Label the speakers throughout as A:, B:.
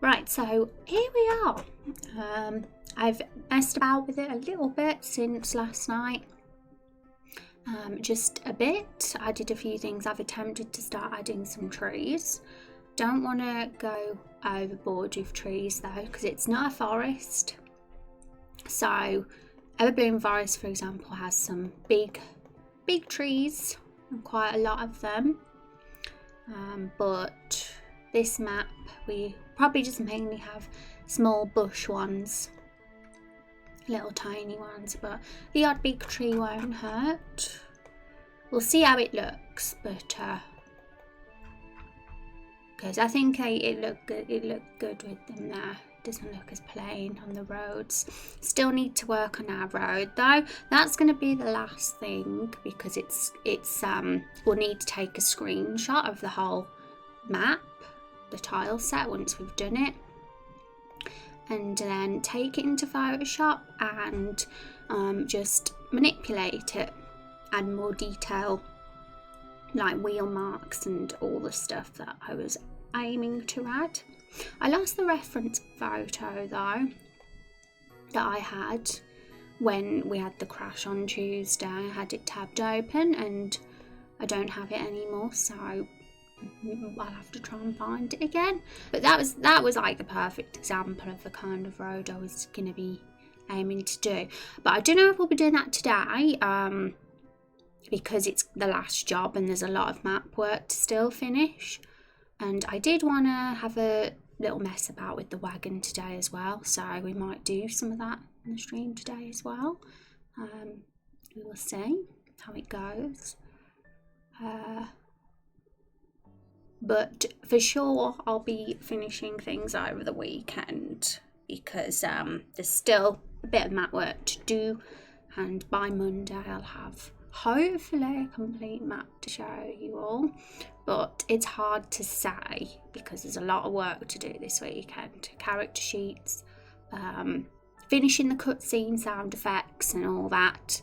A: Right, so here we are. I've messed about with it a little bit since last night. Just a bit. I did a few things. I've attempted to start adding some trees. Don't want to go overboard with trees though, because it's not a forest. So Everbloom Forest, for example, has some big trees and quite a lot of them. But this map, we probably just mainly have small bush ones, little tiny ones, but the odd big tree won't hurt. We'll see how it looks, but because I think it looked good with them there. It doesn't look as plain on the roads. Still need to work on our road though. That's going to be the last thing, because it's we'll need to take a screenshot of the whole map, the tile set, once we've done it, and then take it into Photoshop and just manipulate it, add more detail like wheel marks and all the stuff that I was aiming to add. I lost the reference photo though that I had when we had the crash on Tuesday. I had it tabbed open and I don't have it anymore, so I'll have to try and find it again. But that was like the perfect example of the kind of road I was going to be aiming to do. But I don't know if we'll be doing that today, because it's the last job and there's a lot of map work to still finish. And I did want to have a little mess about with the wagon today as well, so we might do some of that in the stream today as well. We will see how it goes. But for sure I'll be finishing things over the weekend, because there's still a bit of map work to do, and by Monday I'll have hopefully a complete map to show you all. But it's hard to say because there's a lot of work to do this weekend. Character sheets, finishing the cutscene sound effects and all that,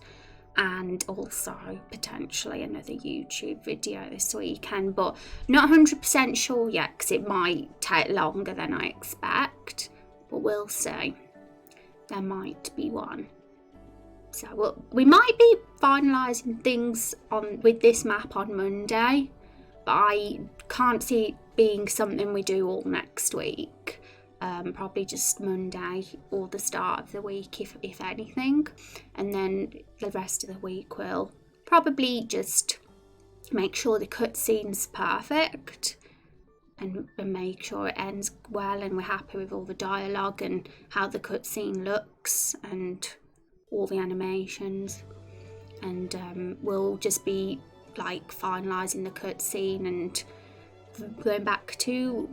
A: and also potentially another YouTube video this weekend, but not 100% sure yet because it might take longer than I expect, but we'll see. There might be one. So we might be finalising things with this map on Monday, but I can't see it being something we do all next week. Probably just Monday or the start of the week, if anything, and then the rest of the week we'll probably just make sure the cutscene's perfect and make sure it ends well and we're happy with all the dialogue and how the cutscene looks and all the animations, and we'll just be like finalising the cutscene and going back to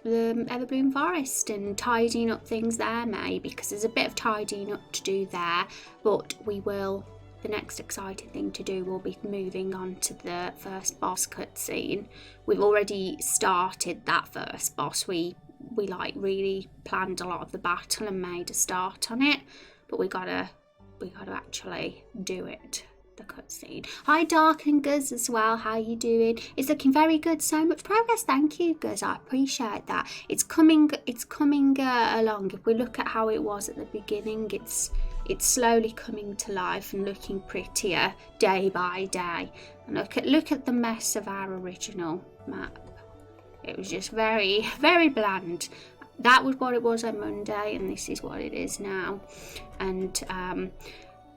A: the Everbloom Forest and tidying up things there maybe, because there's a bit of tidying up to do there, but the next exciting thing to do will be moving on to the first boss cutscene. We've already started that first boss. We like really planned a lot of the battle and made a start on it, but we gotta actually do it, the cutscene. Hi Dark and Guz as well, how you doing? It's looking very good, so much progress, thank you Guz, I appreciate that. It's coming along. If we look at how it was at the beginning, it's slowly coming to life and looking prettier day by day. And look at the mess of our original map. It was just very, very bland. That was what it was on Monday, and this is what it is now. And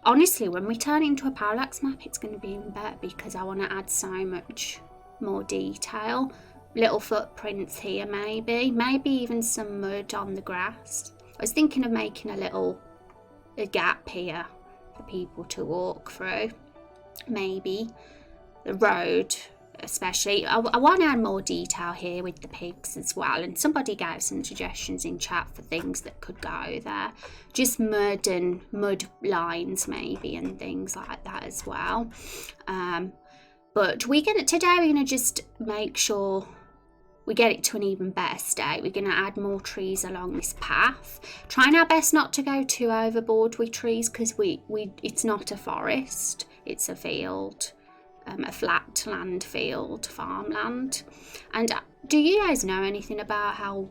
A: honestly, when we turn it into a parallax map, it's going to be even better, because I want to add so much more detail. Little footprints here, maybe even some mud on the grass. I was thinking of making a gap here for people to walk through. Maybe the road. Especially, I want to add more detail here with the pigs as well, and somebody gave some suggestions in chat for things that could go there, just mud and mud lines maybe and things like that as well. But today we're gonna just make sure we get it to an even better state. We're gonna add more trees along this path, trying our best not to go too overboard with trees, because it's not a forest, it's a field. A flat land field, farmland. And do you guys know anything about how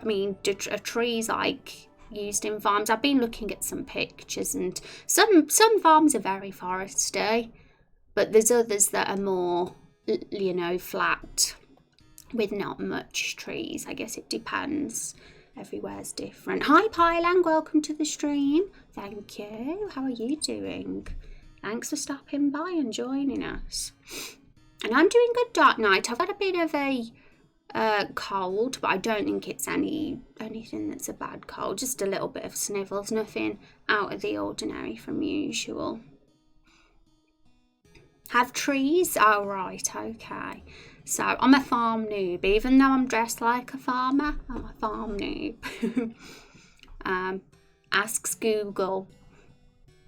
A: I mean, are trees like used in farms? I've been looking at some pictures, and some farms are very foresty, but there's others that are more, you know, flat with not much trees. I guess it depends. Everywhere's different. Hi Pylang, welcome to the stream. Thank you. How are you doing? Thanks for stopping by and joining us. And I'm doing good, Dark Knight. I've had a bit of a cold, but I don't think it's anything that's a bad cold. Just a little bit of snivels, nothing out of the ordinary from usual. Have trees? Oh right, okay. So I'm a farm noob, even though I'm dressed like a farmer. I'm a farm noob. Asks Google.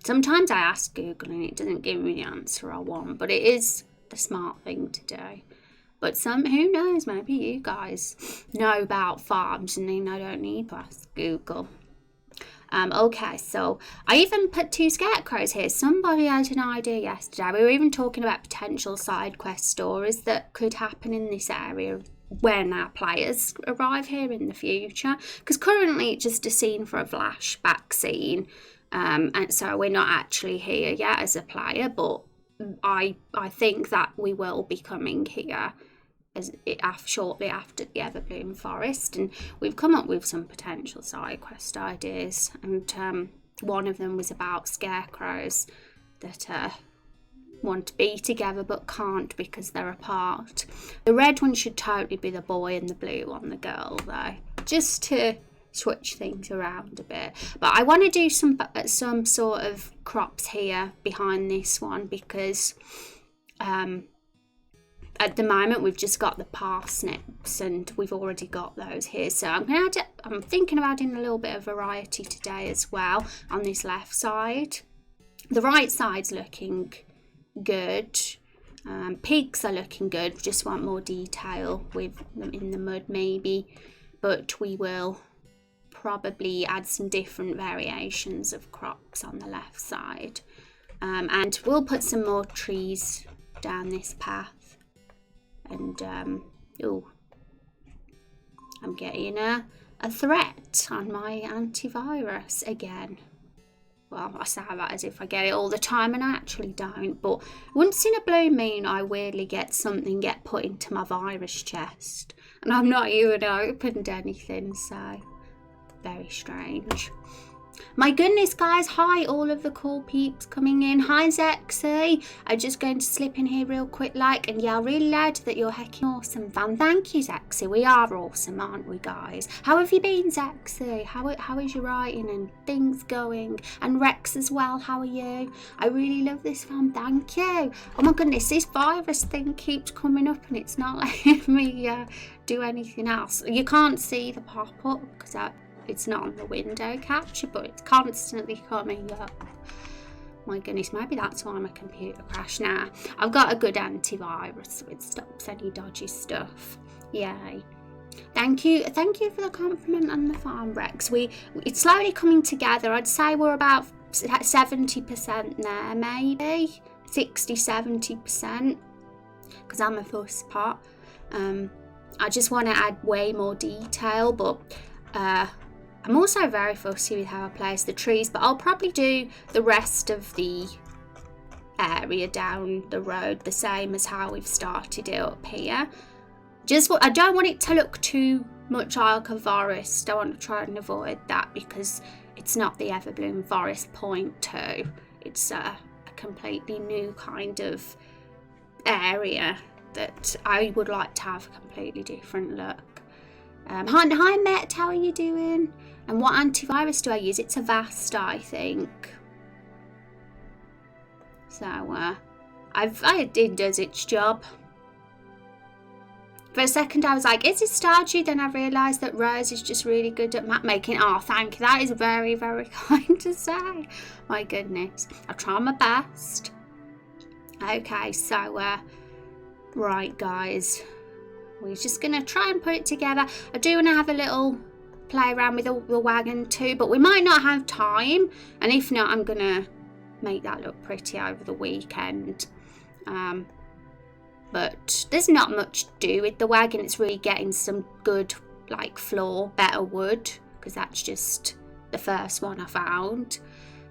A: Sometimes I ask Google and it doesn't give me the answer I want, but it is the smart thing to do. But who knows, maybe you guys know about farms and then I don't need to ask Google. Okay, so I even put 2 scarecrows here. Somebody had an idea yesterday. We were even talking about potential side quest stories that could happen in this area when our players arrive here in the future. Because currently it's just a scene for a flashback scene. And so we're not actually here yet as a player, but I think that we will be coming here shortly after the Everbloom Forest, and we've come up with some potential side quest ideas, and one of them was about scarecrows that want to be together but can't because they're apart. The red one should totally be the boy and the blue one the girl, though, just to switch things around a bit. But I want to do some sort of crops here behind this one because at the moment we've just got the parsnips and we've already got those here, so I'm thinking about adding a little bit of variety today as well on this left side. The right side's looking good. Pigs are looking good, just want more detail with them in the mud maybe, but we will probably add some different variations of crops on the left side, and we'll put some more trees down this path. And I'm getting a threat on my antivirus again. Well, I say that as if I get it all the time and I actually don't, but once in a blue moon I weirdly get something get put into my virus chest and I've not even opened anything, so very strange. My goodness, guys, hi, all of the cool peeps coming in. Hi, Zexy. I'm just going to slip in here real quick, and yell really loud that you're hecking awesome, fan. Thank you, Zexy. We are awesome, aren't we, guys? How have you been, Zexy? How is your writing and things going? And Rex as well, how are you? I really love this, fan. Thank you. Oh, my goodness, this virus thing keeps coming up and it's not letting me do anything else. You can't see the pop-up because it's not on the window capture, but it's constantly coming up. My goodness, maybe that's why my computer crashed. Now I've got a good antivirus, so it stops any dodgy stuff. Yay. Thank you for the compliment on the farm, Rex. It's slowly coming together. I'd say we're about 70% there, maybe 60-70%, because I'm a fuss pot. I just want to add way more detail, but I'm also very fussy with how I place the trees, but I'll probably do the rest of the area down the road the same as how we've started it up here. I don't want it to look too much like a forest. I want to try and avoid that because it's not the Everbloom Forest point 2. It's a completely new kind of area that I would like to have a completely different look. Hi Met, how are you doing? And what antivirus do I use? It's Avast, I think. So it does its job. For a second I was like, is it Stardew? Then I realised that Rose is just really good at map making. Oh, thank you. That is very, very kind to say. My goodness. I'll try my best. Okay, so right guys. We're just going to try and put it together. I do want to have a little play around with the wagon too, but we might not have time. And if not, I'm going to make that look pretty over the weekend. But there's not much to do with the wagon. It's really getting some good like floor, better wood, because that's just the first one I found.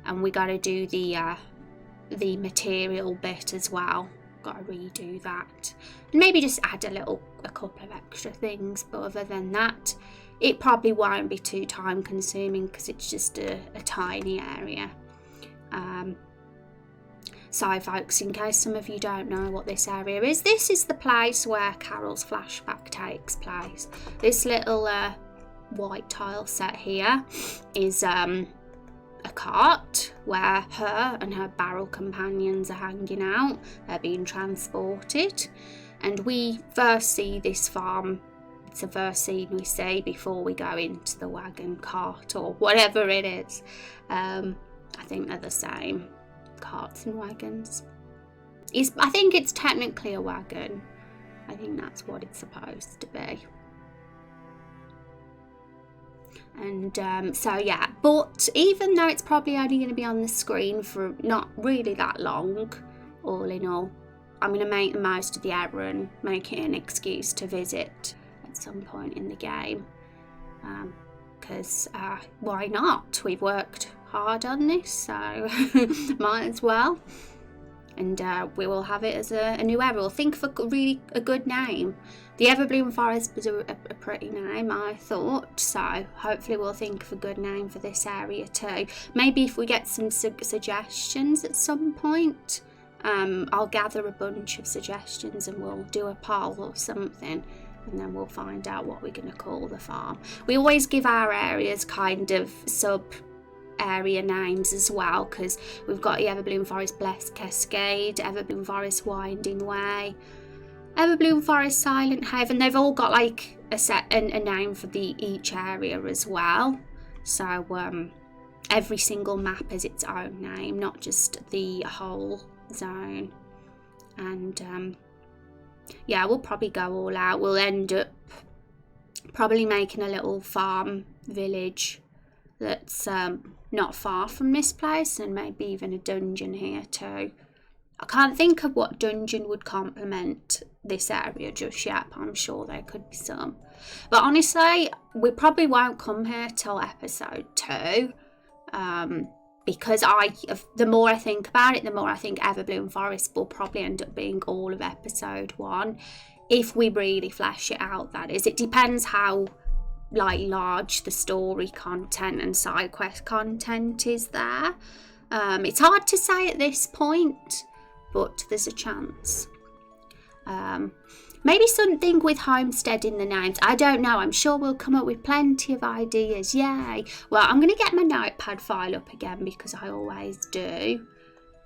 A: And we got to do the material bit as well. Got to redo that, and maybe just add a couple of extra things, but other than that it probably won't be too time consuming because it's just a tiny area. So folks, in case some of you don't know what this area is, this is the place where Carol's flashback takes place. This little white tile set here is a cart where her and her barrel companions are hanging out. They're being transported, and we first see this farm. It's the first scene we see before we go into the wagon, cart, or whatever it is. I think they're the same, carts and wagons. I think it's technically a wagon. I think that's what it's supposed to be. And so yeah, but even though it's probably only going to be on the screen for not really that long, all in all, I'm going to make the most of the error and make it an excuse to visit at some point in the game, because why not? We've worked hard on this, so might as well. And we will have it as a new area. We'll think of a good name. The Everbloom Forest was a pretty name, I thought, so hopefully we'll think of a good name for this area too. Maybe if we get some suggestions at some point, I'll gather a bunch of suggestions and we'll do a poll or something, and then we'll find out what we're going to call the farm. We always give our areas kind of area names as well, because we've got the Everbloom Forest Blessed Cascade, Everbloom Forest Winding Way, Everbloom Forest Silent Haven. They've all got like a name for each area as well. So every single map has its own name, not just the whole zone. And yeah, we'll probably go all out. We'll end up probably making a little farm village that's not far from this place, and maybe even a dungeon here too. I can't think of what dungeon would complement this area just yet, but I'm sure there could be some. But honestly, we probably won't come here till episode 2, because the more I think about it, the more I think Everbloom Forest will probably end up being all of episode 1, if we really flesh it out, that is. It depends how large the story content and side quest content is there. It's hard to say at this point, but there's a chance. Maybe something with homestead in the names. I don't know. I'm sure we'll come up with plenty of ideas. Yay. Well, I'm going to get my notepad file up again, because I always do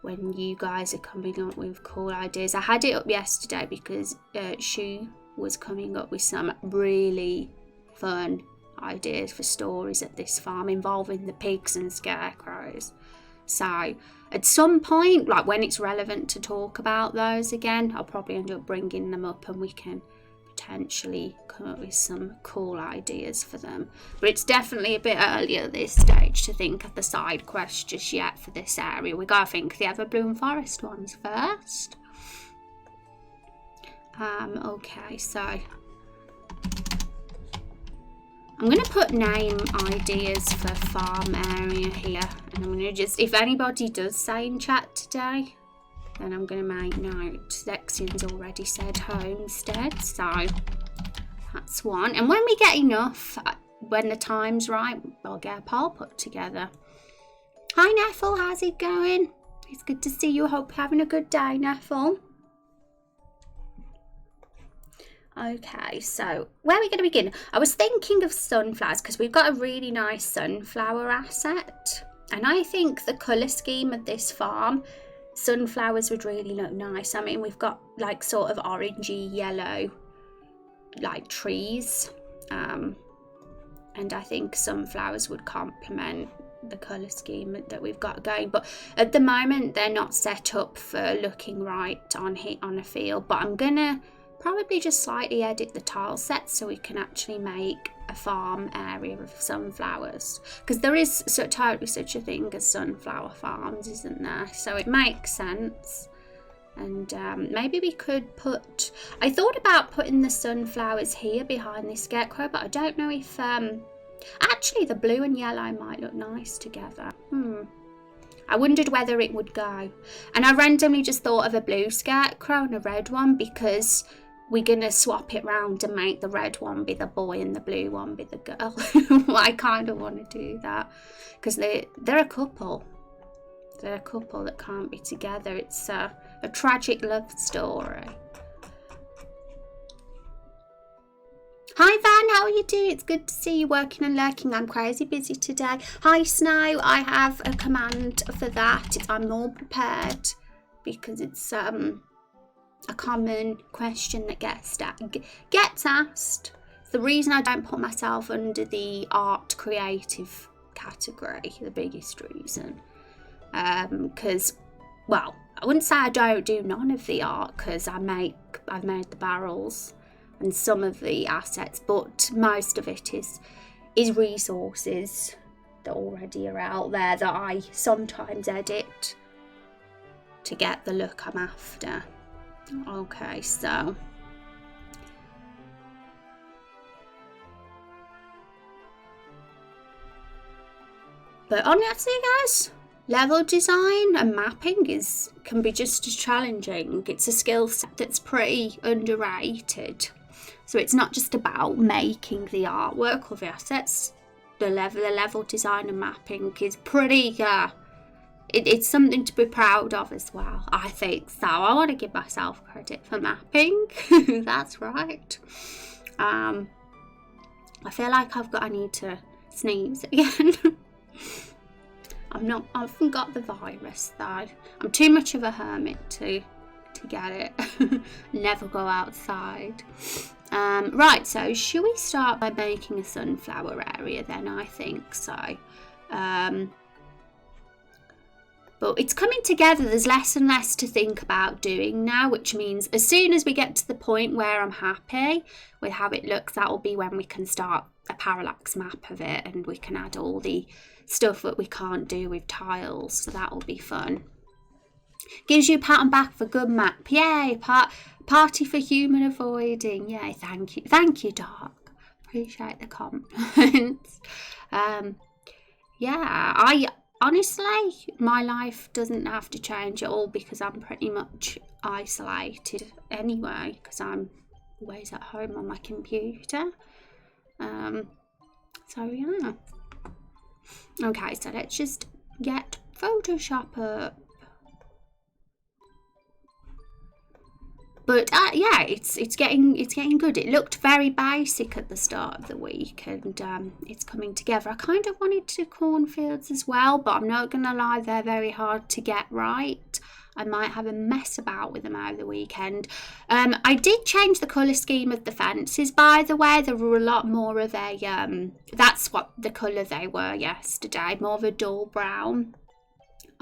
A: when you guys are coming up with cool ideas. I had it up yesterday because Shu was coming up with some really fun ideas for stories at this farm involving the pigs and scarecrows. So at some point, like when it's relevant to talk about those again, I'll probably end up bringing them up and we can potentially come up with some cool ideas for them. But it's definitely a bit early at this stage to think of the side quests just yet for this area. We gotta think the Everbloom Forest ones first. Okay, so I'm going to put name ideas for farm area here, and I'm going to just, if anybody does say in chat today, then I'm going to make note. Lexian's already said homestead, so that's one. And when we get enough, when the time's right, I'll get a poll put together. Hi Neffel, how's it going? It's good to see you. Hope you're having a good day, Neffel. Okay, so where are we going to begin? I was thinking of sunflowers because we've got a really nice sunflower asset, and I think the colour scheme of this farm, sunflowers would really look nice. I mean, we've got like sort of orangey yellow like trees, and I think sunflowers would complement the colour scheme that we've got going. But at the moment they're not set up for looking right on a field, but I'm gonna probably just slightly edit the tile set so we can actually make a farm area of sunflowers, because there is totally such a thing as sunflower farms, isn't there? So it makes sense. And maybe we could put, I thought about putting the sunflowers here behind this scarecrow, but I don't know if, actually the blue and yellow might look nice together. I wondered whether it would go. And I randomly just thought of a blue scarecrow and a red one, because we're going to swap it round and make the red one be the boy and the blue one be the girl. I kind of want to do that, because they're a couple. They're a couple that can't be together. It's a tragic love story. Hi Van, how are you doing? It's good to see you working and lurking. I'm crazy busy today. Hi Snow, I have a command for that. I'm more prepared, because it's a common question that gets asked. It's the reason I don't put myself under the art creative category, the biggest reason. Because, well, I wouldn't say I don't do none of the art, because I've made the barrels and some of the assets, but most of it is resources that already are out there that I sometimes edit to get the look I'm after. Okay, so but honestly guys, level design and mapping can be just as challenging. It's a skill set that's pretty underrated. So it's not just about making the artwork or the assets. The level design and mapping is pretty, it's something to be proud of as well, I think. So I want to give myself credit for mapping. That's right. I feel like I need to sneeze again. I haven't got the virus though. I'm too much of a hermit to get it. Never go outside. Right, so should we start by making a sunflower area then? I think so. But it's coming together. There's less and less to think about doing now, which means as soon as we get to the point where I'm happy with how it looks, that will be when we can start a parallax map of it, and we can add all the stuff that we can't do with tiles. So that will be fun. Gives you a pat on back for good map. Yay! Party for human avoiding. Yay! Thank you, Dark. Appreciate the compliments. Yeah, I honestly, my life doesn't have to change at all, because I'm pretty much isolated anyway, because I'm always at home on my computer. So yeah. Okay, so let's just get Photoshop up. But yeah, it's getting good. It looked very basic at the start of the week, and it's coming together. I kind of wanted to do cornfields as well, but I'm not gonna lie, they're very hard to get right. I might have a mess about with them over the weekend. I did change the colour scheme of the fences, by the way. There were a lot more of a that's what the colour they were yesterday, more of a dull brown.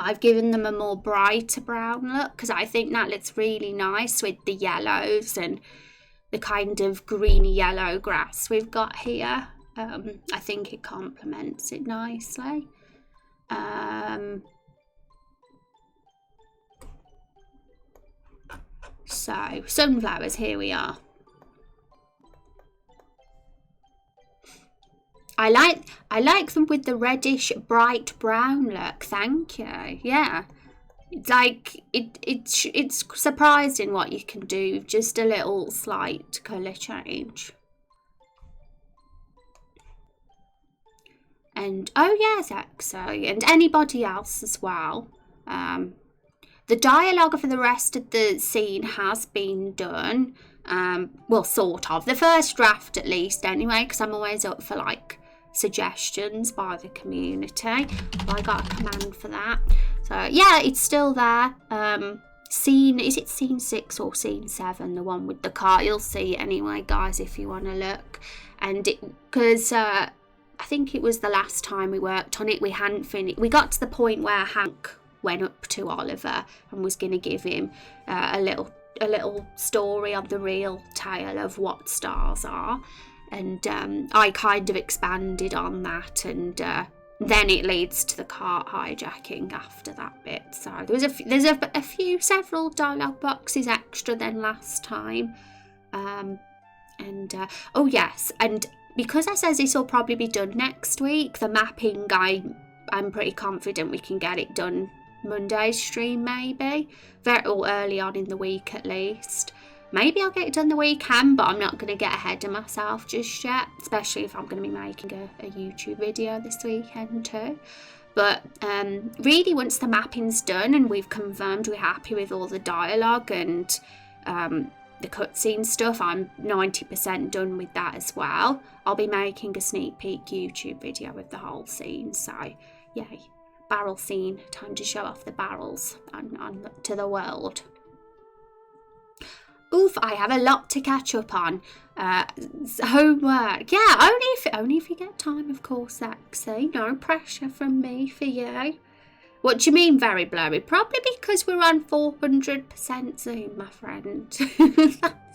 A: I've given them a more brighter brown look, because I think that looks really nice with the yellows and the kind of greeny yellow grass we've got here. I think it complements it nicely. So sunflowers, here we are. I like them with the reddish bright brown look. Thank you. Yeah, it's like it's surprising what you can do with just a little slight colour change. And oh yes, Exo, and anybody else as well. The dialogue for the rest of the scene has been done. Well, sort of. The first draft at least anyway, because I'm always up for like suggestions by the community. I got a command for that. So yeah, it's still there. Is it scene 6 or scene 7? The one with the car. You'll see it anyway, guys, if you want to look. And because I think it was the last time we worked on it, we hadn't finished. We got to the point where Hank went up to Oliver and was going to give him a little story of the real tale of what stars are, and I kind of expanded on that and then it leads to the cart hijacking after that bit. So there's several dialogue boxes extra than last time. Oh yes, and because I says this will probably be done next week, the mapping I'm pretty confident we can get it done Monday's stream, maybe or early on in the week at least. Maybe I'll get it done the weekend, but I'm not going to get ahead of myself just yet, especially if I'm going to be making a YouTube video this weekend too. But really, once the mapping's done and we've confirmed we're happy with all the dialogue and the cutscene stuff, I'm 90% done with that as well. I'll be making a sneak peek YouTube video with the whole scene. So, yay. Barrel scene. Time to show off the barrels to the world. Oof, I have a lot to catch up on. Homework. Yeah, only if you get time, of course, Lexi. No pressure from me for you. What do you mean very blurry? Probably because we're on 400% Zoom, my friend.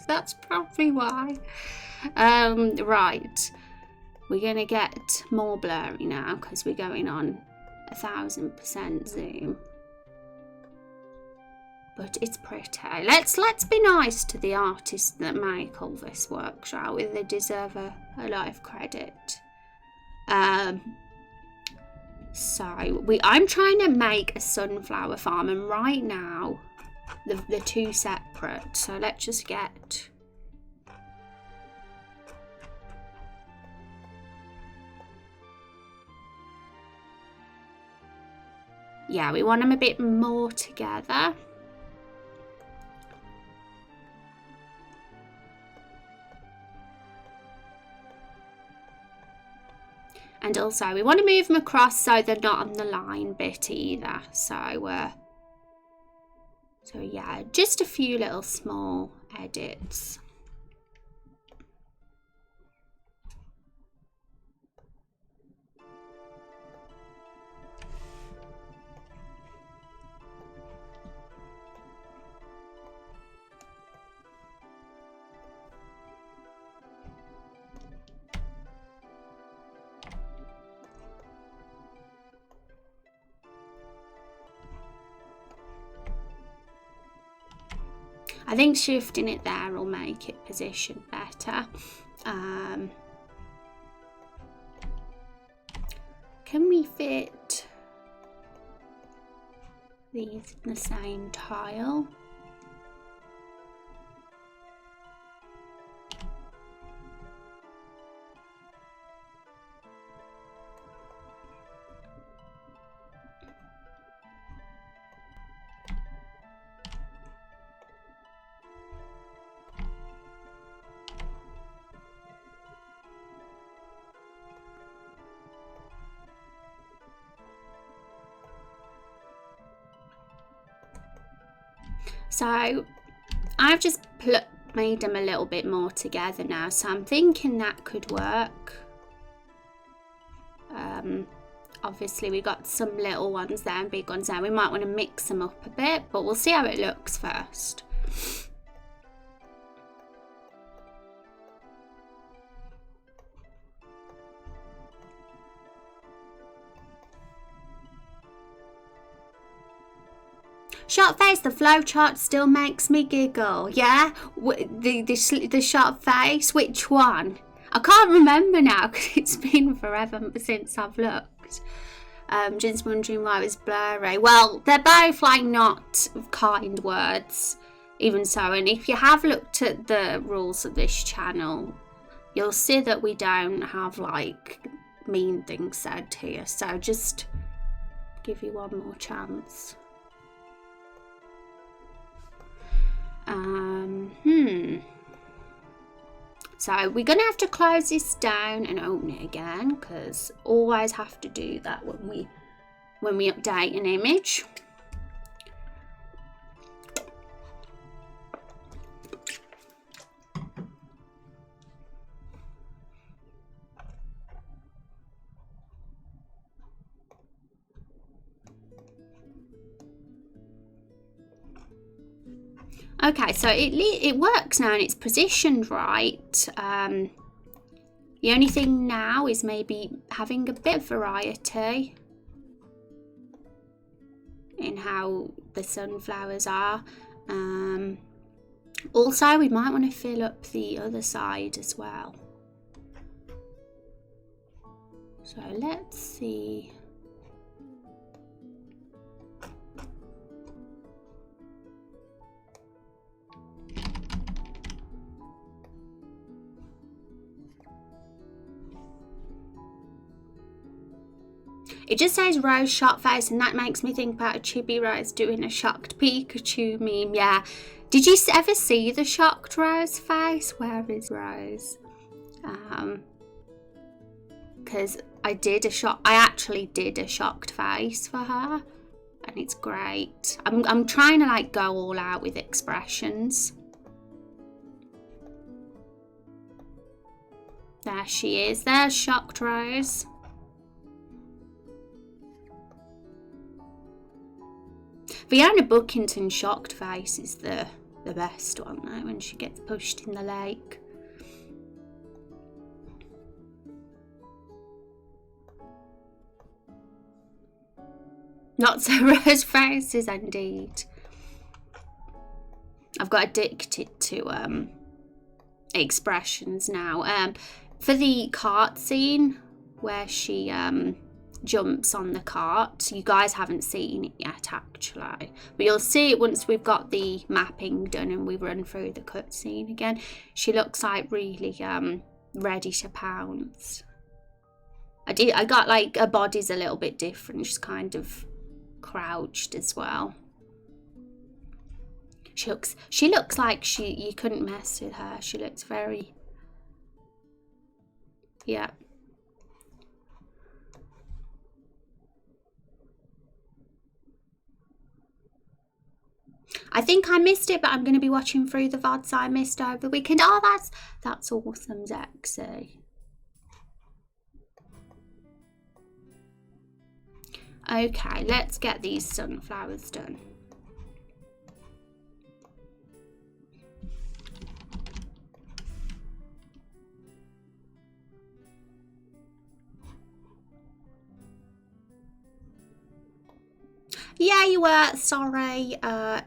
A: That's probably why. Right. We're going to get more blurry now because we're going on 1000% Zoom. But it's pretty. Let's be nice to the artists that make all this work, shall we? They deserve a lot of credit. So I'm trying to make a sunflower farm, and right now the two separate. So let's just get. Yeah, we want them a bit more together. And also, we want to move them across so they're not on the line bit either. So yeah, just a few little small edits. I think shifting it there will make it position better. Can we fit these in the same tile? So I've just made them a little bit more together now, so I'm thinking that could work. Obviously we got some little ones there and big ones there. We might want to mix them up a bit, but we'll see how it looks first. Short face, the flowchart still makes me giggle. Yeah, the short face. Which one? I can't remember now because it's been forever since I've looked. Just wondering why it was blurry. Well, they're both like not kind words, even so. And if you have looked at the rules of this channel, you'll see that we don't have like mean things said here. So just give you one more chance. So we're gonna have to close this down and open it again, because always have to do that when we update an image. Okay, so it works now and it's positioned right. The only thing now is maybe having a bit of variety in how the sunflowers are. Also, we might want to fill up the other side as well. So let's see. It just says Rose shocked face, and that makes me think about a Chibi Rose doing a shocked Pikachu meme. Yeah. Did you ever see the shocked Rose face? Where is Rose? Because I actually did a shocked face for her, and it's great. I'm trying to like go all out with expressions. There she is. There's shocked Rose. Fiona Buckington's shocked face is the best one though, when she gets pushed in the lake. Lots of rose faces indeed. I've got addicted to expressions now. For the cart scene where she jumps on the cart, you guys haven't seen it yet actually, but you'll see it once we've got the mapping done and we run through the cutscene again. She looks like really ready to pounce. I got like her body's a little bit different. She's kind of crouched as well. She looks like you couldn't mess with her. She looks very, yeah. I think I missed it, but I'm going to be watching through the VODs I missed over the weekend. Oh, that's awesome, Zexy. Okay, let's get these sunflowers done. Yeah, you were. Sorry.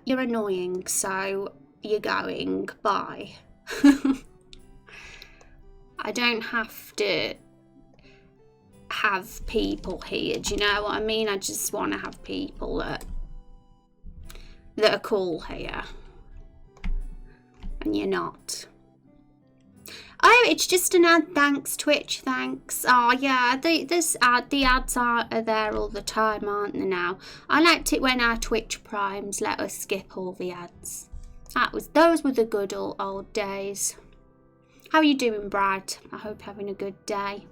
A: You're annoying, so you're going. Bye. I don't have to have people here. Do you know what I mean? I just want to have people that are cool here. And you're not. Oh, it's just an ad. Thanks, Twitch. Thanks. Oh, yeah. The ads are there all the time, aren't they now? I liked it when our Twitch primes let us skip all the ads. Those were the good old days. How are you doing, Brad? I hope you're having a good day.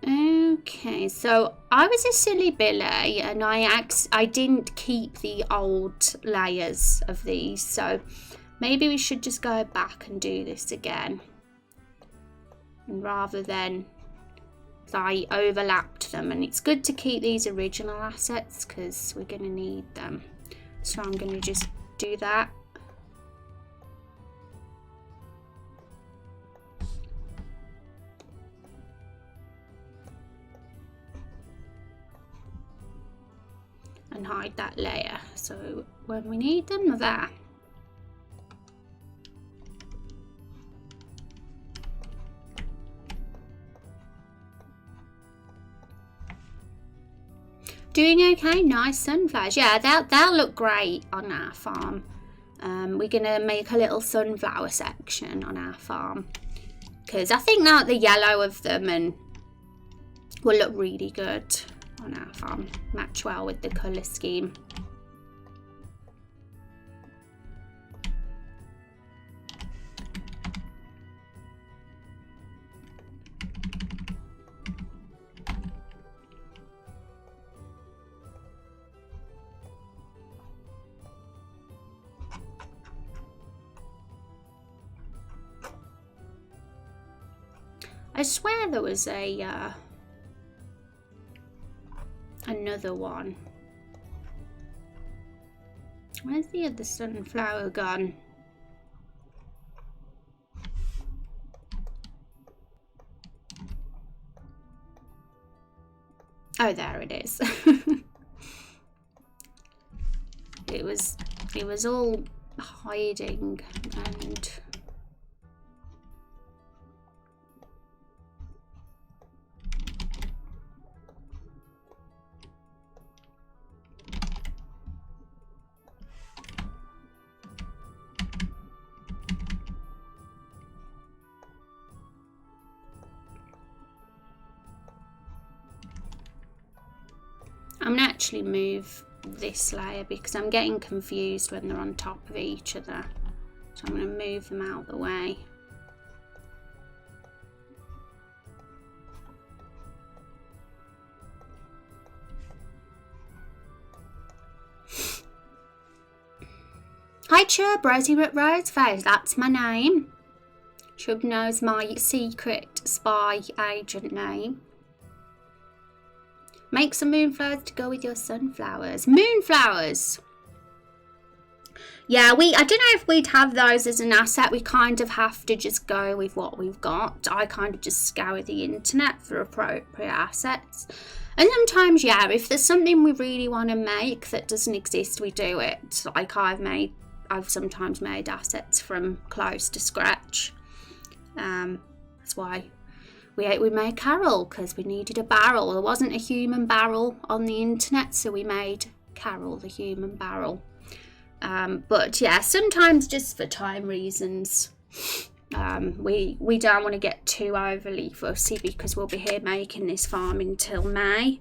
A: Okay, so I was a silly Billy and I didn't keep the old layers of these, so maybe we should just go back and do this again. And rather than, I overlapped them, and it's good to keep these original assets because we're going to need them. So I'm going to just do that. And hide that layer, so when we need them, they're there. Doing okay, nice sunflowers. Yeah, they'll look great on our farm. We're gonna make a little sunflower section on our farm because I think that the yellow of them will look really good on our farm, match well with the colour scheme. I swear there was a another one. Where's the other sunflower gone? Oh, there it is. It was all hiding and I'm gonna actually move this layer because I'm getting confused when they're on top of each other. So I'm going to move them out the way. Hi Chub, Rosie Roseface, that's my name. Chub knows my secret spy agent name. Make some moonflowers to go with your sunflowers. Moonflowers! Yeah, I don't know if we'd have those as an asset. We kind of have to just go with what we've got. I kind of just scour the internet for appropriate assets. And sometimes, yeah, if there's something we really want to make that doesn't exist, we do it. Like I've sometimes made assets from close to scratch. That's why we made Carol, because we needed a barrel. There wasn't a human barrel on the internet, so we made Carol the human barrel. But yeah, sometimes just for time reasons, we don't want to get too overly fussy, because we'll be here making this farm until May.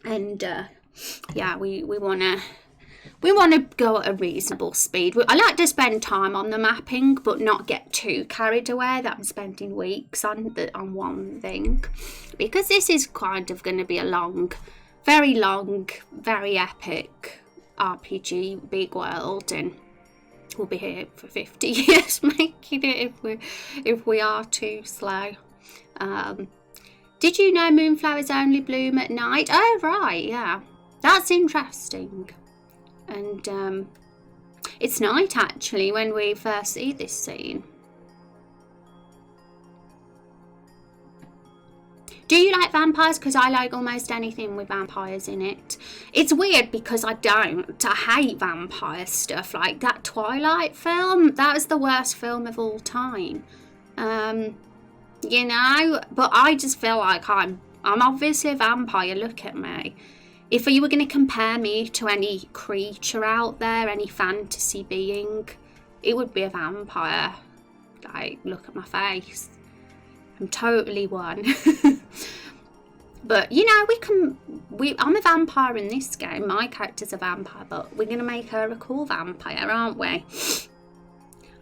A: And yeah, we want to go at a reasonable speed. I like to spend time on the mapping, but not get too carried away that I'm spending weeks on one thing, because this is kind of going to be a long, very epic RPG big world, and we'll be here for 50 years making it if we are too slow. Did you know moonflowers only bloom at night? Oh right, yeah, that's interesting. And it's night actually when we first see this scene. Do you like vampires? Because I like almost anything with vampires in it. It's weird because I hate vampire stuff. Like that Twilight film, that was the worst film of all time. You know, but I just feel like I'm obviously a vampire. Look at me. If you were going to compare me to any creature out there, any fantasy being, it would be a vampire. Like, look at my face. I'm totally one. But, you know, I'm a vampire in this game. My character's a vampire, but we're going to make her a cool vampire, aren't we?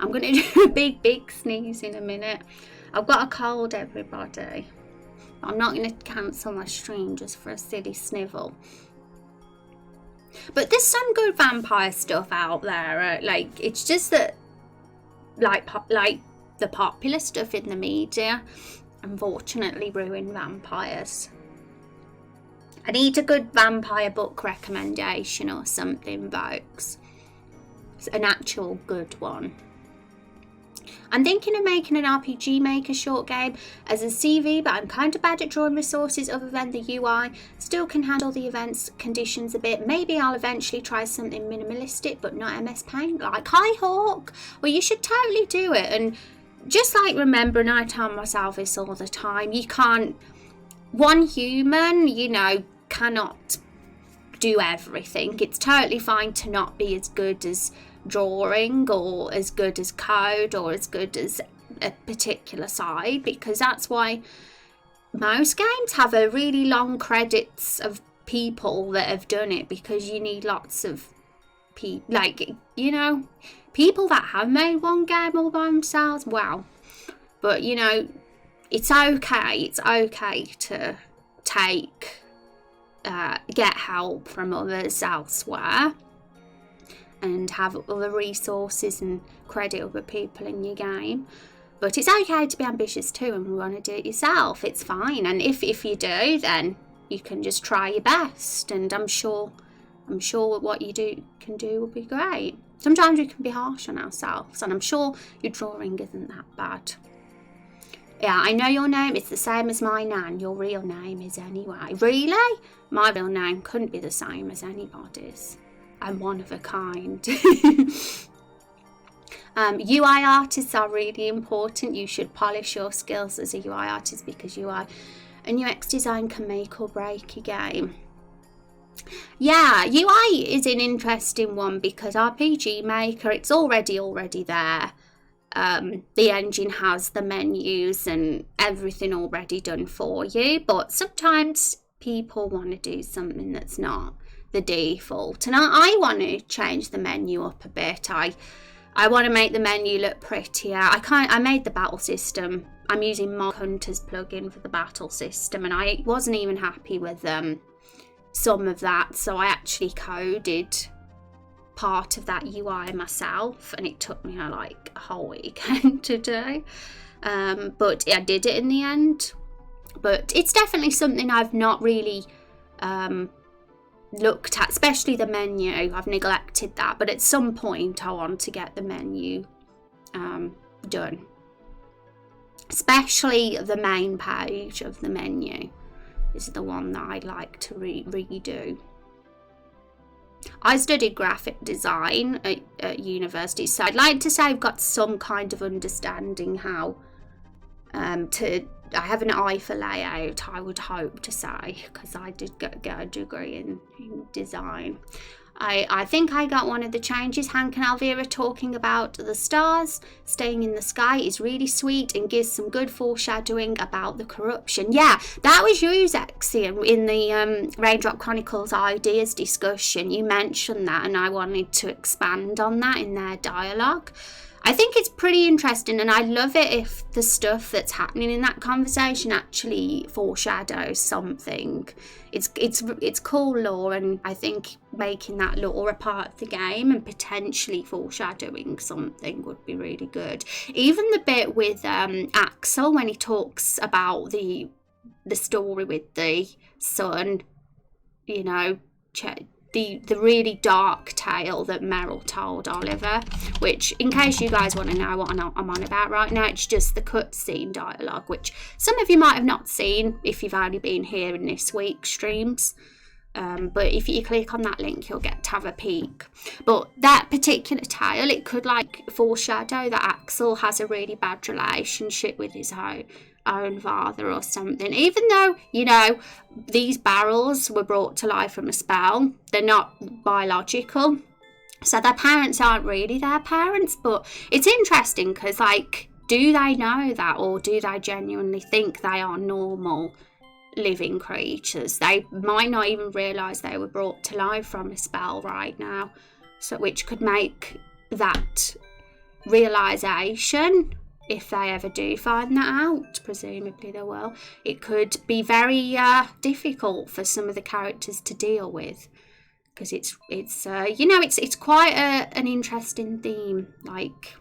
A: I'm going to do a big sneeze in a minute. I've got a cold, everybody. I'm not going to cancel my stream just for a silly snivel. But there's some good vampire stuff out there. Like, it's just that, like the popular stuff in the media, unfortunately, ruin vampires. I need a good vampire book recommendation or something, folks. It's an actual good one. I'm thinking of making an RPG Maker short game as a CV, but I'm kind of bad at drawing resources other than the UI. Still can handle the events conditions a bit. Maybe I'll eventually try something minimalistic, but not MS Paint. Like, hi Hawk. Well, you should totally do it. And just like remember, and I tell myself this all the time, you can't, one human, you know, cannot do everything. It's totally fine to not be as good as drawing or as good as code or as good as a particular side, because that's why most games have a really long credits of people that have done it, because you need lots of people, like, you know, people that have made one game all by themselves. Wow. But you know, it's okay to get help from others elsewhere and have other resources and credit other people in your game. But it's okay to be ambitious too and want to do it yourself. It's fine. And if you do, then, you can just try your best, and I'm sure what you can do will be great. Sometimes we can be harsh on ourselves, and I'm sure your drawing isn't that bad. Yeah, I know your name. It's the same as my nan. Your real name is anyway. Really? My real name couldn't be the same as anybody's. I'm one of a kind. UI artists are really important. You should polish your skills as a UI artist, because UI and UX design can make or break a game. Yeah, UI is an interesting one because RPG Maker, it's already there. The engine has the menus and everything already done for you, but sometimes people want to do something that's not the default, and I want to change the menu up a bit. I want to make the menu look prettier. I made the battle system. I'm using Mod Hunter's plugin for the battle system, and I wasn't even happy with some of that, so I actually coded part of that UI myself, and it took me like a whole weekend to do, but I did it in the end. But it's definitely something I've not really looked at, especially the menu. I've neglected that, but at some point I want to get the menu done, especially the main page of the menu is the one that I'd like to redo. I studied graphic design at university, so I'd like to say I've got some kind of understanding how I have an eye for layout, I would hope to say, because I did get a degree in design. I think I got one of the changes. Hank and Elvira talking about the stars staying in the sky is really sweet and gives some good foreshadowing about the corruption. Yeah, that was you, Zexy, in the Raindrop Chronicles ideas discussion. You mentioned that, and I wanted to expand on that in their dialogue. I think it's pretty interesting, and I love it if the stuff that's happening in that conversation actually foreshadows something. It's cool lore, and I think making that lore a part of the game and potentially foreshadowing something would be really good. Even the bit with Axel, when he talks about the story with the son, you know, the really dark tale that Meryl told Oliver, which, in case you guys want to know what I'm on about right now, it's just the cutscene dialogue, which some of you might have not seen if you've only been here in this week's streams. But if you click on that link, you'll get to have a peek. But that particular tale, it could like foreshadow that Axel has a really bad relationship with his own father or something. Even though, you know, these barrels were brought to life from a spell, they're not biological, so their parents aren't really their parents. But it's interesting because, like, do they know that, or do they genuinely think they are normal living creatures? They might not even realise they were brought to life from a spell right now, so which could make that realisation, if they ever do find that out, presumably they will, it could be very difficult for some of the characters to deal with, because it's you know, it's quite an interesting theme, like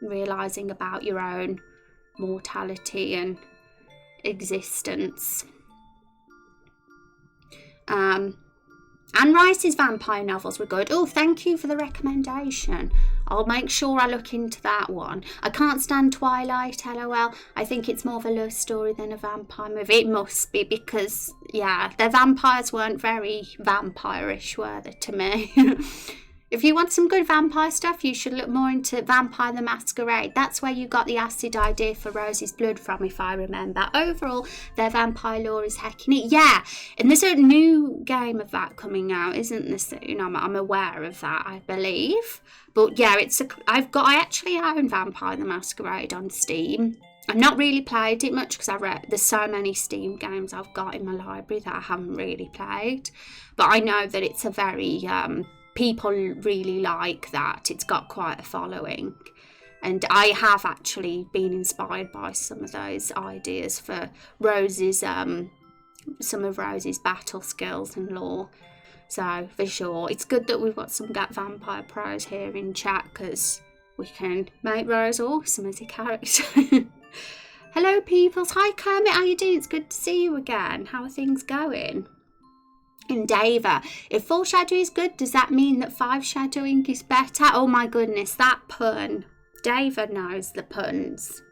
A: realising about your own mortality and existence. Anne Rice's vampire novels were good. Oh, thank you for the recommendation. I'll make sure I look into that one. I can't stand Twilight, LOL. I think it's more of a love story than a vampire movie. It must be, because, yeah, their vampires weren't very vampire-ish, were they, to me? If you want some good vampire stuff, you should look more into Vampire the Masquerade. That's where you got the acid idea for Rose's Blood from, if I remember. Overall, their vampire lore is heckin' neat. Yeah, and there's a new game of that coming out, isn't there, soon? I'm aware of that, I believe. But yeah, I actually own Vampire the Masquerade on Steam. I've not really played it much because there's so many Steam games I've got in my library that I haven't really played. But I know that it's a very... people really like that. It's got quite a following, and I have actually been inspired by some of those ideas for Rose's some of Rose's battle skills and lore. So for sure, it's good that we've got some vampire pros here in chat, because we can make Rose awesome as a character. Hello, peoples. Hi, Kermit. How you doing? It's good to see you again. How are things going? And Dava, if 4 shadow is good, does that mean that 5 shadowing is better? Oh my goodness, that pun. Dava knows the puns.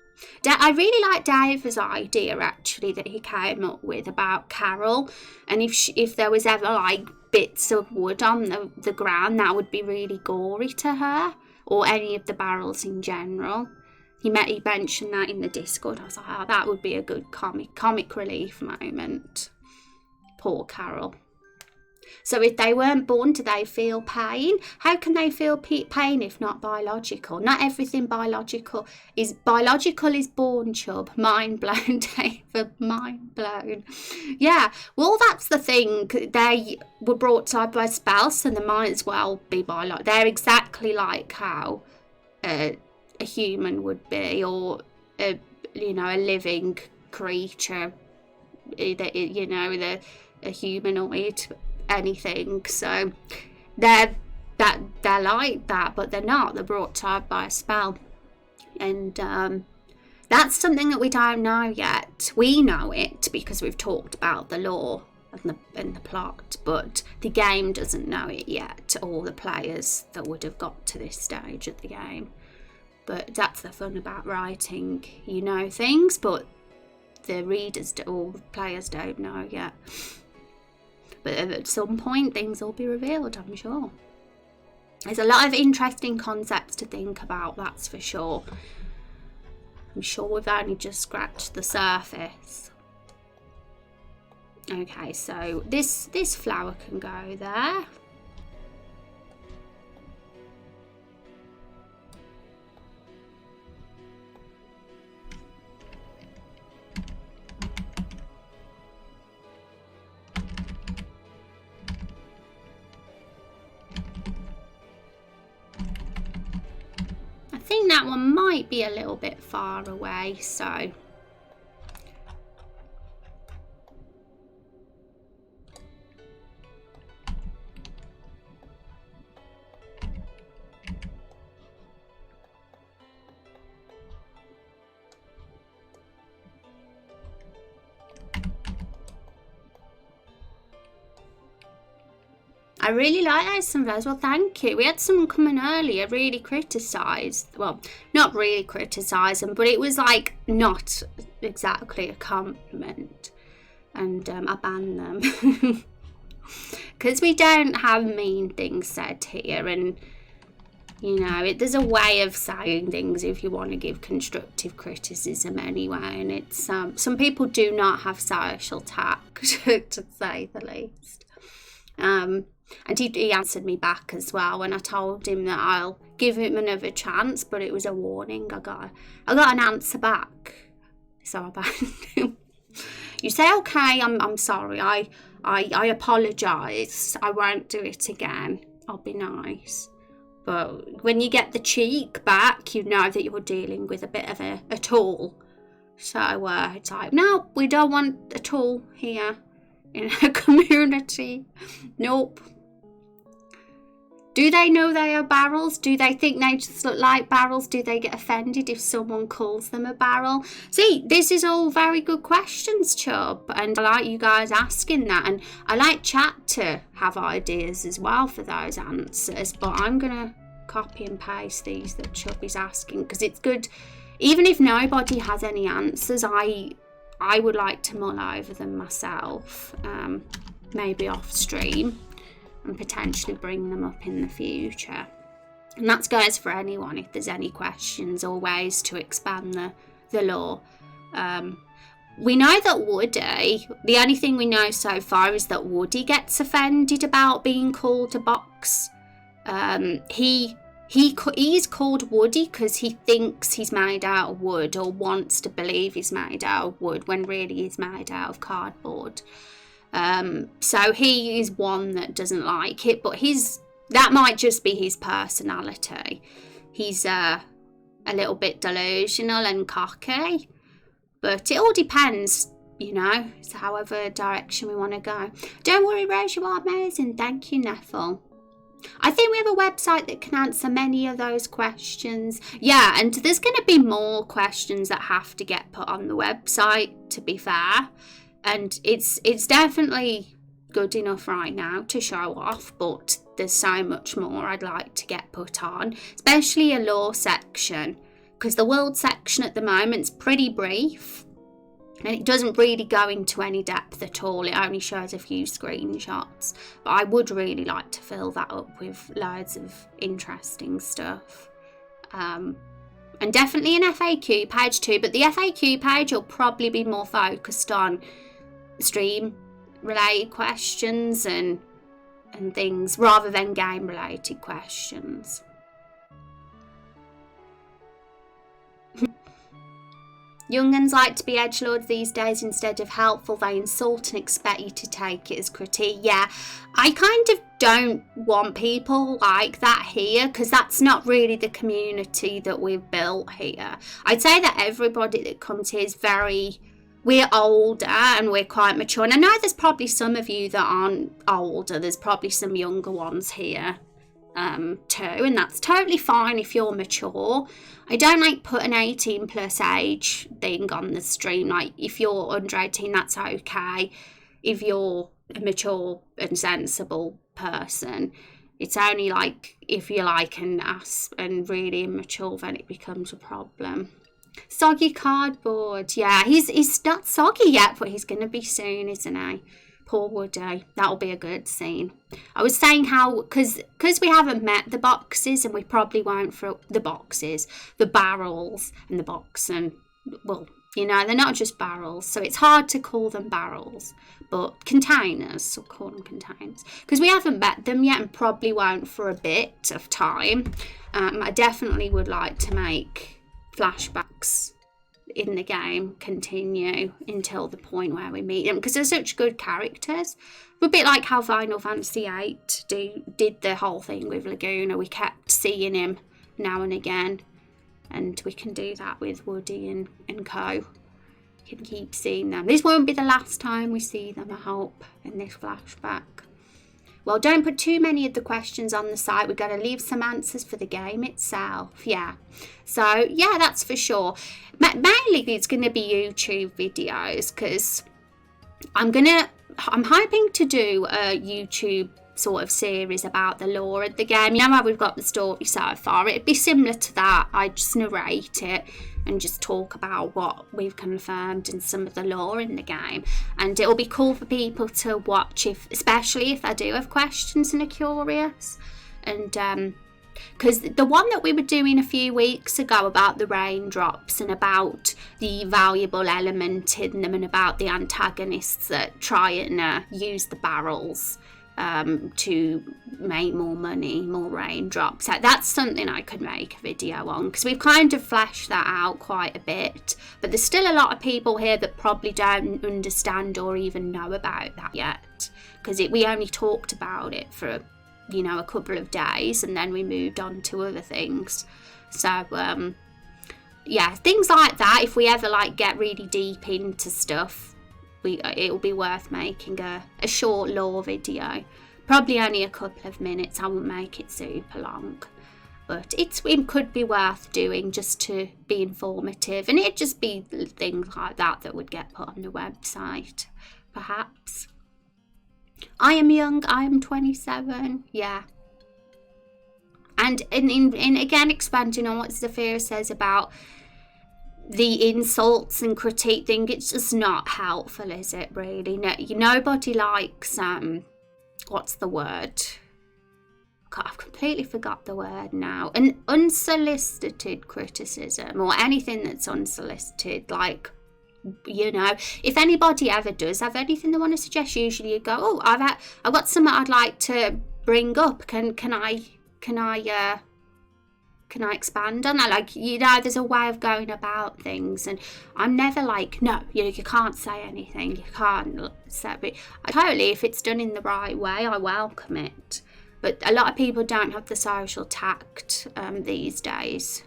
A: I really like Dava's idea, actually, that he came up with about Carol. And if there was ever, like, bits of wood on the ground, that would be really gory to her. Or any of the barrels in general. He mentioned that in the Discord. I was like, oh, that would be a good comic relief moment. Poor Carol. So if they weren't born, do they feel pain? How can they feel pain if not biological? Not everything biological is born, chub. Mind blown, David. Mind blown. Yeah, well, that's the thing. They were brought side by spell, so they might as well be biological. They're exactly like how a human would be, or a living creature, a humanoid, anything. So they're like that, but they're not. They're brought side by a spell, and that's something that we don't know yet. We know it because we've talked about the lore and the plot, but the game doesn't know it yet, or the players that would have got to this stage of the game. But that's the fun about writing. You know things, but the readers or the players don't know yet. But at some point, things will be revealed, I'm sure. There's a lot of interesting concepts to think about, that's for sure. I'm sure we've only just scratched the surface. Okay, so this flower can go there. I think that one might be a little bit far away, so I really like those sunflowers. Well, thank you. We had someone come in earlier, really criticised. Well, not really criticised them, but it was like not exactly a compliment. And I banned them. Because we don't have mean things said here. And, there's a way of saying things if you want to give constructive criticism anyway. And it's some people do not have social tact, to say the least. And he answered me back as well when I told him that I'll give him another chance, but it was a warning. I got an answer back, so I banned him. You say, okay, I'm sorry, I apologise, I won't do it again, I'll be nice. But when you get the cheek back, you know that you're dealing with a bit of a tool. So it's like, no, we don't want a tool here in a community. Nope. Do they know they are barrels? Do they think they just look like barrels? Do they get offended if someone calls them a barrel? See, this is all very good questions, Chub. And I like you guys asking that. And I like chat to have ideas as well for those answers. But I'm going to copy and paste these that Chub is asking, because it's good. Even if nobody has any answers, I would like to mull over them myself, maybe off stream, and potentially bring them up in the future. And that goes for anyone if there's any questions or ways to expand the lore. We know that Woody, the only thing we know so far is that Woody gets offended about being called a box. He's called Woody because he thinks he's made out of wood, or wants to believe he's made out of wood, when really he's made out of cardboard. So he is one that doesn't like it, but that might just be his personality. He's a little bit delusional and cocky, but it all depends, it's however direction we want to go. Don't worry, Rose, you are amazing. Thank you, Neffel. I think we have a website that can answer many of those questions. Yeah, and there's going to be more questions that have to get put on the website, to be fair. And it's definitely good enough right now to show off, but there's so much more I'd like to get put on, especially a lore section, because the world section at the moment's pretty brief. And it doesn't really go into any depth at all. It only shows a few screenshots. But I would really like to fill that up with loads of interesting stuff. And definitely an FAQ page too. But the FAQ page will probably be more focused on stream-related questions and things, rather than game-related questions. Young'uns like to be edgelords these days instead of helpful. They insult and expect you to take it as critique. Yeah, I kind of don't want people like that here, because that's not really the community that we've built here. I'd say that everybody that comes here is we're older and we're quite mature. And I know there's probably some of you that aren't older. There's probably some younger ones here too, and that's totally fine if you're mature. I don't like put an 18 plus age thing on the stream. Like, if you're under 18, that's okay. If you're a mature and sensible person, it's only like if you're like an ass and really immature, then it becomes a problem. Soggy cardboard. Yeah, he's not soggy yet, but he's gonna be soon, isn't he? Poor Woody. That'll be a good scene. I was saying how, because we haven't met the boxes, and we probably won't for the boxes, the barrels and the box, and, well, you know, they're not just barrels, so it's hard to call them barrels, but containers, so call them containers, because we haven't met them yet and probably won't for a bit of time. I definitely would like to make flashbacks in the game continue until the point where we meet them, because they're such good characters. A bit like how Final Fantasy VIII did the whole thing with Laguna. We kept seeing him now and again, and we can do that with Woody and co. We can keep seeing them. This won't be the last time we see them, I hope, in this flashback. Well, don't put too many of the questions on the site. We've got to leave some answers for the game itself. Yeah. So, yeah, that's for sure. Mainly it's going to be YouTube videos, because I'm hoping to do a YouTube sort of series about the lore of the game. You know how we've got the story so far? It'd be similar to that. I just narrate it and just talk about what we've confirmed and some of the lore in the game. And it'll be cool for people to watch, especially if I do have questions and are curious. And because the one that we were doing a few weeks ago about the raindrops and about the valuable element in them and about the antagonists that try and use the barrels to make more money, more raindrops. That's something I could make a video on, because we've kind of fleshed that out quite a bit, but there's still a lot of people here that probably don't understand or even know about that yet, because we only talked about it for, you know, a couple of days, and then we moved on to other things. So yeah, things like that, if we ever like get really deep into stuff, it'll be worth making a short lore video. Probably only a couple of minutes. I won't make it super long, but it could be worth doing just to be informative, and it'd just be things like that would get put on the website, perhaps. I am young. I am 27. Yeah. And in again, expanding on what Zafira says about the insults and critique thing, it's just not helpful, is it, really? No, nobody likes what's the word? God, I've completely forgot the word now. An unsolicited criticism, or anything that's unsolicited. Like, you know, if anybody ever does have anything they want to suggest, usually you go, oh, I've got something I'd like to bring up. Can I expand on that? Like, you know, there's a way of going about things, and I'm never like, no, you can't say anything, you can't say it. Totally, if it's done in the right way, I welcome it. But a lot of people don't have the social tact these days,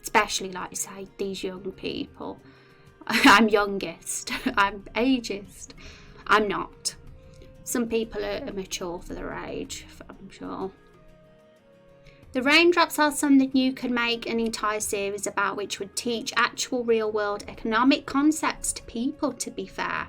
A: especially, like I say, these young people. I'm youngest, I'm ageist. I'm not. Some people are mature for their age, I'm sure. The raindrops are something you could make an entire series about, which would teach actual real-world economic concepts to people, to be fair.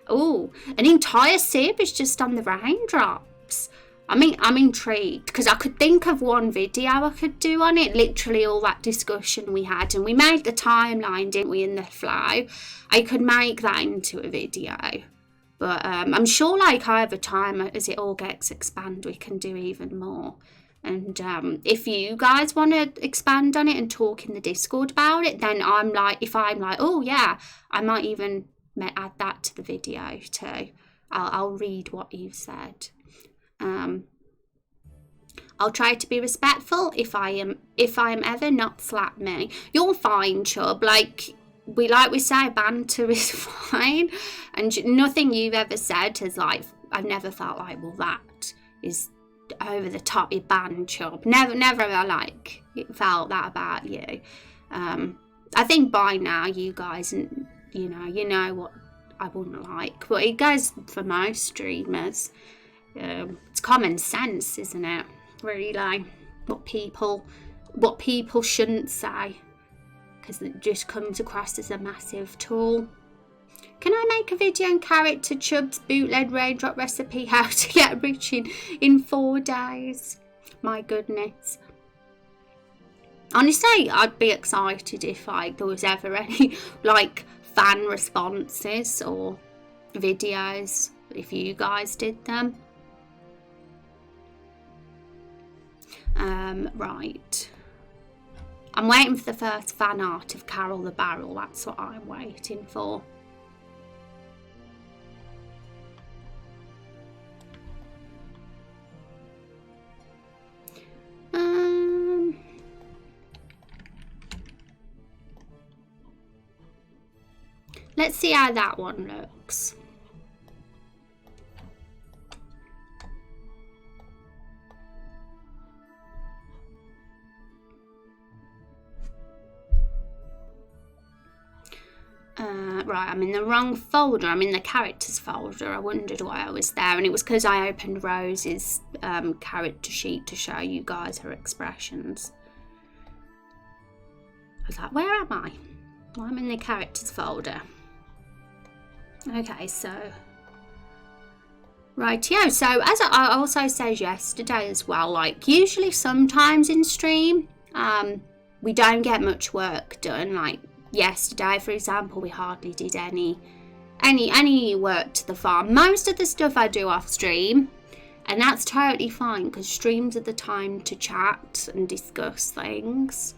A: Oh, an entire series just on the raindrops. I mean, I'm intrigued because I could think of one video I could do on it, literally all that discussion we had, and we made the timeline, didn't we, in the flow. I could make that into a video, but I'm sure like over time, as it all gets expanded, we can do even more. And if you guys want to expand on it and talk in the Discord about it, then I'm like, oh yeah, I might even add that to the video too. I'll read what you've said. I'll try to be respectful. If I am ever, not slap me. You're fine, Chub. Like we say, banter is fine, and nothing you've ever said has like, I've never felt like, well, that is over the top, you banned, Chub. Never like it felt that about you. I think by now you guys, you know what I wouldn't like, but it goes for most streamers. It's common sense, isn't it? Really, what people shouldn't say, because it just comes across as a massive tool. Can I make a video and character Chub's bootleg raindrop recipe, how to get rich in 4 days? My goodness. Honestly, I'd be excited if like there was ever any like fan responses or videos if you guys did them. Right. I'm waiting for the first fan art of Carol the Barrel. That's what I'm waiting for. Let's see how that one looks. Right, I'm in the wrong folder. I'm in the characters folder. I wondered why I was there, and it was because I opened Rose's character sheet to show you guys her expressions. I was like, where am I? Well, I'm in the characters folder. Okay, so rightio. So as I also said yesterday as well, like usually sometimes in stream, we don't get much work done. Like yesterday, for example, we hardly did any work to the farm. Most of the stuff I do off stream, and that's totally fine because streams are the time to chat and discuss things.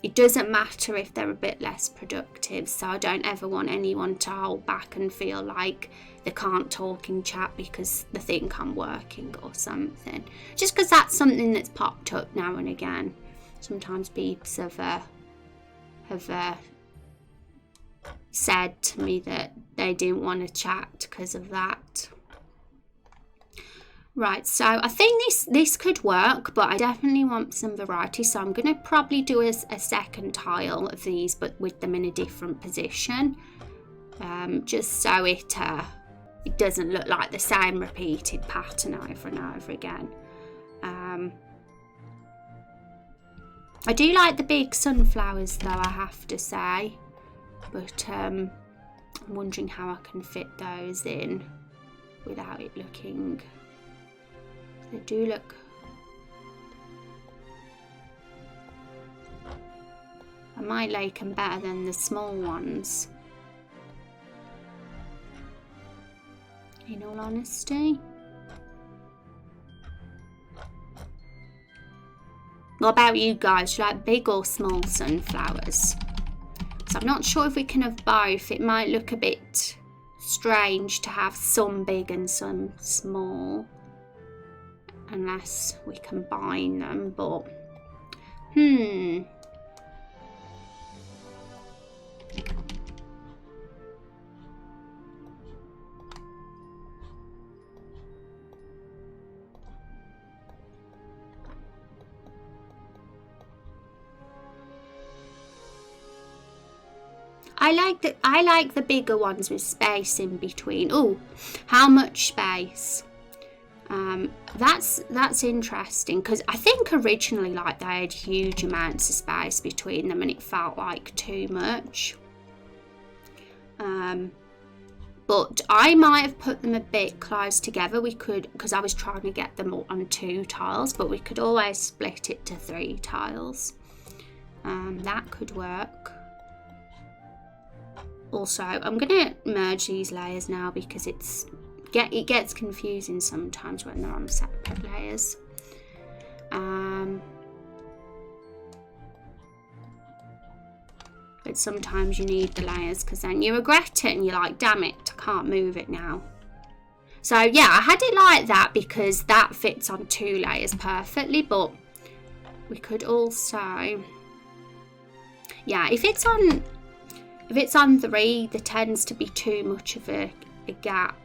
A: It doesn't matter if they're a bit less productive, so I don't ever want anyone to hold back and feel like they can't talk in chat because they think I'm working or something. Just because that's something that's popped up now and again. Sometimes peeps have said to me that they didn't want to chat because of that. Right, so I think this could work, but I definitely want some variety, so I'm going to probably do a second tile of these, but with them in a different position, just so it doesn't look like the same repeated pattern over and over again. I do like the big sunflowers though, I have to say, but I'm wondering how I can fit those in without it looking... They do look... I might like them better than the small ones, in all honesty. What about you guys? Do you like big or small sunflowers? So I'm not sure if we can have both. It might look a bit strange to have some big and some small, unless we combine them, but I like the bigger ones with space in between. Oh, how much space? That's interesting, because I think originally like they had huge amounts of space between them and it felt like too much. But I might have put them a bit close together. We could, because I was trying to get them all on 2 tiles, but we could always split it to 3 tiles. That could work. Also, I'm going to merge these layers now because it gets confusing sometimes when they're on separate layers. But sometimes you need the layers because then you regret it and you're like, damn it, I can't move it now. So yeah, I had it like that because that fits on 2 layers perfectly, but we could also, yeah, if it's on 3, there tends to be too much of a gap.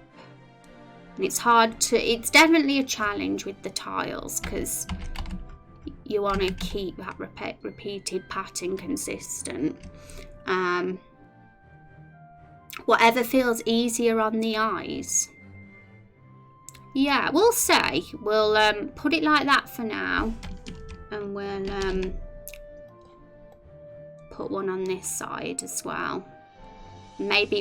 A: And it's definitely a challenge with the tiles because you want to keep that repeated pattern consistent. Whatever feels easier on the eyes. Yeah, we'll say. We'll put it like that for now. And we'll put one on this side as well. Maybe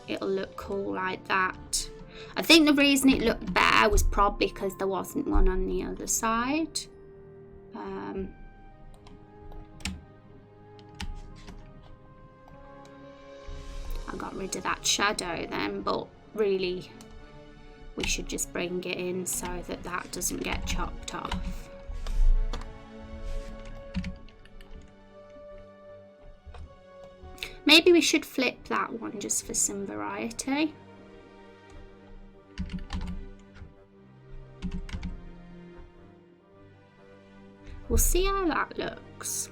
A: it'll look cool like that. I think the reason it looked better was probably because there wasn't one on the other side. I got rid of that shadow then, but really we should just bring it in so that doesn't get chopped off. Maybe we should flip that one just for some variety. We'll see how that looks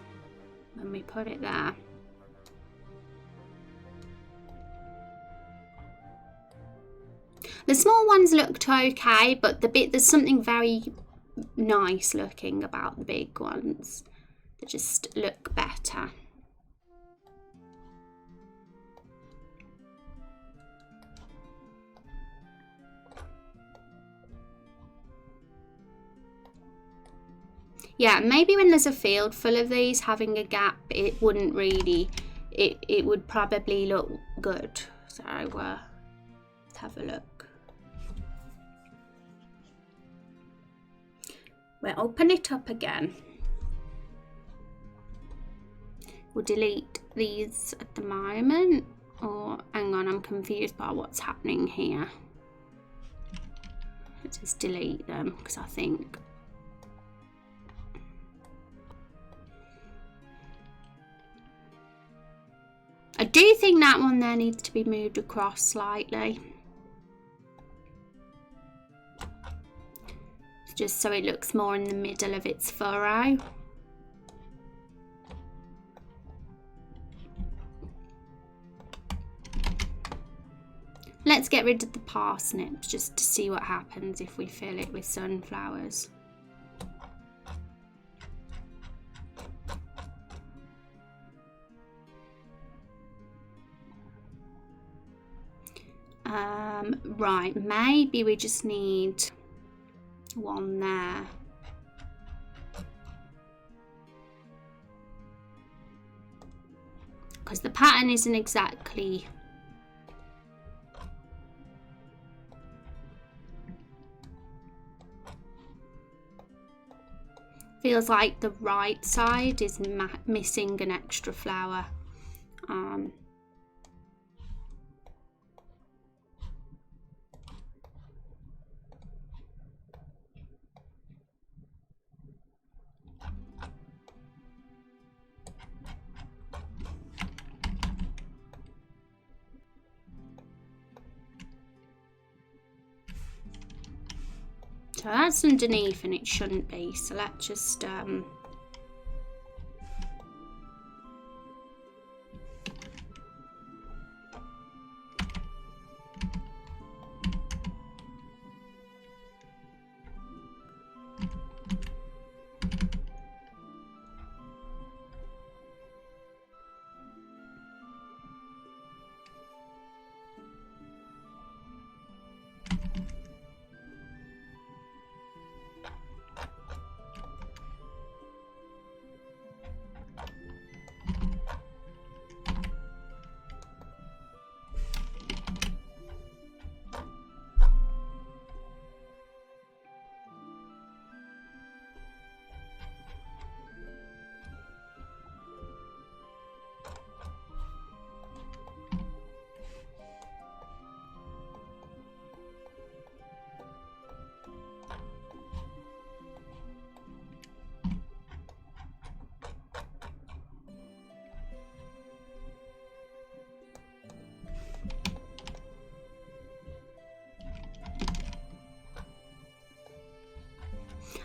A: when we put it there. The small ones looked okay, but there's something very nice looking about the big ones. They just look better. Yeah, maybe when there's a field full of these, having a gap, it wouldn't really, it would probably look good. So let's have a look. We'll open it up again. We'll delete these at the moment. Or, hang on, I'm confused by what's happening here. Let's just delete them because I think I do think that one there needs to be moved across slightly. Just so it looks more in the middle of its furrow. Let's get rid of the parsnips just to see what happens if we fill it with sunflowers. Right, maybe we just need one there. Because the pattern isn't exactly feels like the right side is missing an extra flower. So that's underneath and it shouldn't be, so let's just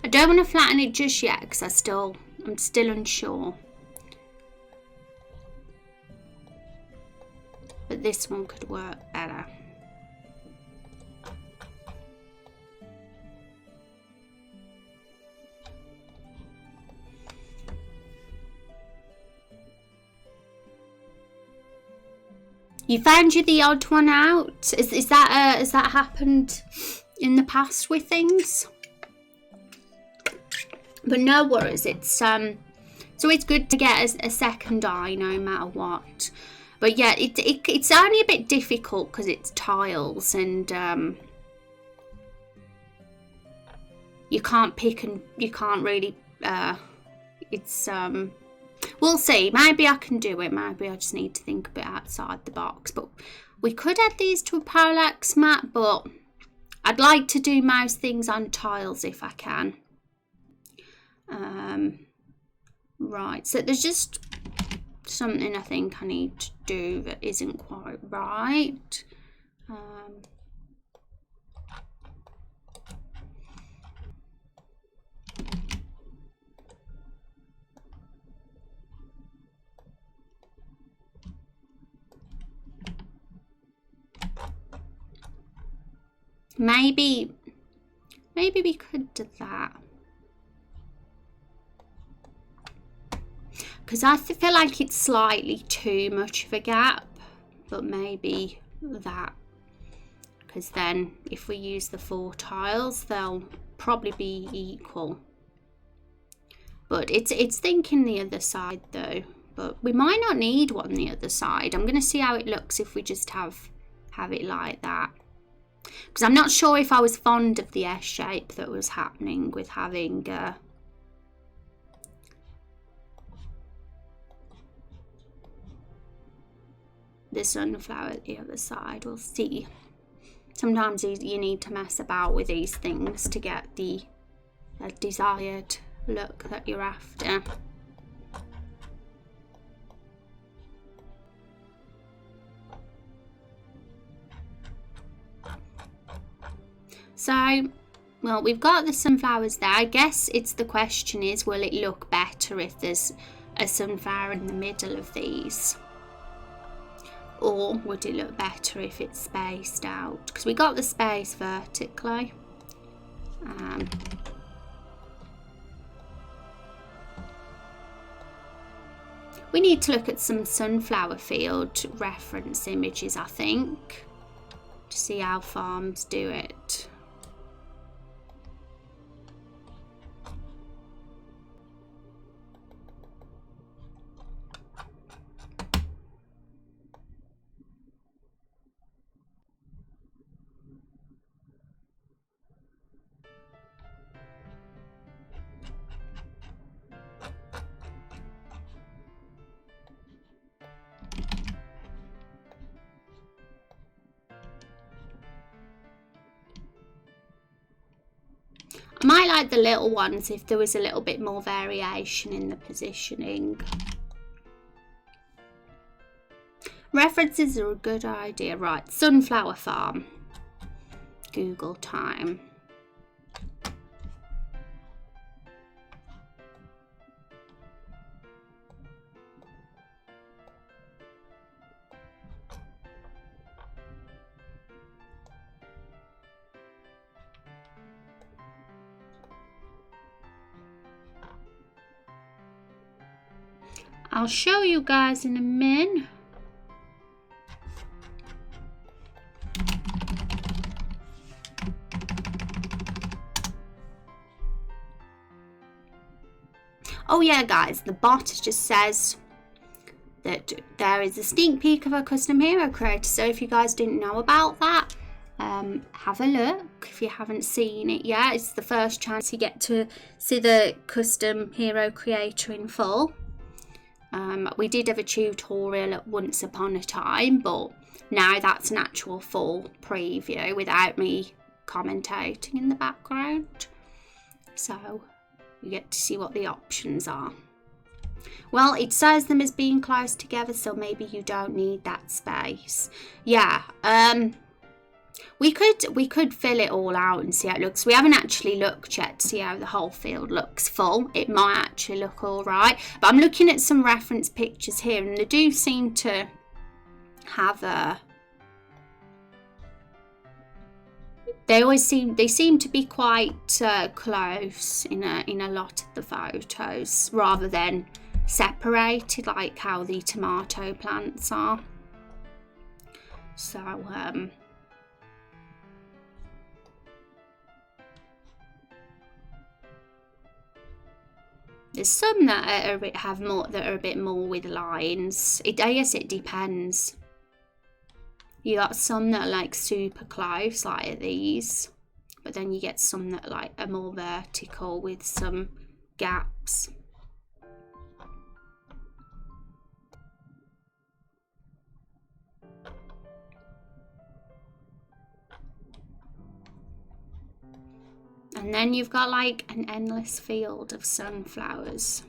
A: I don't want to flatten it just yet because I'm still unsure. But this one could work better. You found you the odd one out? Is that has that happened in the past with things? But no worries. It's always good to get a second eye no matter what. But yeah, it's only a bit difficult because it's tiles and you can't pick and you can't really. It's We'll see. Maybe I can do it. Maybe I just need to think a bit outside the box. But we could add these to a parallax map, but I'd like to do most things on tiles if I can. Right, so there's just something I think I need to do that isn't quite right. Maybe we could do that. Because I feel like it's slightly too much of a gap, but maybe that. Because then if we use the 4 tiles, they'll probably be equal. But it's thinking the other side though. But we might not need one the other side. I'm going to see how it looks if we just have it like that. Because I'm not sure if I was fond of the S shape that was happening with having the sunflower at the other side. We'll see. Sometimes you need to mess about with these things to get the desired look that you're after. So, well, we've got the sunflowers there. I guess the question is, will it look better if there's a sunflower in the middle of these? Or would it look better if it's spaced out? Because we got the space vertically. We need to look at some sunflower field reference images, I think, to see how farms do it. I might like the little ones if there was a little bit more variation in the positioning. References are a good idea. Right, sunflower farm. Google time. I'll show you guys in a minute. Oh yeah, guys, the bot just says that there is a sneak peek of a custom hero creator. So if you guys didn't know about that, have a look if you haven't seen it yet. It's the first chance you get to see the custom hero creator in full. We did have a tutorial at once upon a time, but now that's an actual full preview without me commentating in the background. So you get to see what the options are. Well, it says them as being close together, so maybe you don't need that space. Yeah, We could fill it all out and see how it looks. We haven't actually looked yet to see how the whole field looks full. It might actually look all right. But I'm looking at some reference pictures here, and they do seem to have a... They seem to be quite close in a lot of the photos, rather than separated like how the tomato plants are. So there's some that are a bit more with lines. I guess it depends. You got some that are like super close, like these, but then you get some that like are more vertical with some gaps. And then you've got like an endless field of sunflowers.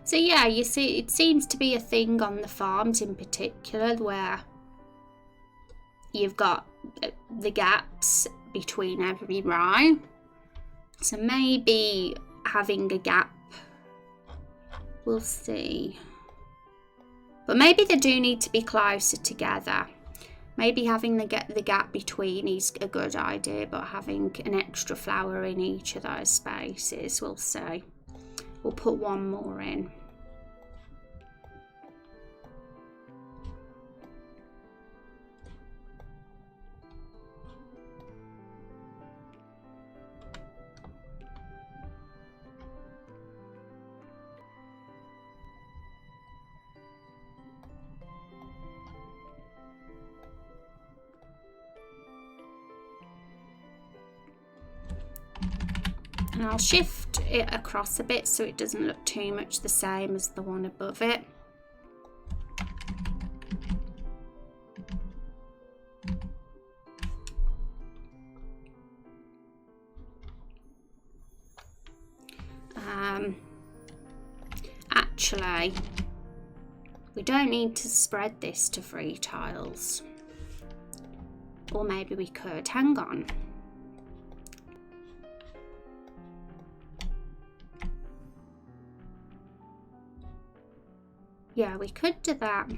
A: So yeah, you see, it seems to be a thing on the farms in particular, where you've got the gaps between every row. So maybe having a gap, we'll see. But maybe they do need to be closer together. Maybe having the gap between is a good idea, but having an extra flower in each of those spaces, we'll see. We'll put one more in. And I'll shift it across a bit so it doesn't look too much the same as the one above it. Actually, we don't need to spread this to 3 tiles. Or maybe we could. Hang on. Yeah, we could do that.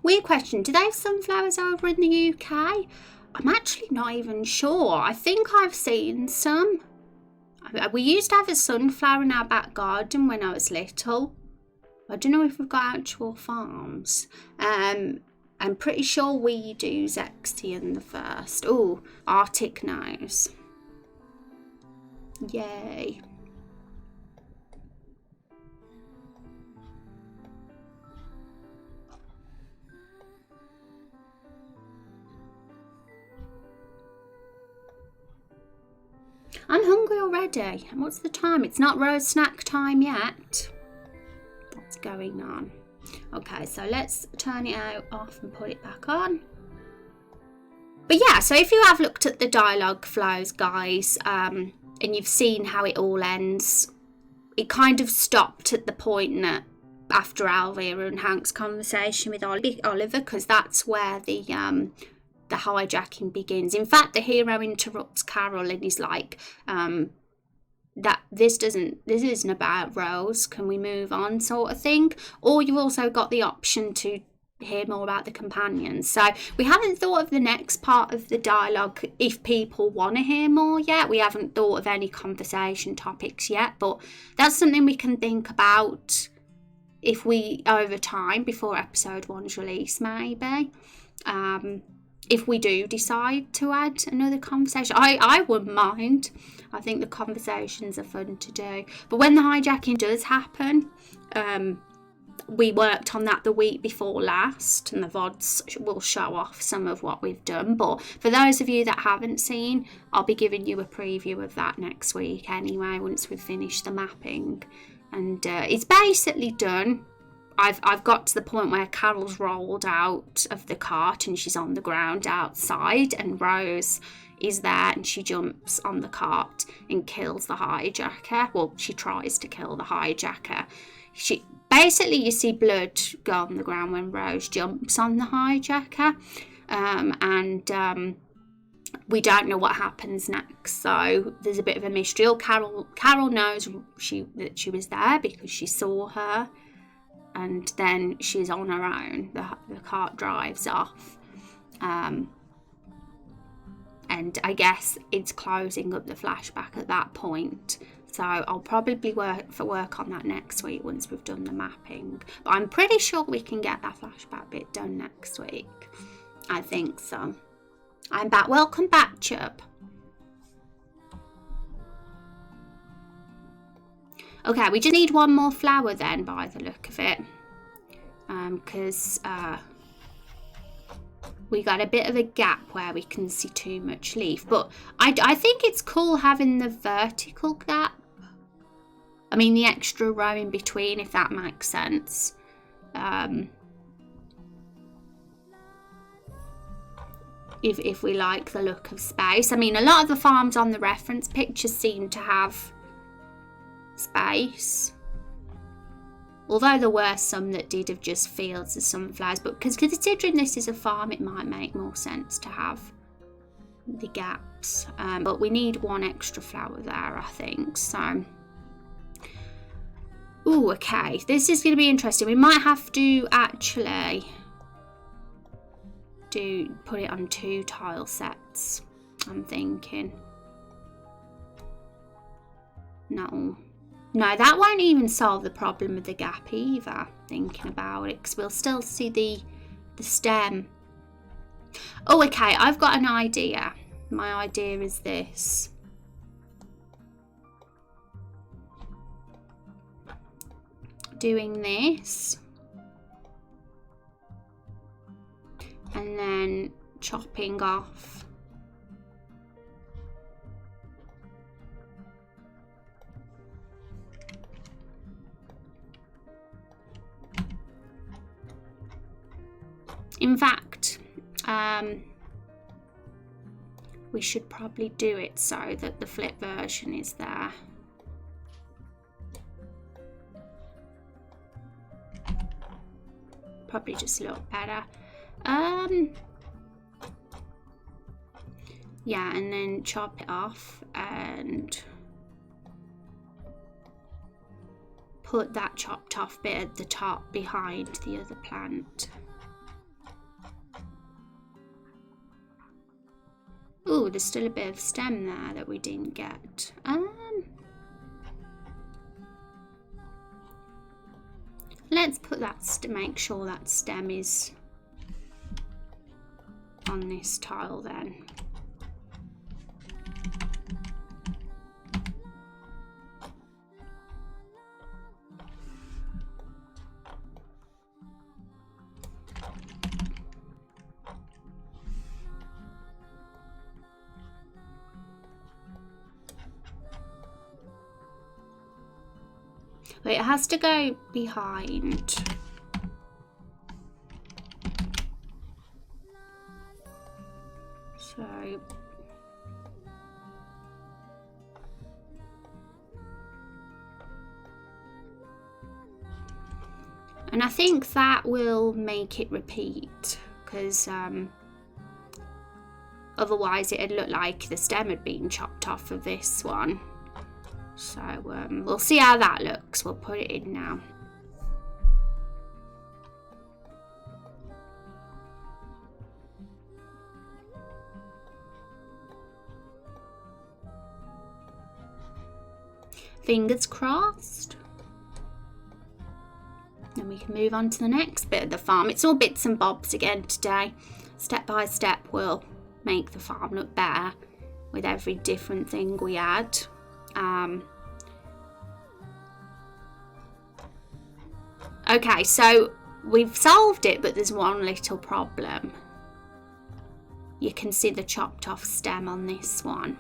A: Weird question. Do they have sunflowers over in the UK? I'm actually not even sure. I think I've seen some. We used to have a sunflower in our back garden when I was little. I don't know if we've got actual farms. I'm pretty sure we do Zexion the first. Oh, Arctic Nose. Yay. I'm hungry already. What's the time? It's not rose snack time yet. What's going on? Okay, so let's turn it off and put it back on. But yeah, so if you have looked at the dialogue flows, guys, and you've seen how it all ends, it kind of stopped at the point that after Alvira and Hank's conversation with Oliver, because that's where the hijacking begins. In fact, the hero interrupts Carol and is like, that this isn't about Rose, can we move on, sort of thing. Or you've also got the option to hear more about the companions. So we haven't thought of the next part of the dialogue if people want to hear more yet. We haven't thought of any conversation topics yet, but that's something we can think about if we, over time, before episode 1's release, maybe. If we do decide to add another conversation, I wouldn't mind. I think the conversations are fun to do. But when the hijacking does happen, we worked on that the week before last, and the VODs will show off some of what we've done. But for those of you that haven't seen, I'll be giving you a preview of that next week anyway, once we've finished the mapping. And it's basically done. I've got to the point where Carol's rolled out of the cart and she's on the ground outside, and Rose is there and she jumps on the cart and kills the hijacker. Well, she tries to kill the hijacker. Basically, you see blood go on the ground when Rose jumps on the hijacker, and we don't know what happens next. So there's a bit of a mystery. Carol knows that she was there because she saw her, and then she's on her own. The cart drives off, and I guess it's closing up the flashback at that point. So I'll probably work on that next week once we've done the mapping. But I'm pretty sure we can get that flashback bit done next week. I think so. I'm back. Welcome back, Chub. Okay, we just need one more flower then, by the look of it. Because we got a bit of a gap where we can see too much leaf. But I think it's cool having the vertical gap. I mean, the extra row in between, if that makes sense. If we like the look of space. I mean, a lot of the farms on the reference pictures seem to have space. Although there were some that did have just fields of sunflowers. But considering this is a farm, it might make more sense to have the gaps. But we need one extra flower there, I think. So, ooh, okay. This is going to be interesting. We might have to actually put it on 2 tile sets, I'm thinking. No, that won't even solve the problem with the gap either, thinking about it, because we'll still see the stem. Oh, okay, I've got an idea. My idea is this. Doing this. And then chopping off in fact, we should probably do it so that the flip version is there. Probably just look better. Yeah, and then chop it off and put that chopped off bit at the top behind the other plant. Ooh, there's still a bit of stem there that we didn't get. Let's put that to make sure that stem is on this tile then. But it has to go behind. So and I think that will make it repeat, because otherwise it'd look like the stem had been chopped off of this one. So we'll see how that looks. We'll put it in now. Fingers crossed. Then we can move on to the next bit of the farm. It's all bits and bobs again today. Step by step we'll make the farm look better with every different thing we add. Okay, so we've solved it, but there's one little problem. You can see the chopped off stem on this one.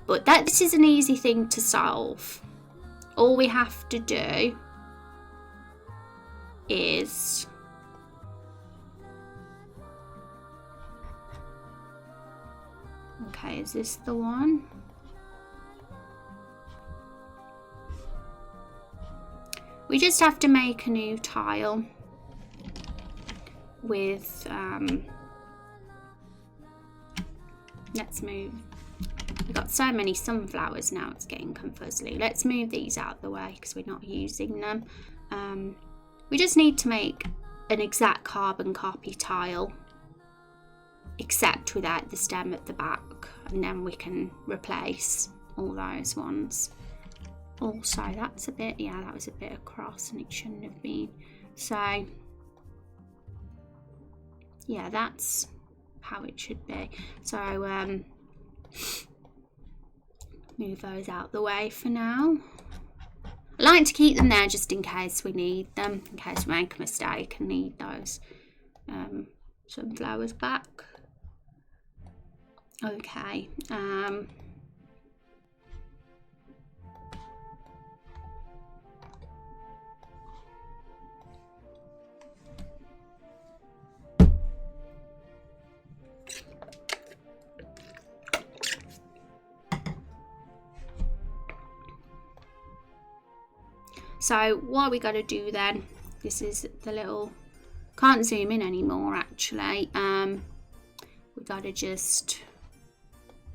A: But this is an easy thing to solve. All we have to do is okay, is this the one? We just have to make a new tile with let's move. We've got so many sunflowers now, it's getting confuzzly. Let's move these out of the way because we're not using them. We just need to make an exact carbon copy tile, except without the stem at the back, and then we can replace all those ones. Also, that's a bit, yeah, that was a bit across and it shouldn't have been. So, yeah, that's how it should be. So, move those out the way for now. I like to keep them there just in case we need them, in case we make a mistake and need those sunflowers back. Okay. So what we got to do then, this is the little, can't zoom in anymore actually. We got to just,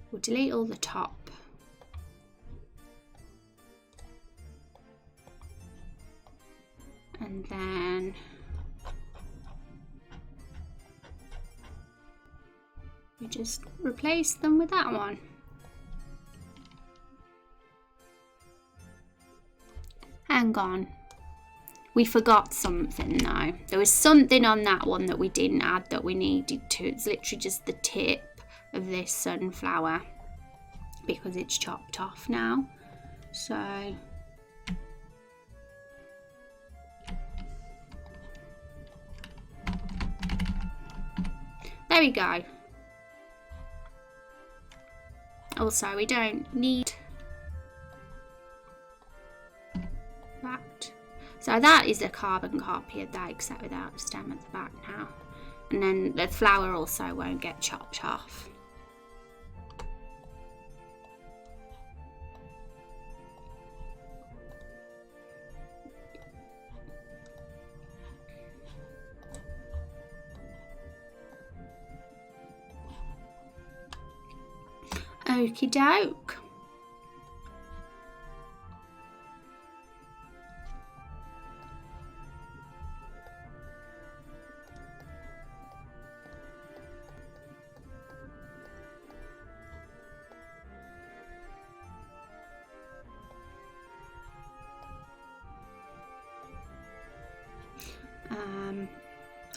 A: we'll delete all the top. And then we just replace them with that one. Hang on, we forgot something though. There was something on that one that we didn't add that we needed to. It's literally just the tip of this sunflower because it's chopped off now. So there we go. Also, we don't need that. So that is a carbon copy of that, except without the stem at the back now. And then the flower also won't get chopped off. Okie doke.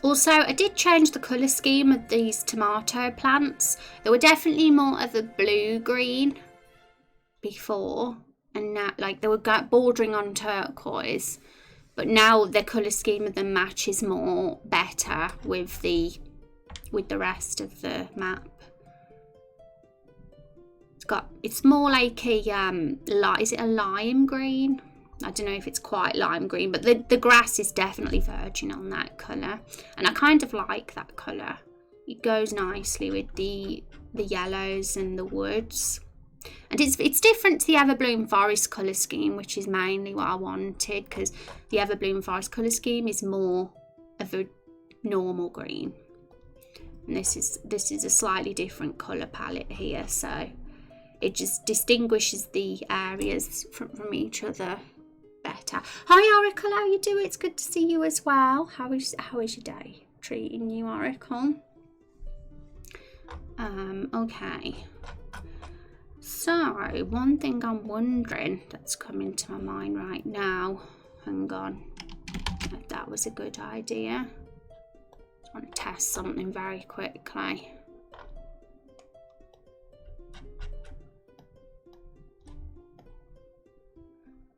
A: Also, I did change the colour scheme of these tomato plants. They were definitely more of a blue-green before, and now, like, they were bordering on turquoise, but now the colour scheme of them matches more better with the rest of the map. It's more like a is it a lime green? I don't know if it's quite lime green, but the grass is definitely virgin on that colour. And I kind of like that colour. It goes nicely with the yellows and the woods. And it's different to the Everbloom Forest colour scheme, which is mainly what I wanted, because the Everbloom Forest colour scheme is more of a normal green. And this is a slightly different colour palette here, so it just distinguishes the areas from each other better. Hi Oracle, how you doing? It's good to see you as well. How is your day treating you, Oracle? Okay. So one thing I'm wondering that's coming to my mind right now. Hang on. If that was a good idea. I want to test something very quickly.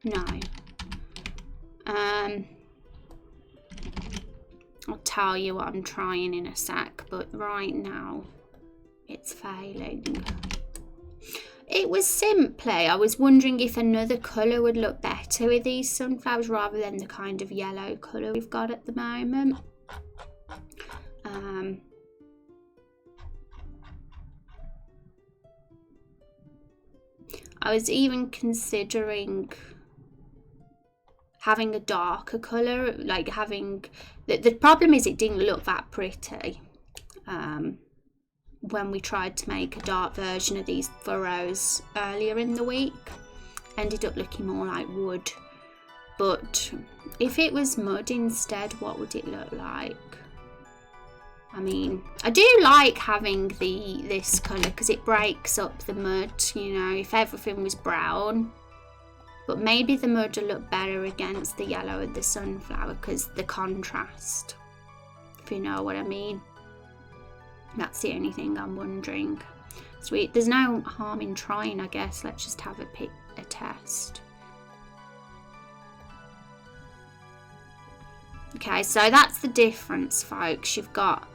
A: No. I'll tell you what I'm trying in a sec, but right now it's failing. It was simply, I was wondering if another colour would look better with these sunflowers rather than the kind of yellow colour we've got at the moment. I was even considering having a darker colour, like having, the problem is it didn't look that pretty when we tried to make a dark version of these furrows earlier in the week. Ended up looking more like wood, but if it was mud instead, what would it look like? I mean, I do like having this colour because it breaks up the mud, you know, if everything was brown. But maybe the mud will look better against the yellow of the sunflower because the contrast, if you know what I mean. That's the only thing I'm wondering. Sweet, there's no harm in trying, I guess. Let's just have a test. Okay, so that's the difference, folks. You've got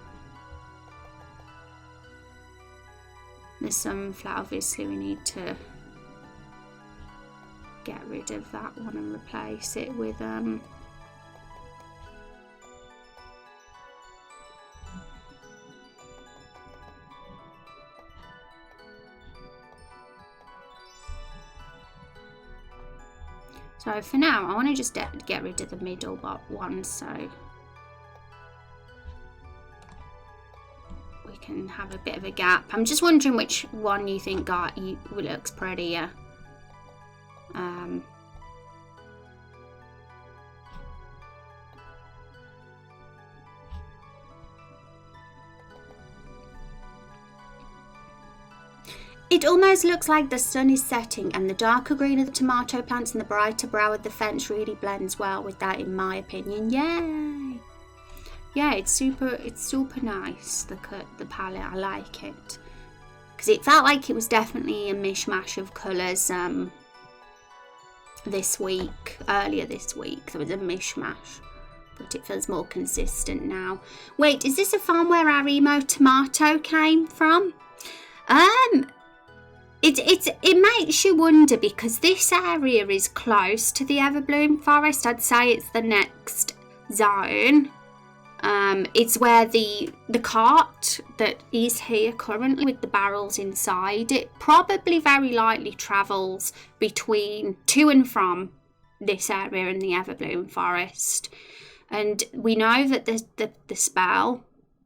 A: the sunflower. Obviously we need to get rid of that one and replace it with so for now I want to just get rid of the middle one so we can have a bit of a gap. I'm just wondering which one you think looks prettier. It almost looks like the sun is setting and the darker green of the tomato plants and the brighter brown of the fence really blends well with that, in my opinion. Yay! Yeah, it's super nice, the palette. I like it. Because it felt like it was definitely a mishmash of colours earlier this week. There was a mishmash, but it feels more consistent now. Wait, is this a farm where our emo tomato came from? It makes you wonder because this area is close to the Everbloom Forest. I'd say it's the next zone. It's where the cart that is here currently with the barrels inside it probably very likely travels to and from this area in the Everbloom Forest. And we know that the spell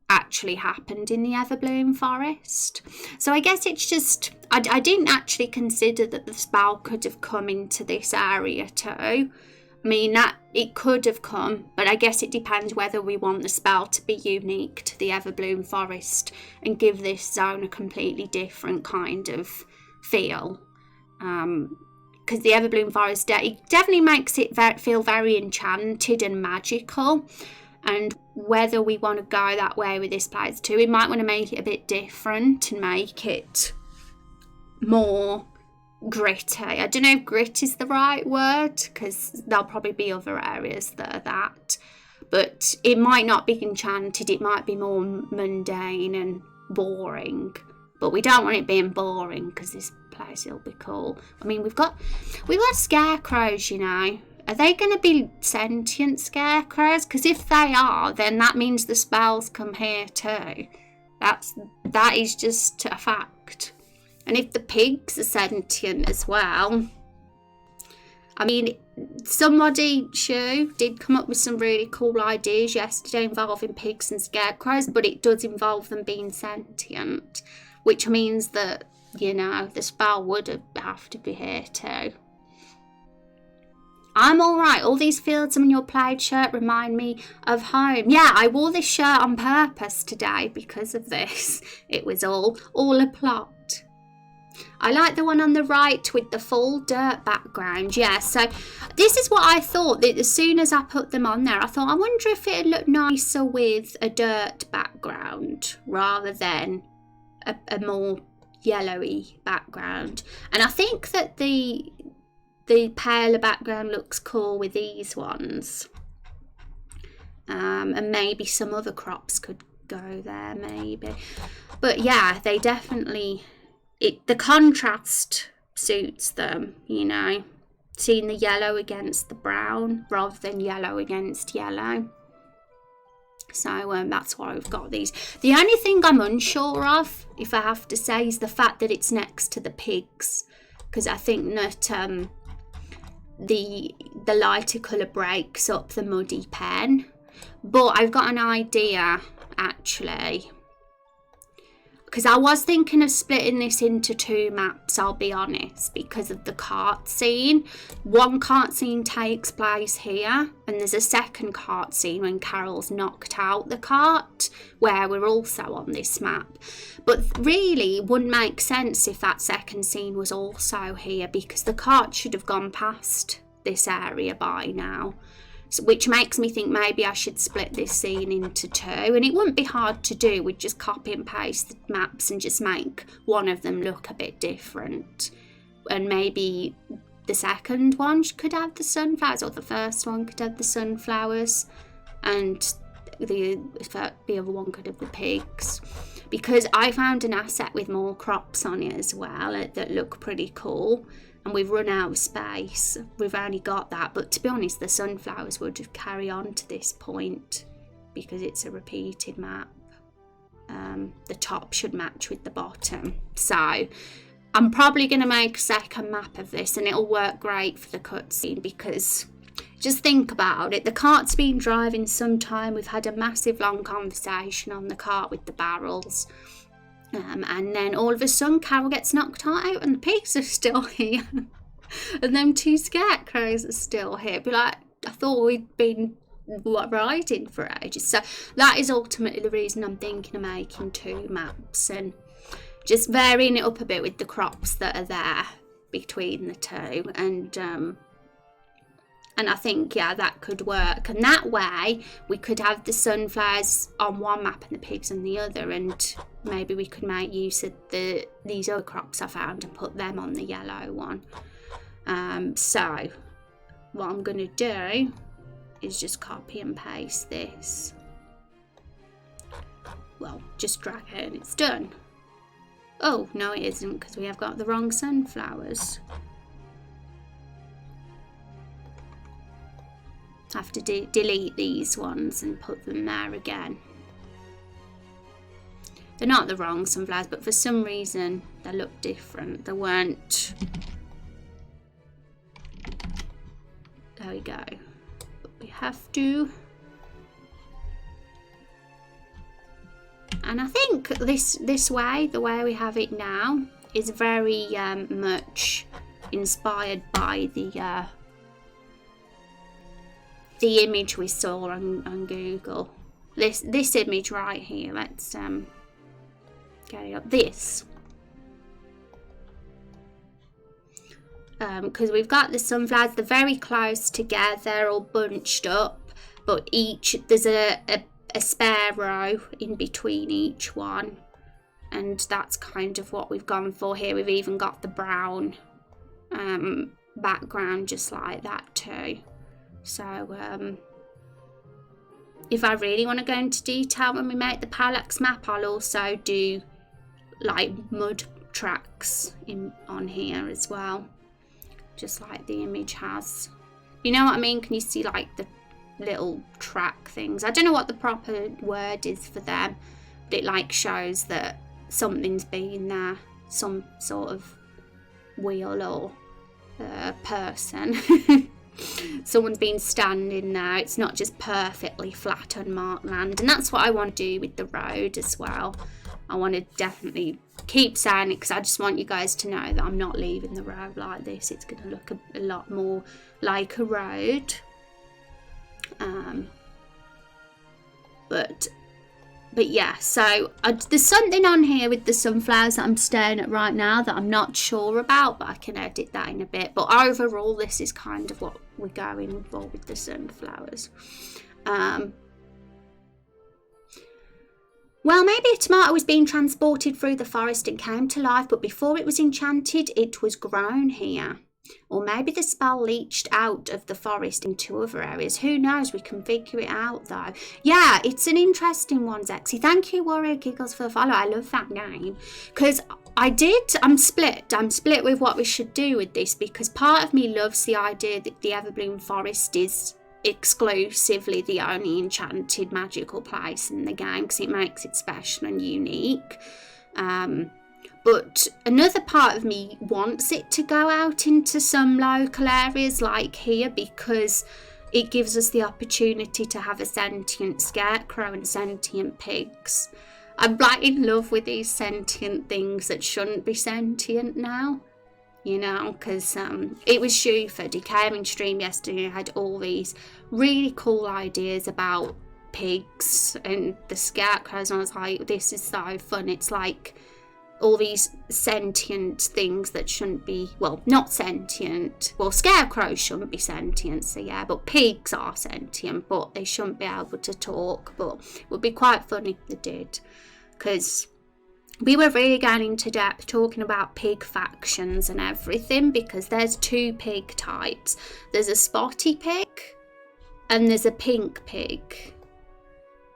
A: actually happened in the Everbloom Forest. So I guess it's just, I didn't actually consider that the spell could have come into this area too. I mean, that it could have come, but I guess it depends whether we want the spell to be unique to the Everbloom Forest and give this zone a completely different kind of feel. Because the Everbloom Forest, it definitely makes it feel very enchanted and magical. And whether we want to go that way with this place too, we might want to make it a bit different and make it more gritty. I don't know if grit is the right word because there'll probably be other areas that are that. But it might not be enchanted, it might be more mundane and boring. But we don't want it being boring because this place will be cool. I mean, we've got scarecrows, you know. Are they going to be sentient scarecrows? Because if they are, then that means the spells come here too. That is just a fact. And if the pigs are sentient as well, I mean, somebody, Shu, did come up with some really cool ideas yesterday involving pigs and scarecrows, but it does involve them being sentient, which means that, you know, the spell would have to be here too. I'm alright. All these fields on your plaid shirt remind me of home. Yeah, I wore this shirt on purpose today because of this. It was all a plot. I like the one on the right with the full dirt background. Yeah, so this is what I thought. That as soon as I put them on there, I thought, I wonder if it'd look nicer with a dirt background rather than a more yellowy background. And I think that the paler background looks cool with these ones. And maybe some other crops could go there maybe. But yeah, they definitely, the contrast suits them, you know, seeing the yellow against the brown rather than yellow against yellow. So that's why we've got these. The only thing I'm unsure of, if I have to say, is the fact that it's next to the pigs, because I think that the lighter colour breaks up the muddy pen. But I've got an idea, actually, because I was thinking of splitting this into 2 maps, I'll be honest, because of the cart scene. One cart scene takes place here, and there's a second cart scene when Carol's knocked out the cart, where we're also on this map. But really, it wouldn't make sense if that second scene was also here, because the cart should have gone past this area by now. So, which makes me think maybe I should split this scene into 2, and it wouldn't be hard to do. We'd just copy and paste the maps and just make one of them look a bit different, and maybe the second one could have the sunflowers, or the first one could have the sunflowers, and the other one could have the pigs, because I found an asset with more crops on it as well that look pretty cool. And we've run out of space. We've only got that. But to be honest, the sunflowers would just carry on to this point because it's a repeated map. The top should match with the bottom. So I'm probably going to make a second map of this, and it'll work great for the cutscene, because just think about it. The cart's been driving some time. We've had a massive long conversation on the cart with the barrels. And then all of a sudden Carol gets knocked out and the pigs are still here. And them 2 scarecrows are still here. But like, I thought we'd been riding for ages. So that is ultimately the reason I'm thinking of making 2 maps and just varying it up a bit with the crops that are there between the 2. And I think, yeah, that could work. And that way, we could have the sunflowers on one map and the pigs on the other. And maybe we could make use of these other crops I found and put them on the yellow one. So, what I'm going to do is just copy and paste this. Well, just drag it and it's done. Oh, no it isn't, because we have got the wrong sunflowers. Have to delete these ones and put them there again. They're not the wrong sunflowers, but for some reason they look different. They weren't. There we go. But we have to. And I think this way, the way we have it now, is very much inspired by the image we saw on Google. This image right here, let's get it up. This. Because we've got the sunflowers, they're very close together, all bunched up, but there's a spare row in between each one. And that's kind of what we've gone for here. We've even got the brown background just like that too. So, if I really want to go into detail when we make the parallax map, I'll also do like mud tracks on here as well, just like the image has. You know what I mean? Can you see like the little track things? I don't know what the proper word is for them, but it like shows that something's been there, some sort of wheel or person. Someone's been standing there. It's not just perfectly flat unmarked land, and that's what I want to do with the road as well. I want to definitely keep saying it because I just want you guys to know that I'm not leaving the road like this. It's going to look a lot more like a road. But yeah, so there's something on here with the sunflowers that I'm staring at right now that I'm not sure about, but I can edit that in a bit. But overall, this is kind of what we're going for with the sunflowers. Well, maybe a tomato was being transported through the forest and came to life, but before it was enchanted, it was grown here. Or maybe the spell leached out of the forest into other areas. Who knows? We can figure it out though. Yeah, it's an interesting one, Zexy. Thank you, Warrior Giggles, for the follow. I love that name. Because I'm split. I'm split with what we should do with this, because part of me loves the idea that the Everbloom Forest is exclusively the only enchanted magical place in the game, because it makes it special and unique. But another part of me wants it to go out into some local areas like here, because it gives us the opportunity to have a sentient scarecrow and sentient pigs. I'm like in love with these sentient things that shouldn't be sentient now, you know, because it was Shuford. He came in stream yesterday and had all these really cool ideas about pigs and the scarecrows, and I was like, this is so fun. It's like all these sentient things that shouldn't be, well, not sentient. Well, scarecrows shouldn't be sentient, so yeah, but pigs are sentient, but they shouldn't be able to talk. But it would be quite funny if they did, because we were really going into depth talking about pig factions and everything, because there's 2 pig types. There's a spotty pig and there's a pink pig,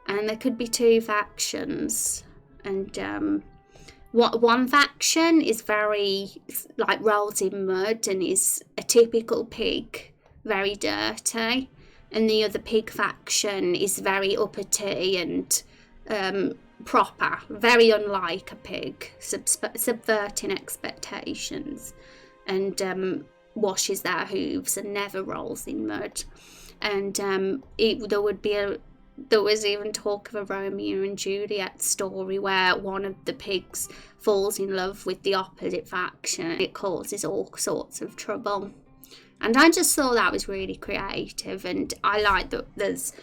A: and there could be 2 factions. And one faction is very, like, rolls in mud and is a typical pig, very dirty. And the other pig faction is very uppity and proper, very unlike a pig, subverting expectations, and washes their hooves and never rolls in mud. And there was even talk of a Romeo and Juliet story where one of the pigs falls in love with the opposite faction. It causes all sorts of trouble. And I just thought that was really creative, and I like that there's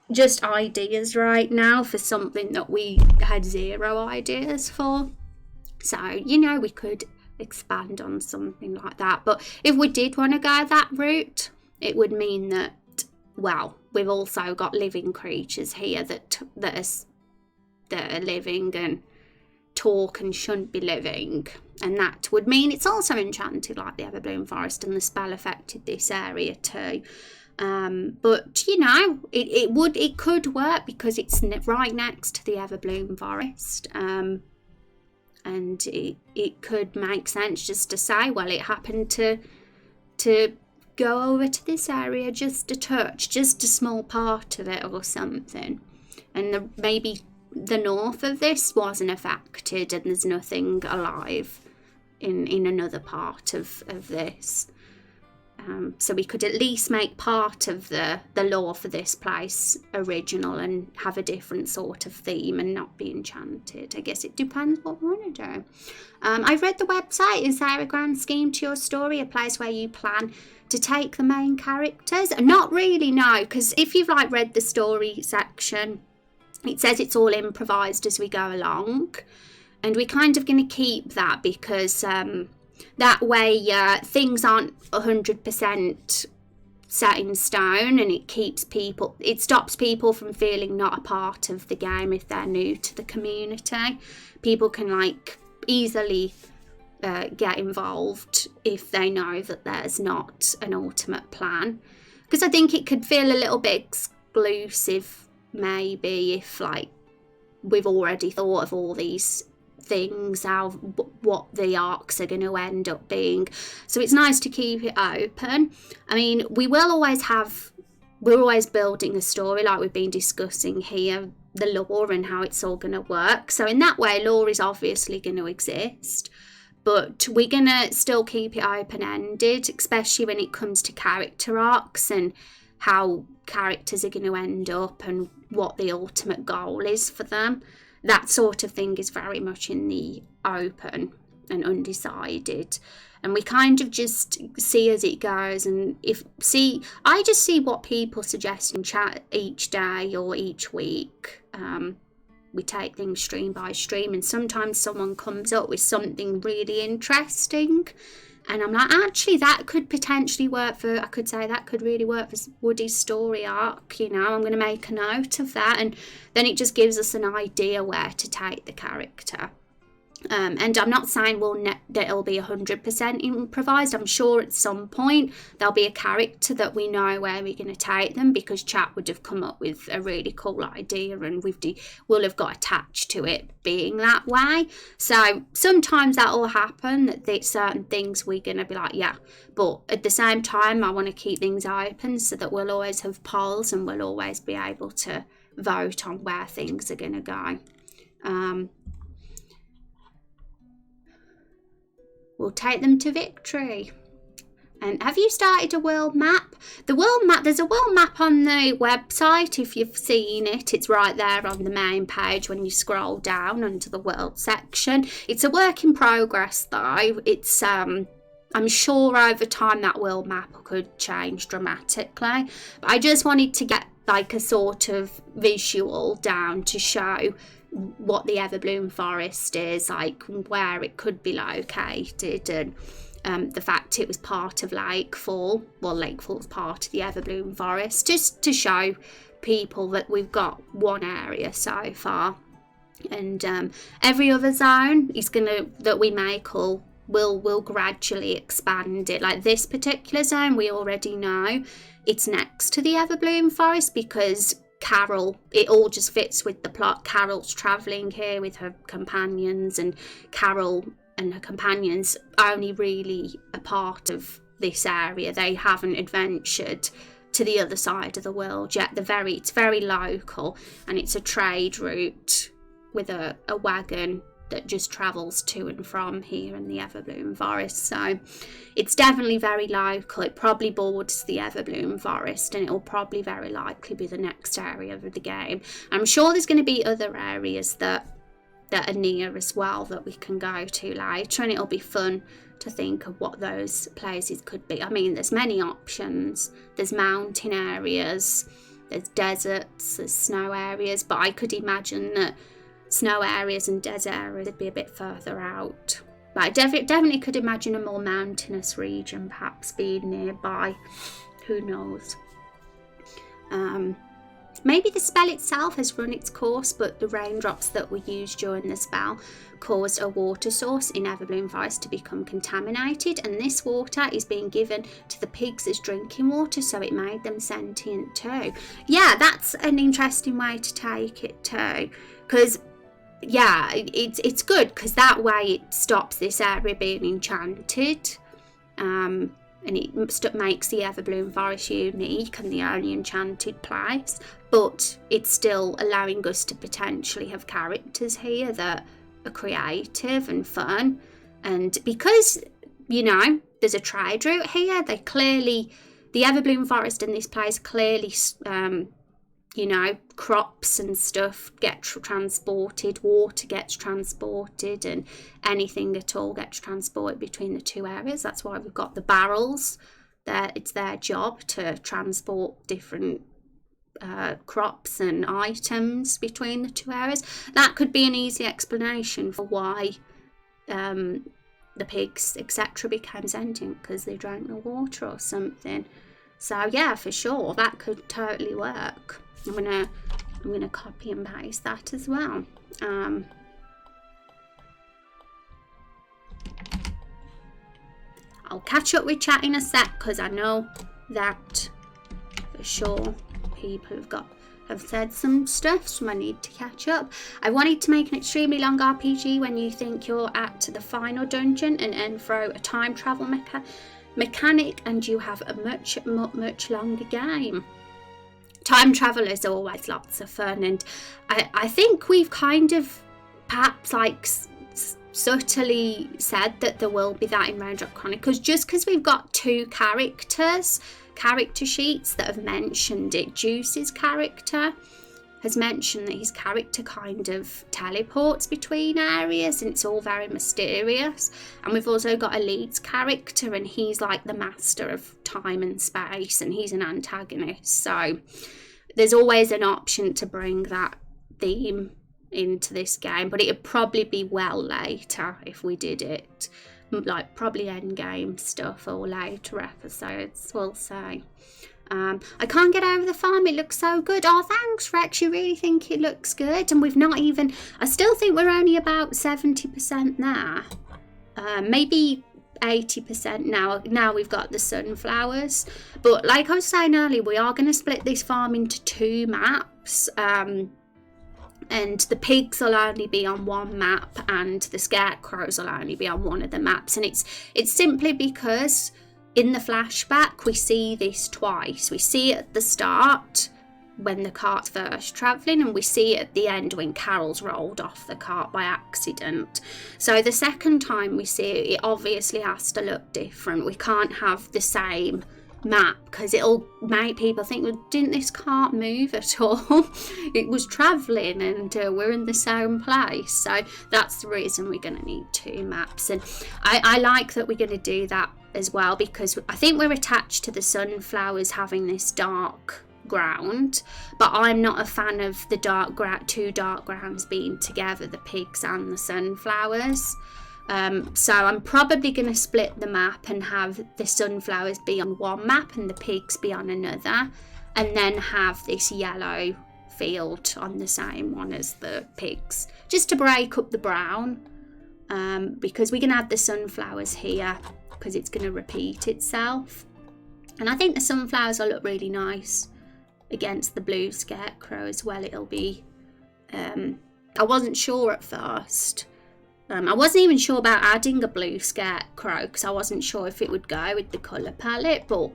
A: just ideas right now for something that we had 0 ideas for. So, you know, we could expand on something like that. But if we did want to go that route, it would mean that, well, we've also got living creatures here that are living and talk and shouldn't be living, and that would mean it's also enchanted like the Everbloom Forest, and the spell affected this area too. But you know, it could work because it's right next to the Everbloom Forest, and it could make sense just to say, well, it happened to go over to this area just a touch, just a small part of it or something, and maybe the north of this wasn't affected and there's nothing alive in another part of this. So we could at least make part of the lore for this place original and have a different sort of theme and not be enchanted. I guess it depends what we want to do. I've read the website. Is there a grand scheme to your story, a place where you plan to take the main characters? Not really, no, because if you've read the story section, it says it's all improvised as we go along, and we're kind of going to keep that because that way things aren't 100% set in stone, and it stops people from feeling not a part of the game if they're new to the community. People can easily get involved if they know that there's not an ultimate plan, because I think it could feel a little bit exclusive maybe if we've already thought of all these things, what the arcs are going to end up being. So it's nice to keep it open. I mean, we're always building a story like we've been discussing here, the lore and how it's all going to work. So in that way, lore is obviously going to exist, but we're going to still keep it open-ended, especially when it comes to character arcs and how characters are going to end up and what the ultimate goal is for them. That sort of thing is very much in the open and undecided, and we kind of just see as it goes. And I just see what people suggest in chat each day or each week. We take things stream by stream, and sometimes someone comes up with something really interesting, and I'm like, actually, that could potentially work for, I could say that could really work for Woody's story arc, I'm going to make a note of that, and then it just gives us an idea where to take the character. And I'm not saying that it'll be 100% improvised. I'm sure at some point there'll be a character that we know where we're going to take them, because chat would have come up with a really cool idea and we'll have got attached to it being that way. So sometimes that will happen, that certain things we're going to be like, yeah. But at the same time, I want to keep things open so that we'll always have polls and we'll always be able to vote on where things are going to go. We'll take them to victory. And have you started a world map? The world map, there's a world map on the website if you've seen it. It's right there on the main page when you scroll down under the world section. It's a work in progress though. It's I'm sure over time that world map could change dramatically. But I just wanted to get like a sort of visual down to show what the Everbloom Forest is, like where it could be located, and the fact it was part of Lakefall. Well, Lakefall's part of the Everbloom Forest, just to show people that we've got one area so far, and every other zone is that we make will gradually expand it. Like this particular zone, we already know it's next to the Everbloom Forest because Carol, it all just fits with the plot. Carol's travelling here with her companions, and Carol and her companions only really a part of this area. They haven't adventured to the other side of the world yet. It's very local, and it's a trade route with a wagon that just travels to and from here in the Everbloom Forest. So it's definitely very local. It probably borders the Everbloom Forest, and it'll probably very likely be the next area of the game. I'm sure there's going to be other areas that are near as well that we can go to later, and it'll be fun to think of what those places could be. I mean, there's many options. There's mountain areas, there's deserts, there's snow areas, but I could imagine that snow areas and desert areas would be a bit further out. But I definitely could imagine a more mountainous region perhaps being nearby. Who knows? Maybe the spell itself has run its course, but the raindrops that were used during the spell caused a water source in Everbloom Forest to become contaminated, and this water is being given to the pigs as drinking water, so it made them sentient too. Yeah, that's an interesting way to take it too, because yeah, it's good because that way it stops this area being enchanted, and it makes the Everbloom Forest unique and the only enchanted place, but it's still allowing us to potentially have characters here that are creative and fun. And because, you know, there's a trade route here, the Everbloom Forest in this place clearly you know, crops and stuff get transported, water gets transported, and anything at all gets transported between the two areas. That's why we've got the barrels there. It's their job to transport different crops and items between the two areas. That could be an easy explanation for why the pigs, etc., became sentient, because they drank the water or something. So yeah, for sure, that could totally work. I'm gonna copy and paste that as well. I'll catch up with chat in a sec, because I know that for sure people have said some stuff, so I need to catch up. I wanted to make an extremely long RPG when you think you're at the final dungeon and then throw a time travel mechanic, and you have a much longer game. Time travel is always lots of fun, and I think we've kind of perhaps like subtly said that there will be that in Raindrop Chronicles, just because we've got two character sheets that have mentioned it. Juice's character has mentioned that his character kind of teleports between areas, and it's all very mysterious. And we've also got a Leeds character, and he's like the master of time and space, and he's an antagonist. So there's always an option to bring that theme into this game, but it'd probably be well later if we did it, like probably end game stuff or later episodes, we'll say. I can't get over the farm. It looks so good. Oh, thanks, Rex. You really think it looks good? And we've not even... I still think we're only about 70% there. Maybe 80% now. Now we've got the sunflowers. But like I was saying earlier, we are going to split this farm into 2 maps. And the pigs will only be on one map, and the scarecrows will only be on one of the maps. And it's simply because... in the flashback, we see this twice. We see it at the start when the cart's first travelling, and we see it at the end when Carol's rolled off the cart by accident. So the second time we see it, it obviously has to look different. We can't have the same map because it'll make people think, well, didn't this cart move at all? It was travelling and we're in the same place. So that's the reason we're going to need 2 maps. And I like that we're going to do that as well, because I think we're attached to the sunflowers having this dark ground, but I'm not a fan of the 2 dark grounds being together, the pigs and the sunflowers. So I'm probably going to split the map and have the sunflowers be on one map and the pigs be on another, and then have this yellow field on the same one as the pigs, just to break up the brown, because we're going to have the sunflowers here because it's going to repeat itself. And I think the sunflowers will look really nice against the blue scarecrow as well. It'll be I wasn't sure at first. I wasn't even sure about adding a blue scarecrow because I wasn't sure if it would go with the colour palette, but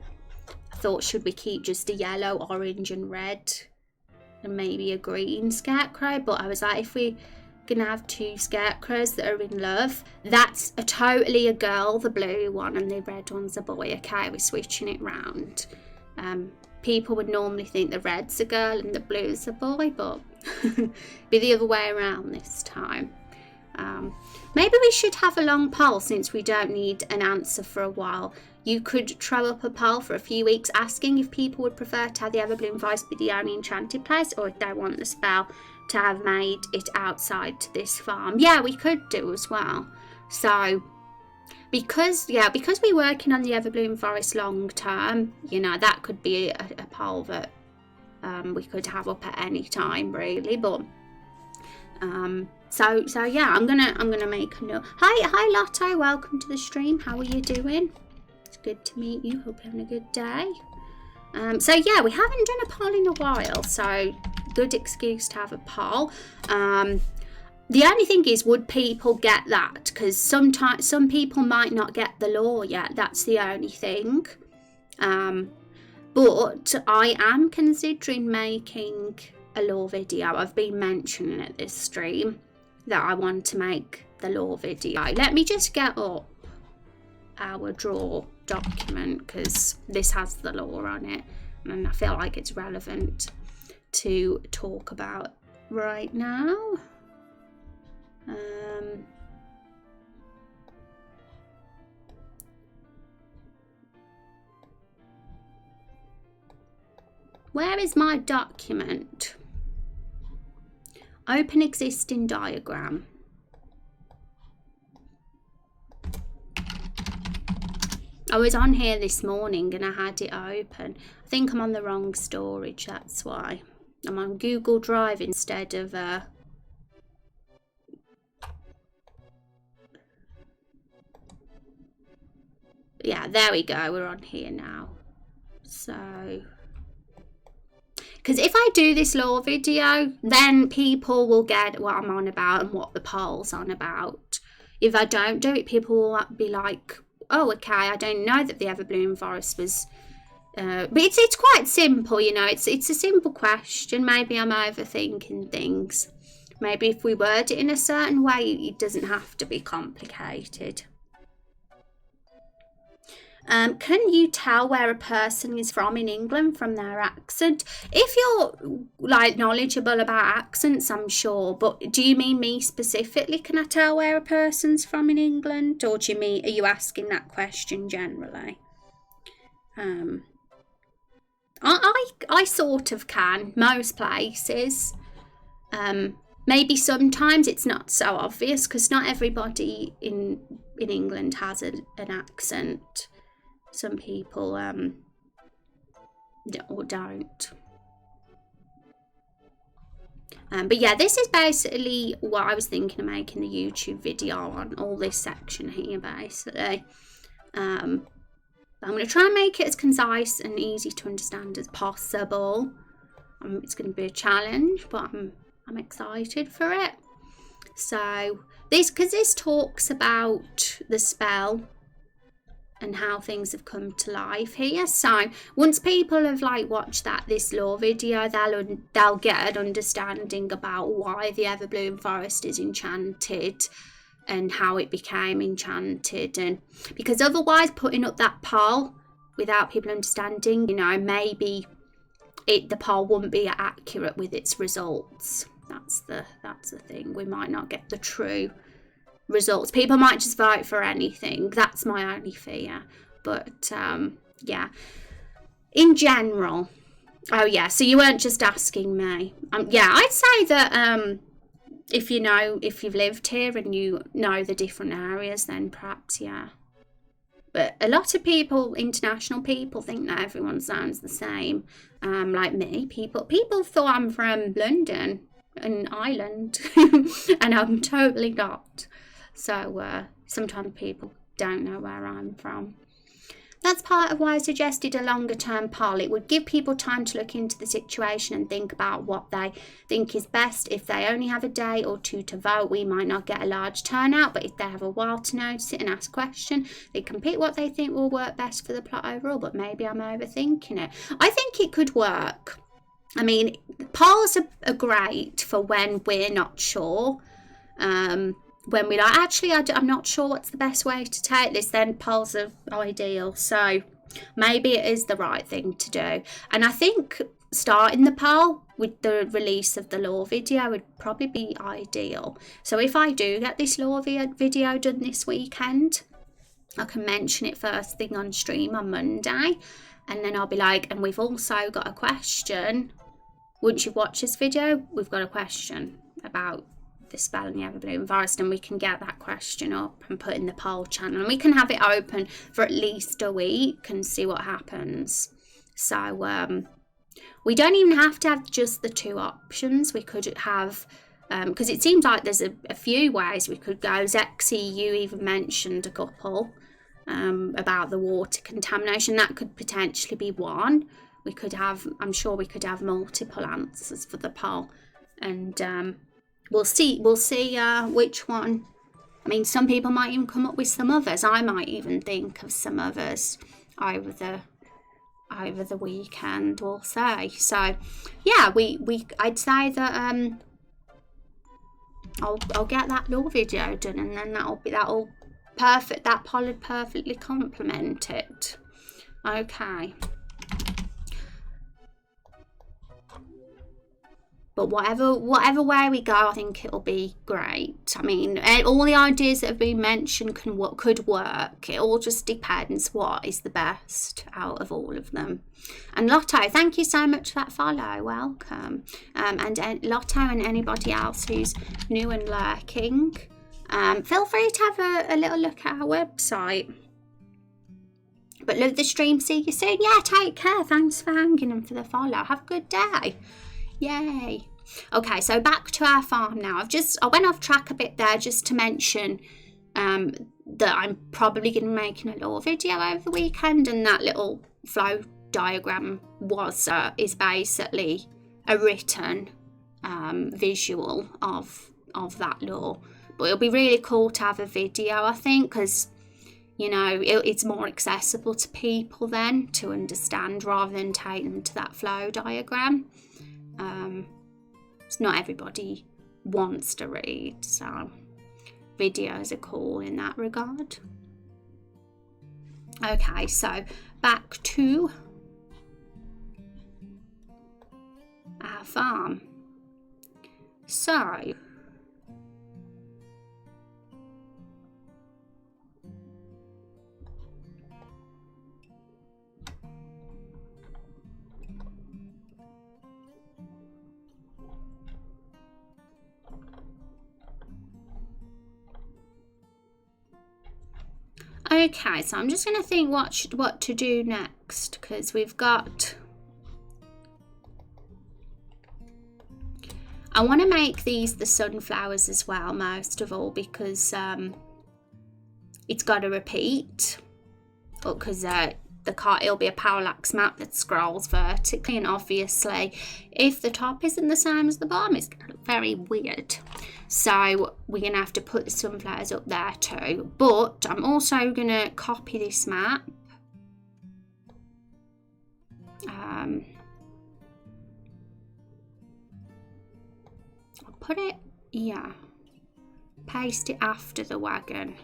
A: I thought, should we keep just a yellow, orange and red and maybe a green scarecrow? But I was like, if we're gonna have 2 scarecrows that are in love, that's totally a girl, the blue one, and the red one's a boy. Okay, we're switching it round. People would normally think the red's a girl and the blue's a boy, but be the other way around this time. Maybe we should have a long poll, since we don't need an answer for a while. You could throw up a poll for a few weeks asking if people would prefer to have the Everbloom voice be the only enchanted place, or if they want the spell to have made it outside to this farm. Yeah, we could do as well. So because we're working on the Everbloom Forest long term, you know, that could be a poll that we could have up at any time, really. But so yeah, I'm gonna make a note. Hi Lotto, welcome to the stream. How are you doing? It's good to meet you. Hope you're having a good day. So yeah, we haven't done a poll in a while, so good excuse to have a poll. The only thing is, would people get that? Because sometimes some people might not get the lore yet. That's the only thing. But I am considering making a lore video. I've been mentioning at this stream that I want to make the lore video. Let me just get up our draw document, because this has the lore on it and I feel like it's relevant to talk about right now. Where is my document? Open existing diagram. I was on here this morning and I had it open. I think I'm on the wrong storage, that's why. I'm on Google Drive instead of yeah, there we go, we're on here now. So, because if I do this lore video, then people will get what I'm on about and what the poll's on about. If I don't do it, people will be like, oh, okay, I don't know that the Everbloom Forest was... but it's quite simple, you know. It's a simple question. Maybe I'm overthinking things. Maybe if we word it in a certain way, it doesn't have to be complicated. Can you tell where a person is from in England from their accent? If you're like knowledgeable about accents, I'm sure, but do you mean me specifically? Can I tell where a person's from in England, or do you mean, are you asking that question generally? I sort of can, most places. Maybe sometimes it's not so obvious, because not everybody in England has an accent. Some people or don't. But yeah, this is basically what I was thinking of making the YouTube video on, all this section here basically. I'm going to try and make it as concise and easy to understand as possible. It's going to be a challenge, but I'm excited for it. So because this talks about the spell and how things have come to life here. So once people have watched this lore video, they'll get an understanding about why the Everbloom Forest is enchanted and how it became enchanted. And because otherwise, putting up that poll without people understanding, maybe the poll wouldn't be accurate with its results. That's the thing. We might not get the true results. People might just vote for anything. That's my only fear. But yeah, in general. Oh yeah, so you weren't just asking me. Yeah, I'd say that if you've lived here and you know the different areas, then perhaps, yeah. But a lot of people, international people, think that everyone sounds the same. Like me, people thought I'm from London, an island, and I'm totally not. So sometimes people don't know where I'm from. That's part of why I suggested a longer term poll. It would give people time to look into the situation and think about what they think is best. If they only have a day or two to vote, we might not get a large turnout, but if they have a while to notice it and ask questions, they can pick what they think will work best for the plot overall. But maybe I'm overthinking it. I think it could work. I mean, polls are great for when we're not sure. When we're like, actually, I'm not sure what's the best way to take this, then polls are ideal. So maybe it is the right thing to do. And I think starting the poll with the release of the lore video would probably be ideal. So if I do get this lore video done this weekend, I can mention it first thing on stream on Monday. And then I'll be like, and we've also got a question. Once you've watched this video, we've got a question about the spell in the Everbloom Forest, and we can get that question up and put in the poll channel, and we can have it open for at least a week and see what happens. So we don't even have to have just the two options. We could have, because it seems like there's a few ways we could go. Zexy, you even mentioned a couple about the water contamination. That could potentially be one. We could have, I'm sure we could have multiple answers for the poll, and we'll see which one. I mean, some people might even come up with some others. I might even think of some others over the weekend, we'll say. So yeah, I'd say that I'll get that lore video done, and then that'll perfect, that poll would perfectly complement it. Okay. But whatever way we go, I think it'll be great. I mean, all the ideas that have been mentioned could work. It all just depends what is the best out of all of them. And Lotto, thank you so much for that follow. Welcome. And Lotto and anybody else who's new and lurking, feel free to have a little look at our website. But love the stream. See you soon. Yeah, take care. Thanks for hanging and for the follow. Have a good day. Yay. Okay, so back to our farm now. I went off track a bit there just to mention that I'm probably going to be making a lore video over the weekend, and that little flow diagram is basically a written visual of that lore. But it'll be really cool to have a video, I think, because it's more accessible to people then to understand, rather than take them to that flow diagram. It's not everybody wants to read, so videos are cool in that regard. Okay, so back to our farm. So okay, so I'm just going to think what to do next, because we've got I want to make these the sunflowers as well, most of all, because it's got to repeat. Because it'll be a parallax map that scrolls vertically, and obviously if the top isn't the same as the bottom, it's going to look very weird. So we're going to have to put the sunflowers up there too. But I'm also going to copy this map. I'll put it, yeah, paste it after the wagon.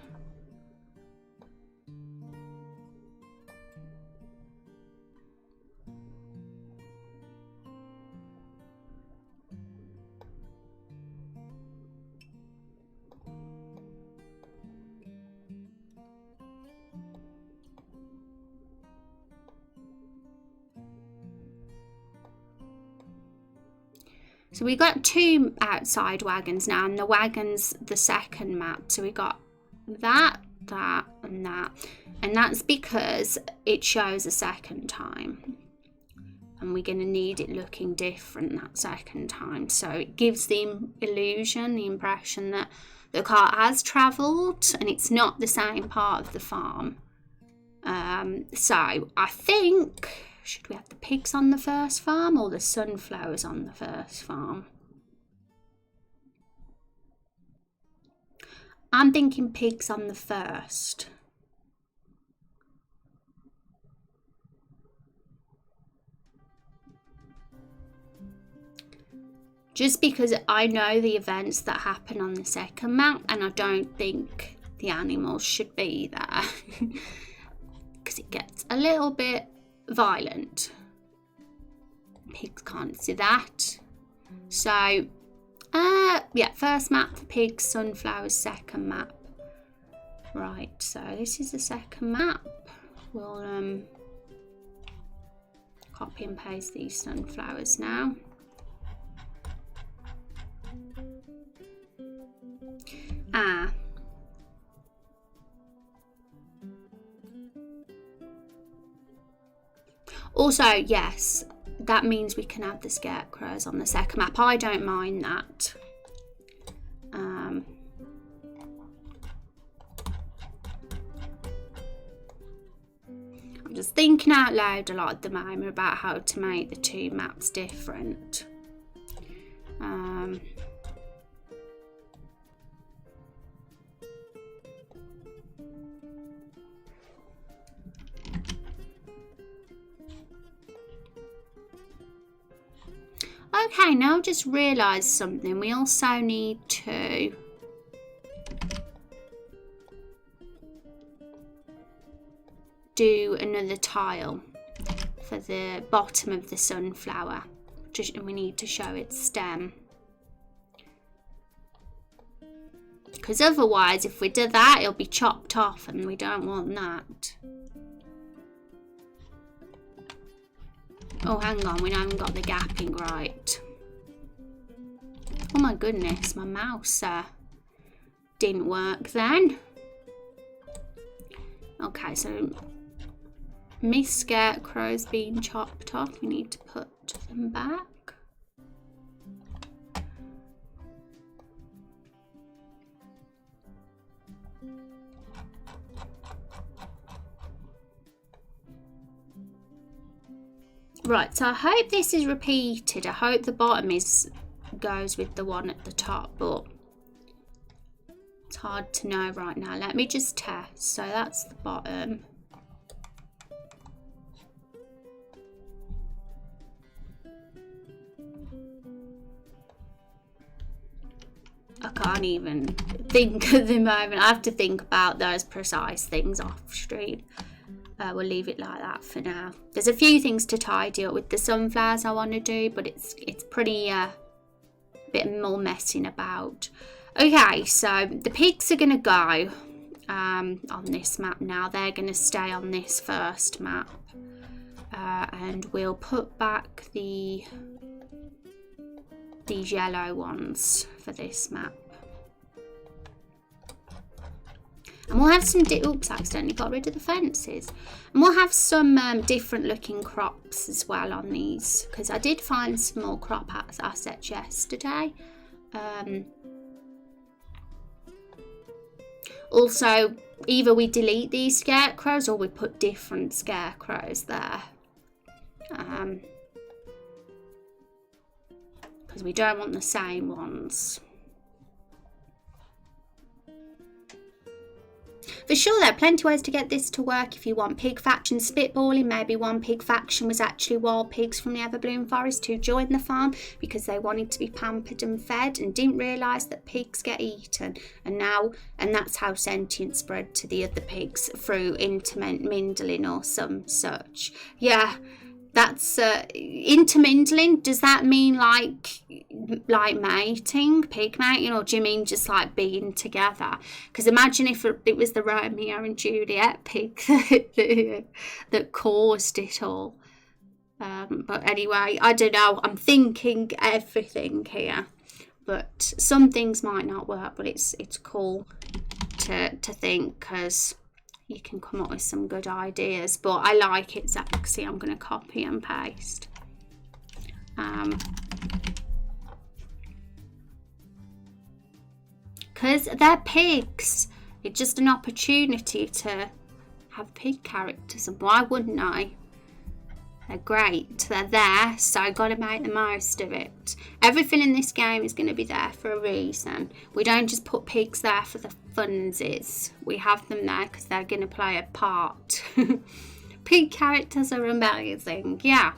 A: So we got 2 outside wagons now, and the wagon's the second map. So we got that, that, and that. And that's because it shows a second time. And we're going to need it looking different that second time. So it gives the illusion, the impression that the car has travelled and it's not the same part of the farm. So I think... should we have the pigs on the first farm or the sunflowers on the first farm? I'm thinking pigs on the first. Just because I know the events that happen on the second map, and I don't think the animals should be there. Because it gets a little bit violent. Pigs can't see that. So yeah, first map for pigs, sunflowers, second map. Right, so this is the second map. We'll copy and paste these sunflowers now. Also, yes, that means we can have the scarecrows on the second map. I don't mind that. I'm just thinking out loud a lot at the moment about how to make the 2 maps different. Okay, now I just realised something. We also need to do another tile for the bottom of the sunflower. We need to show its stem. Because otherwise, if we do that, it'll be chopped off, and we don't want that. Oh, hang on, we haven't got the gapping right. Oh my goodness, my mouse didn't work then. Okay, so Miss Scarecrow's being chopped off. We need to put them back. Right, so I hope this is repeated. I hope the bottom goes with the one at the top, but it's hard to know right now. Let me just test. So that's the bottom. I can't even think at the moment. I have to think about those precise things off stream. We'll leave it like that for now. There's a few things to tidy up with the sunflowers I want to do, but it's pretty bit more messing about. Okay, so the pigs are going to go on this map now. They're going to stay on this first map. And we'll put back these yellow ones for this map. And we'll have some, oops, I accidentally got rid of the fences. And we'll have some different looking crops as well on these, because I did find some more crop assets yesterday. Also, either we delete these scarecrows or we put different scarecrows there. Because we don't want the same ones. For sure, there are plenty of ways to get this to work if you want pig faction spitballing. Maybe one pig faction was actually wild pigs from the Everbloom Forest who joined the farm because they wanted to be pampered and fed and didn't realise that pigs get eaten. And that's how sentience spread to the other pigs through intermingling or some such. Yeah. That's intermingling. Does that mean like mating, pig mating, or do you mean just like being together? Because imagine if it was the Romeo and Juliet pig that caused it all. But anyway, I don't know. I'm thinking everything here, but some things might not work. But it's cool to think, because you can come up with some good ideas, but I like it, Zach. See, I'm going to copy and paste. Because they're pigs. It's just an opportunity to have pig characters, and why wouldn't I? They're great. They're there, so I've got to make the most of it. Everything in this game is going to be there for a reason. We don't just put pigs there for the funsies. We have them there because they're going to play a part. Pig characters are amazing, yeah.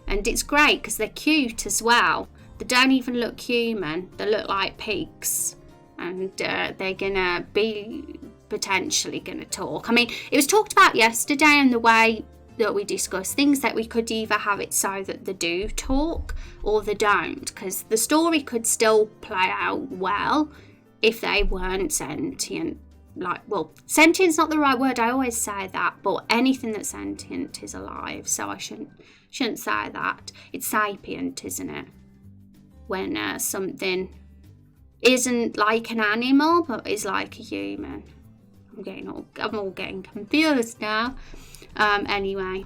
A: And it's great because they're cute as well. They don't even look human. They look like pigs. And they're going to be potentially going to talk. I mean, it was talked about yesterday in the way that we discussed things that we could either have it so that they do talk or they don't, because the story could still play out well if they weren't sentient. Like, well, sentient's not the right word, I always say that, but anything that's sentient is alive, so I shouldn't say that. It's sapient, isn't it? When something isn't like an animal but is like a human. I'm all getting confused now. Anyway,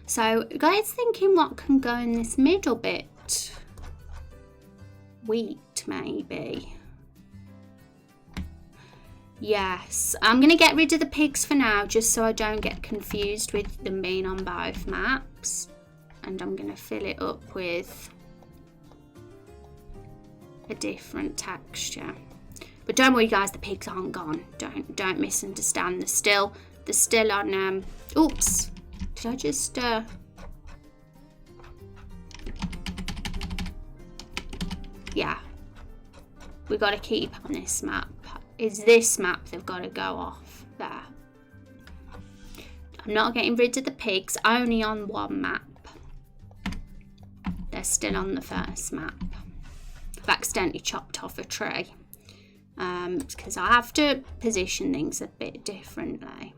A: so guys, thinking what can go in this middle bit? Wheat, maybe. Yes, I'm going to get rid of the pigs for now, just so I don't get confused with them being on both maps. And I'm going to fill it up with a different texture. But don't worry, guys, the pigs aren't gone. Don't misunderstand. They're still on. Oops, did I just? Yeah, we got to keep on this map. It's this map they've got to go off there. I'm not getting rid of the pigs. Only on one map. They're still on the first map. I've accidentally chopped off a tree. Because I have to position things a bit differently,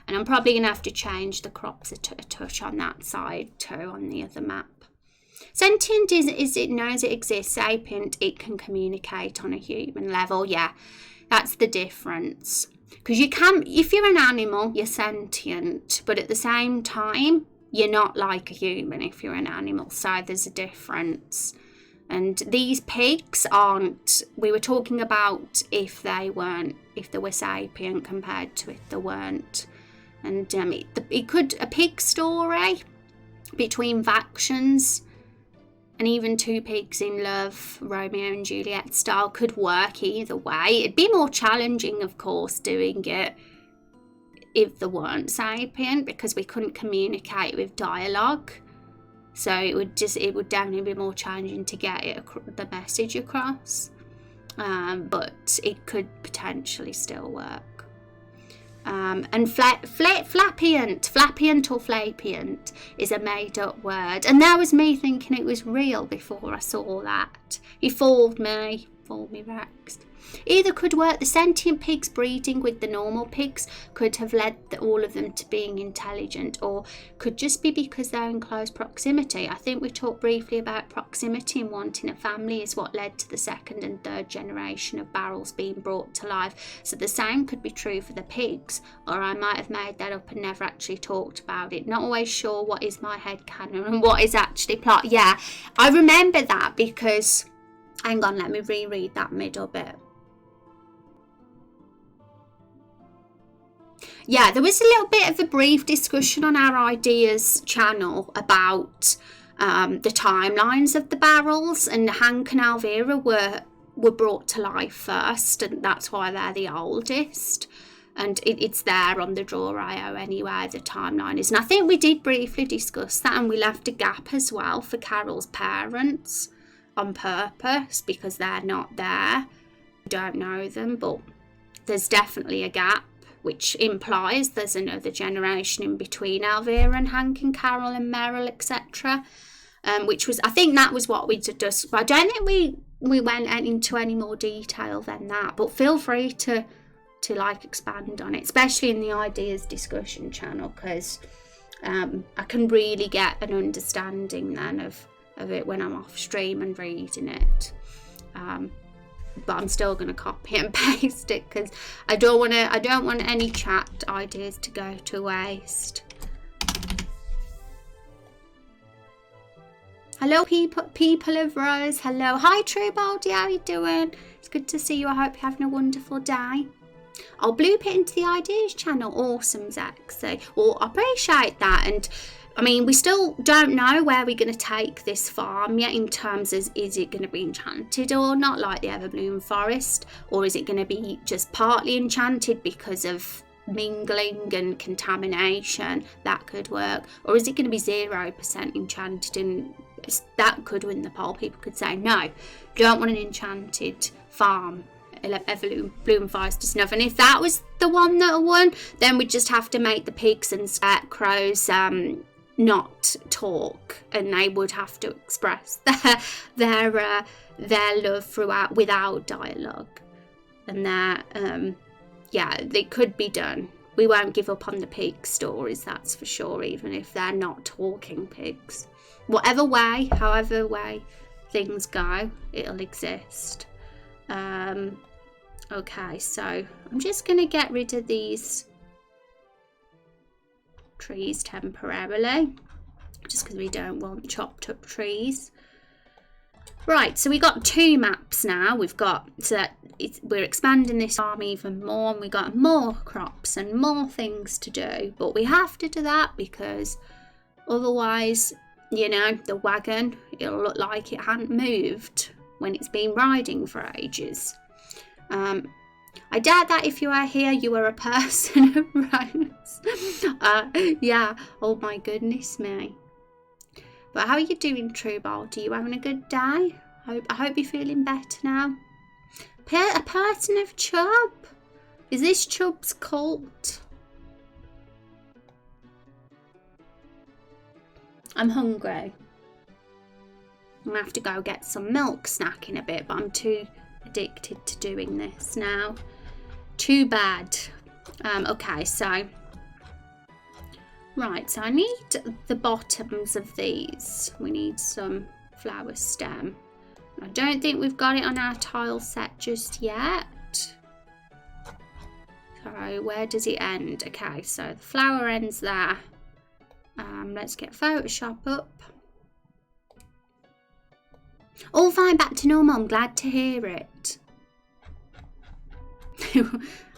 A: and I'm probably going to have to change the crops a touch on that side too, on the other map. Sentient is it knows it exists. Sapient, it can communicate on a human level. Yeah, that's the difference. Because you can, if you're an animal, you're sentient, but at the same time, you're not like a human if you're an animal. So there's a difference. And these pigs aren't, we were talking about if they were sapient compared to if they weren't. And it could, a pig story between factions and even two pigs in love, Romeo and Juliet style, could work either way. It'd be more challenging, of course, doing it if they weren't sapient, because we couldn't communicate with dialogue. So it would definitely be more challenging to get the message across, but it could potentially still work. And flapient or flapient is a made-up word, and that was me thinking it was real before I saw that. He fooled me. for me, Rex. Either could work. The sentient pigs breeding with the normal pigs could have led all of them to being intelligent, or could just be because they're in close proximity. I think we talked briefly about proximity and wanting a family is what led to the second and third generation of barrels being brought to life. So the same could be true for the pigs, or I might have made that up and never actually talked about it. Not always sure what is my headcanon and what is actually plot. Yeah, I remember that because, hang on, let me reread that middle bit. Yeah, there was a little bit of a brief discussion on our ideas channel about the timelines of the barrels, and Hank and Alvira were brought to life first, and that's why they're the oldest. And it's there on the Draw.io anyway, the timeline is. And I think we did briefly discuss that, and we left a gap as well for Carol's parents on purpose because they're not there. We don't know them, but there's definitely a gap, which implies there's another generation in between Alvira and Hank and Carol and Meryl, etc. Which was, I think that was what we discussed. I don't think we went into any more detail than that, but feel free to like expand on it, especially in the ideas discussion channel, because I can really get an understanding then of it when I'm off stream and reading it. But I'm still going to copy and paste it because I don't want any chat ideas to go to waste. Hello people of Rose. Hello. Hi True Baldy, how you doing? It's good to see you. I hope you're having a wonderful day. I'll bloop it into the ideas channel. Awesome, Zach. So, well, I appreciate that. And I mean, we still don't know where we're going to take this farm yet in terms of, is it going to be enchanted or not, like the Everbloom Forest, or is it going to be just partly enchanted because of mingling and contamination? That could work. Or is it going to be 0% enchanted, and that could win the poll? People could say, no, don't want an enchanted farm. Everbloom Forest is enough. And if that was the one that won, then we'd just have to make the pigs and scarecrows not talk, and they would have to express their love throughout without dialogue. And that yeah, they could be done. We won't give up on the pig stories, that's for sure, even if they're not talking pigs. However way things go, it'll exist. Okay, so I'm just going to get rid of these trees temporarily, just because we don't want chopped up trees. Right, so we got 2 maps now. We've got, so that we're expanding this farm even more, and we got more crops and more things to do, but we have to do that because otherwise, you know, the wagon, it'll look like it hadn't moved when it's been riding for ages. I doubt that if you are here, you are a person of Rose. Yeah, oh my goodness me. But how are you doing, True Baldy? Are you having a good day? I hope you're feeling better now. A person of Chub? Is this Chub's cult? I'm hungry. I'm going to have to go get some milk snack in a bit, but I'm too addicted to doing this now. Too bad. Okay, so right, so I need the bottoms of these. We need some flower stem. I don't think we've got it on our tile set just yet. So where does it end? Okay, so the flower ends there. Let's get Photoshop up. All fine, back to normal. I'm glad to hear it.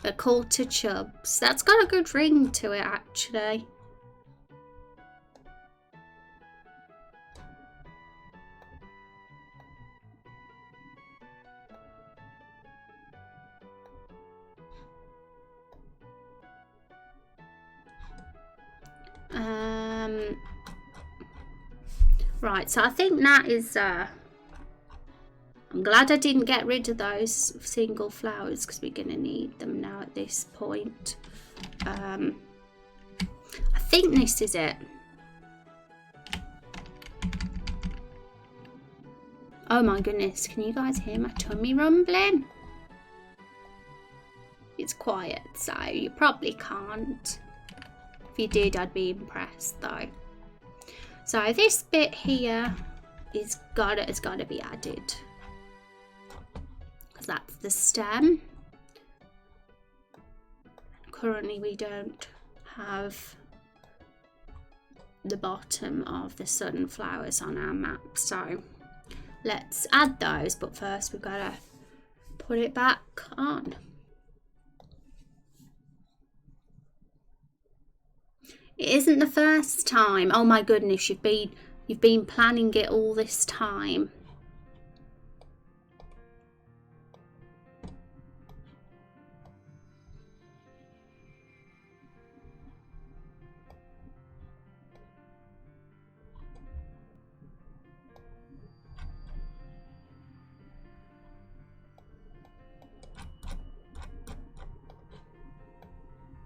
A: A call to Chubs. That's got a good ring to it, actually. Right, so I think that is I'm glad I didn't get rid of those single flowers because we're going to need them now at this point. I think this is it. Oh my goodness, can you guys hear my tummy rumbling? It's quiet, so you probably can't. If you did, I'd be impressed though. So this bit here has got to be added, because that's the stem. Currently we don't have the bottom of the sunflowers on our map, so let's add those, but first we've got to put it back on. It isn't the first time. Oh my goodness, you've been planning it all this time.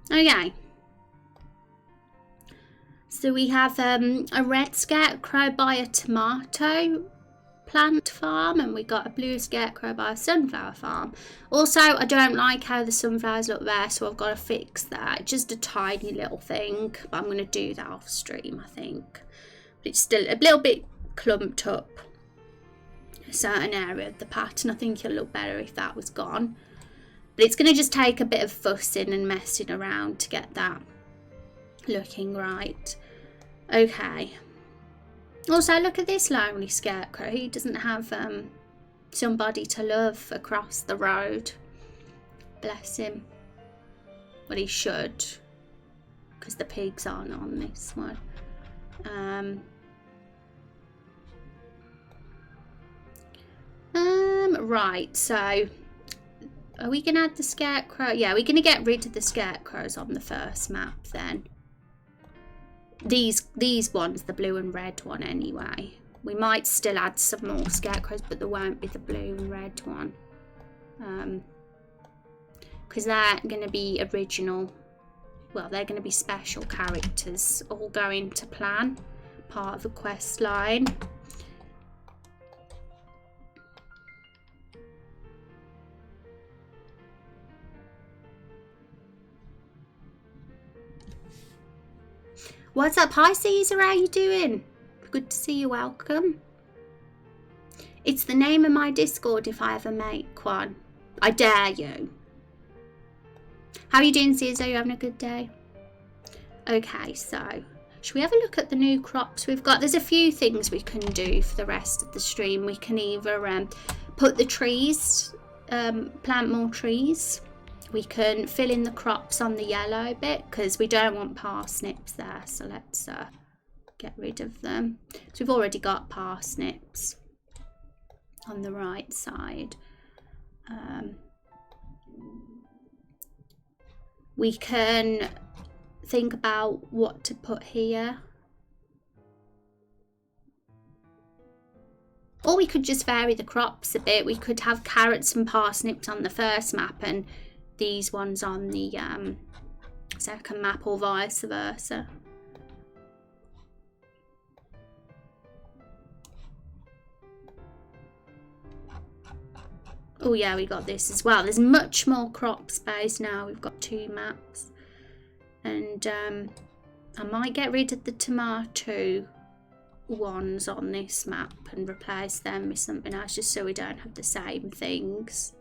A: Okay. So we have a red scarecrow by a tomato plant farm, and we got a blue scarecrow by a sunflower farm. Also, I don't like how the sunflowers look there, so I've got to fix that. Just a tiny little thing, but I'm going to do that off stream, I think. But it's still a little bit clumped up, a certain area of the pattern. I think it'll look better if that was gone. But it's going to just take a bit of fussing and messing around to get that looking right. Okay. Also, look at this lonely scarecrow. He doesn't have somebody to love across the road. Bless him. Well, he should, because the pigs aren't on this one. Right, so are we going to add the scarecrow? Yeah, we're going to get rid of the scarecrows on the first map then. These ones, the blue and red one anyway. We might still add some more scarecrows, but there won't be the blue and red one. Because they're going to be original. Well, they're going to be special characters, all going to plan, part of the quest line. What's up, hi Caesar, how you doing? Good to see you, welcome. It's the name of my Discord if I ever make one. I dare you. How are you doing, Caesar? Are you having a good day? Okay, so should we have a look at the new crops we've got? There's a few things we can do for the rest of the stream. We can either put the trees, plant more trees. We can fill in the crops on the yellow bit because we don't want parsnips there. So let's get rid of them. So we've already got parsnips on the right side. We can think about what to put here. Or we could just vary the crops a bit. We could have carrots and parsnips on the first map and these ones on the second map, or vice versa. Oh yeah, we got this as well. There's much more crop space now. We've got 2 maps. And I might get rid of the tomato ones on this map and replace them with something else, just so we don't have the same things.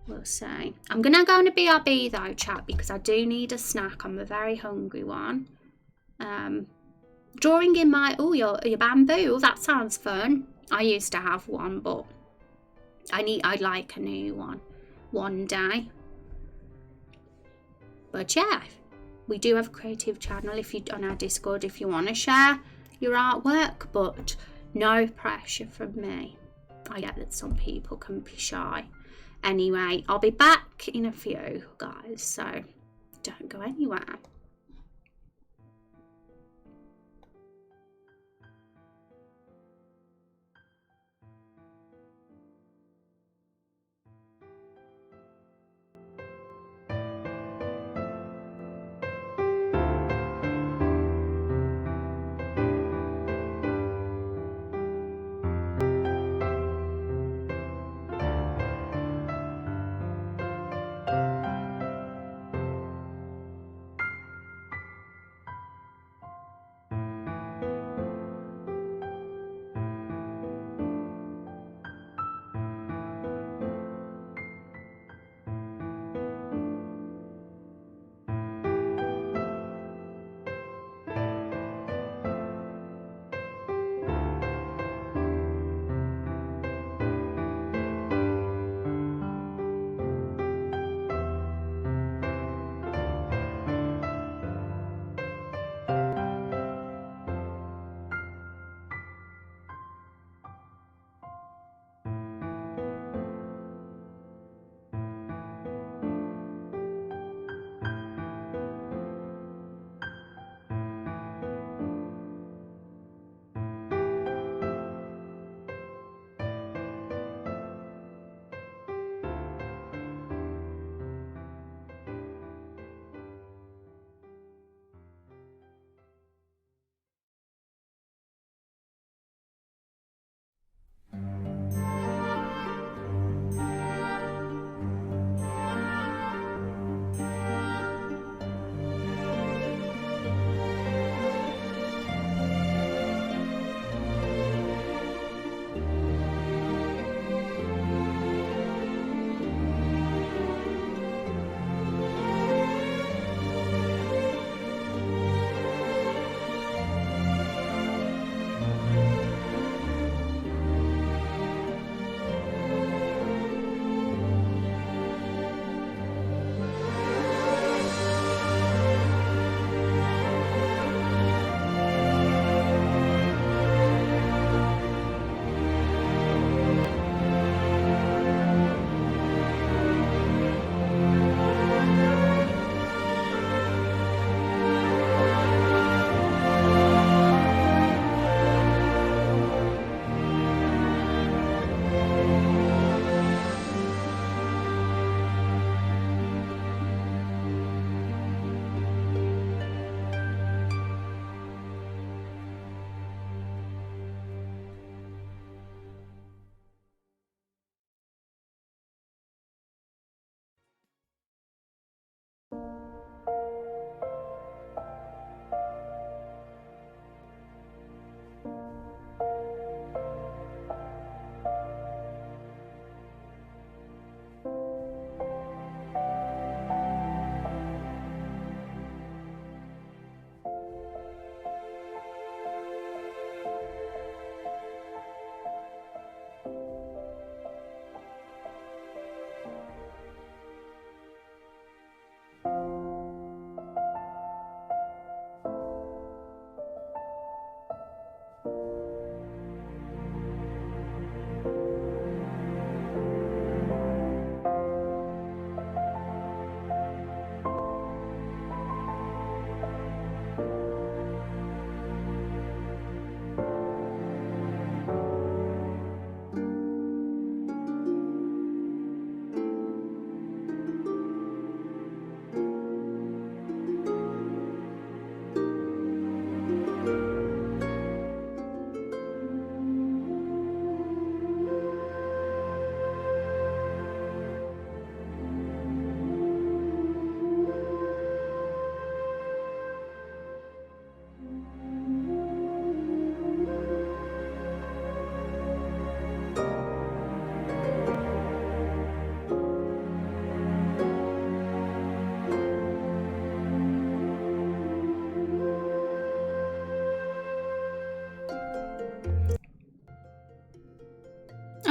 A: We'll see. I'm gonna go on a BRB though, chat, because I do need a snack. I'm a very hungry one. Drawing in my your bamboo. Oh, that sounds fun. I used to have one, but I'd like a new one day. But yeah, we do have a creative channel if you on our Discord if you want to share your artwork, but no pressure from me. I get that some people can be shy. Anyway, I'll be back in a few, guys, so don't go anywhere.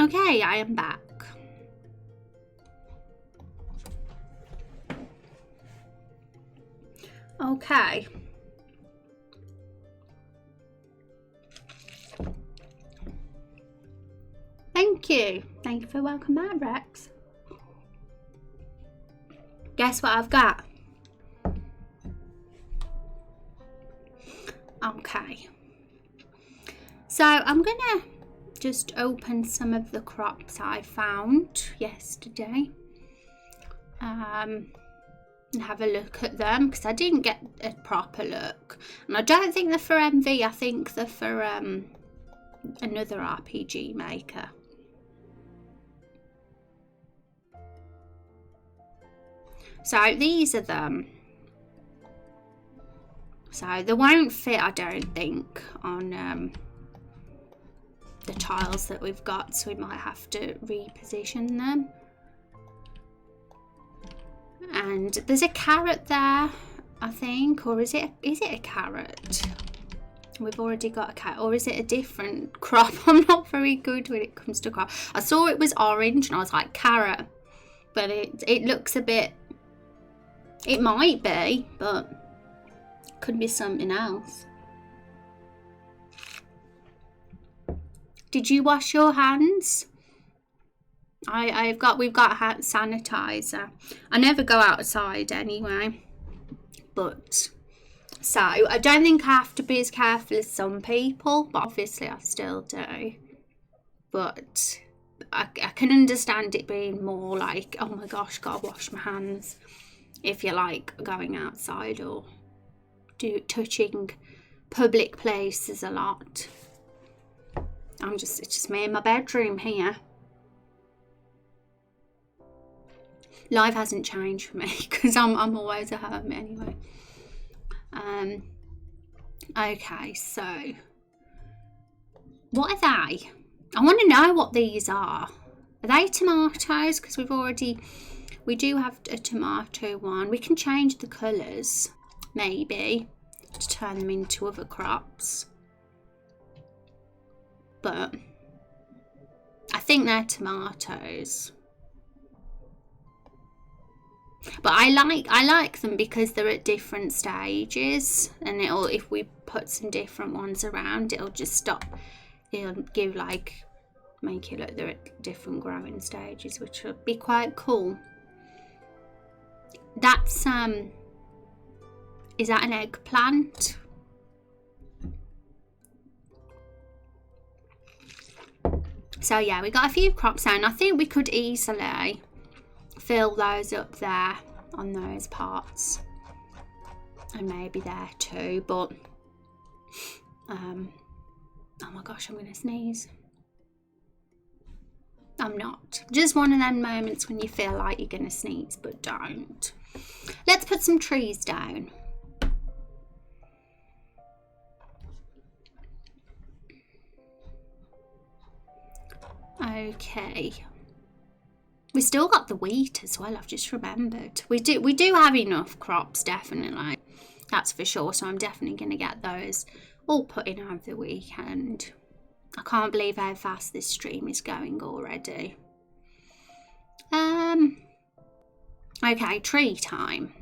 A: Okay, I am back. Okay. Thank you. Thank you for welcome back, Rex. Guess what I've got? Okay. So I'm gonna just open some of the crops I found yesterday. And have a look at them because I didn't get a proper look. And I don't think they're for MV, I think they're for another RPG maker. So these are them. So they won't fit, I don't think, on the tiles that we've got, so we might have to reposition them. And there's a carrot there, I think, or is it a carrot? We've already got a carrot, or is it a different crop? I'm not very good when it comes to crop. I saw it was orange and I was like, carrot, but it looks a bit, it might be, but could be something else. Did you wash your hands? We've got hand sanitizer. I never go outside anyway, but so I don't think I have to be as careful as some people, but obviously I still do. But I can understand it being more like, oh my gosh, gotta wash my hands if you're like going outside or touching public places a lot. It's just me in my bedroom here. Life hasn't changed for me because I'm always at home anyway. Okay, so what are they? I want to know what these are. Are they tomatoes? Because we do have a tomato one. We can change the colours maybe to turn them into other crops, but I think they're tomatoes. But I like them because they're at different stages, and if we put some different ones around, it'll give make it look they're at different growing stages, which would be quite cool. That's is that an eggplant? So yeah, we got a few crops down. I think we could easily fill those up there on those parts, and maybe there too, but oh my gosh, I'm gonna sneeze. I'm not. Just one of them moments when you feel like you're gonna sneeze but don't. Let's put some trees down. Okay. We still got the wheat as well, I've just remembered. We do have enough crops, definitely. That's for sure, so I'm definitely going to get those all put in over the weekend. I can't believe how fast this stream is going already. Okay, tree time.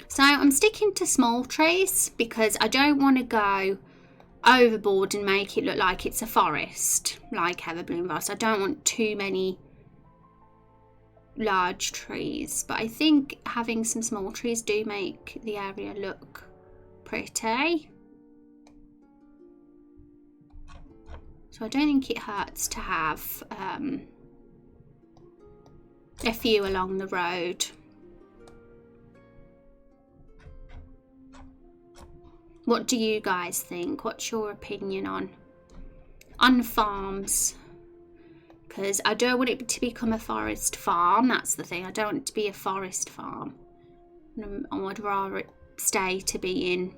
A: So I'm sticking to small trees because I don't want to go overboard and make it look like it's a forest, like Everbloom Forest. I don't want too many large trees, but I think having some small trees do make the area look pretty. So I don't think it hurts to have a few along the road. What do you guys think? What's your opinion on farms? Because I don't want it to become a forest farm. That's the thing. I don't want it to be a forest farm. I would rather it stay to be in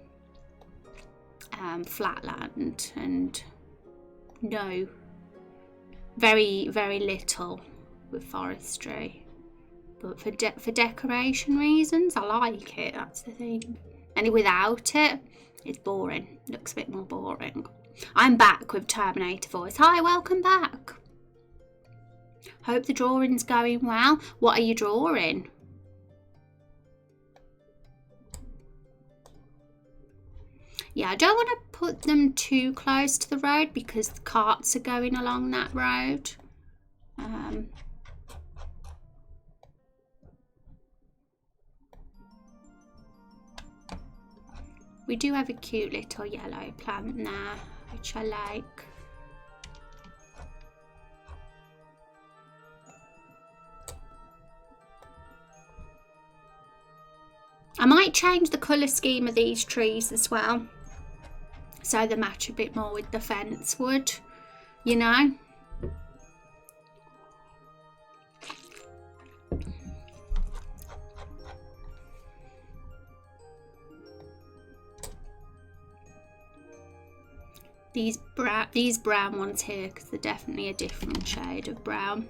A: flatland and no, very, very little with forestry. But for decoration reasons, I like it. That's the thing. And without it, it's boring. Looks a bit more boring. I'm back with Terminator voice. Hi, welcome back. Hope the drawing's going well. What are you drawing? Yeah, I don't want to put them too close to the road because the carts are going along that road. We do have a cute little yellow plant there, which I like. I might change the colour scheme of these trees as well, so they match a bit more with the fence wood, you know. These brown ones here, because they're definitely a different shade of brown.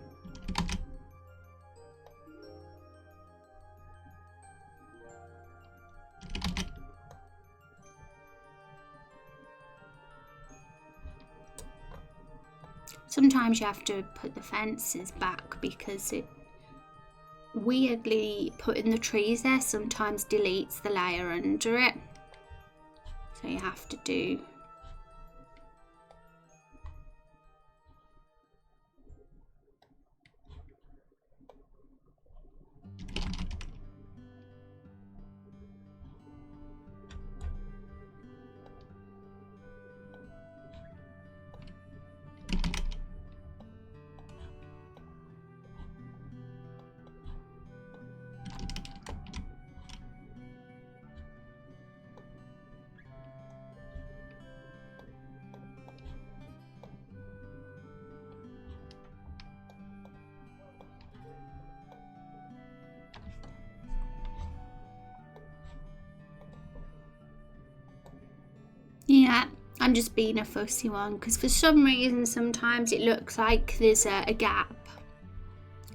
A: Sometimes you have to put the fences back because it weirdly, putting the trees there sometimes deletes the layer under it. So you have to do yeah, I'm just being a fussy one because for some reason sometimes it looks like there's a gap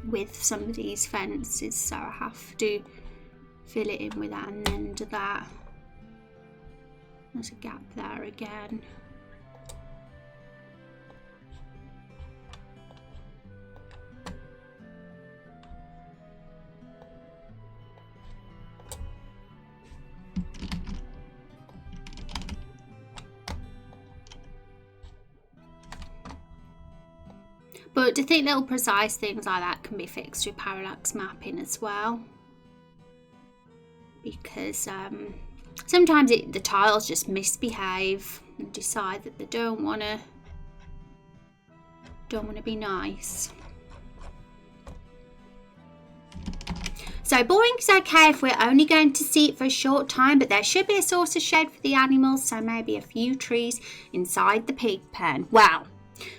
A: with some of these fences, so I have to fill it in with that, and then do that. There's a gap there again. But I think little precise things like that can be fixed with parallax mapping as well. Because sometimes the tiles just misbehave and decide that they don't want to be nice. So boring's okay if we're only going to see it for a short time, but there should be a source of shade for the animals, so maybe a few trees inside the pig pen. Wow.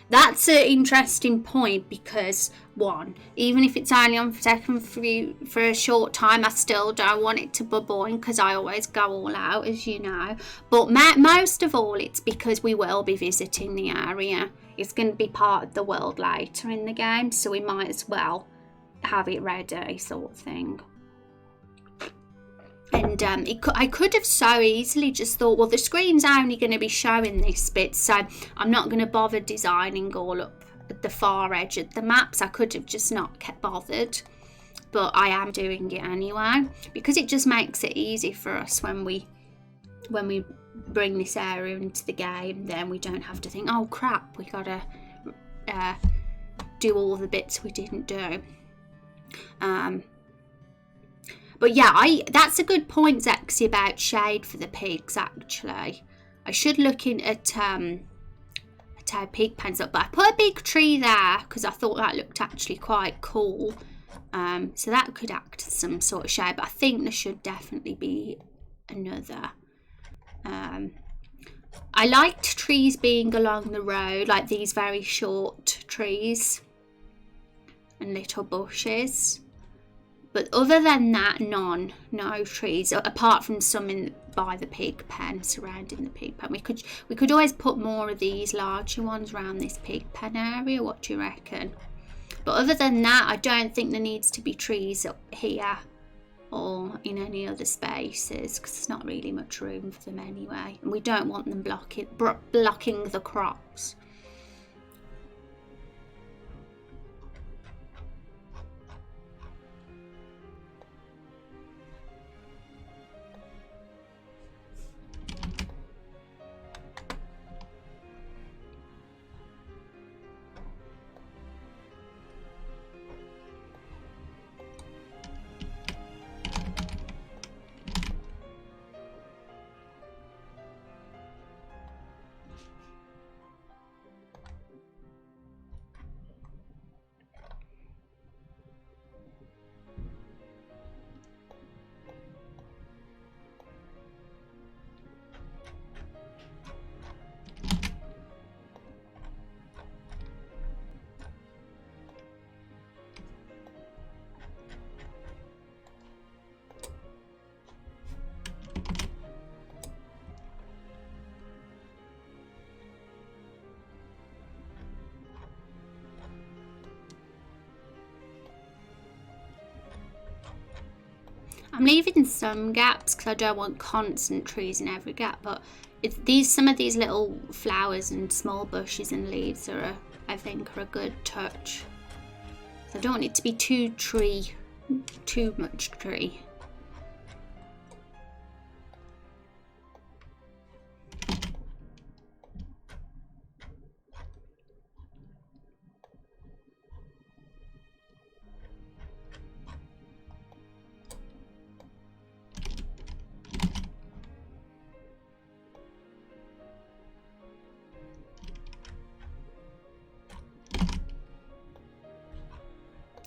A: That's an interesting point because, one, even if it's only on second view for a short time, I still don't want it to be boring because I always go all out, as you know. But most of all, it's because we will be visiting the area. It's going to be part of the world later in the game, so we might as well have it ready, sort of thing. And I could have so easily just thought, well, the screen's only going to be showing this bit, so I'm not going to bother designing all up at the far edge of the maps. I could have just not kept bothered, but I am doing it anyway because it just makes it easy for us when we bring this area into the game. Then we don't have to think, oh crap, we gotta do all the bits we didn't do. But yeah, that's a good point, Zexy, about shade for the pigs, actually. I should look in at how pig pens up, but I put a big tree there because I thought that looked actually quite cool. So that could act as some sort of shade, but I think there should definitely be another. I liked trees being along the road, like these very short trees and little bushes. But other than that, no trees, apart from some by the pig pen, surrounding the pig pen. We could always put more of these larger ones around this pig pen area. What do you reckon? But other than that, I don't think there needs to be trees up here or in any other spaces because there's not really much room for them anyway. And we don't want them blocking the crops. I'm leaving some gaps because I don't want constant trees in every gap, but some of these little flowers and small bushes and leaves are I think are a good touch. So I don't want it to be too much tree.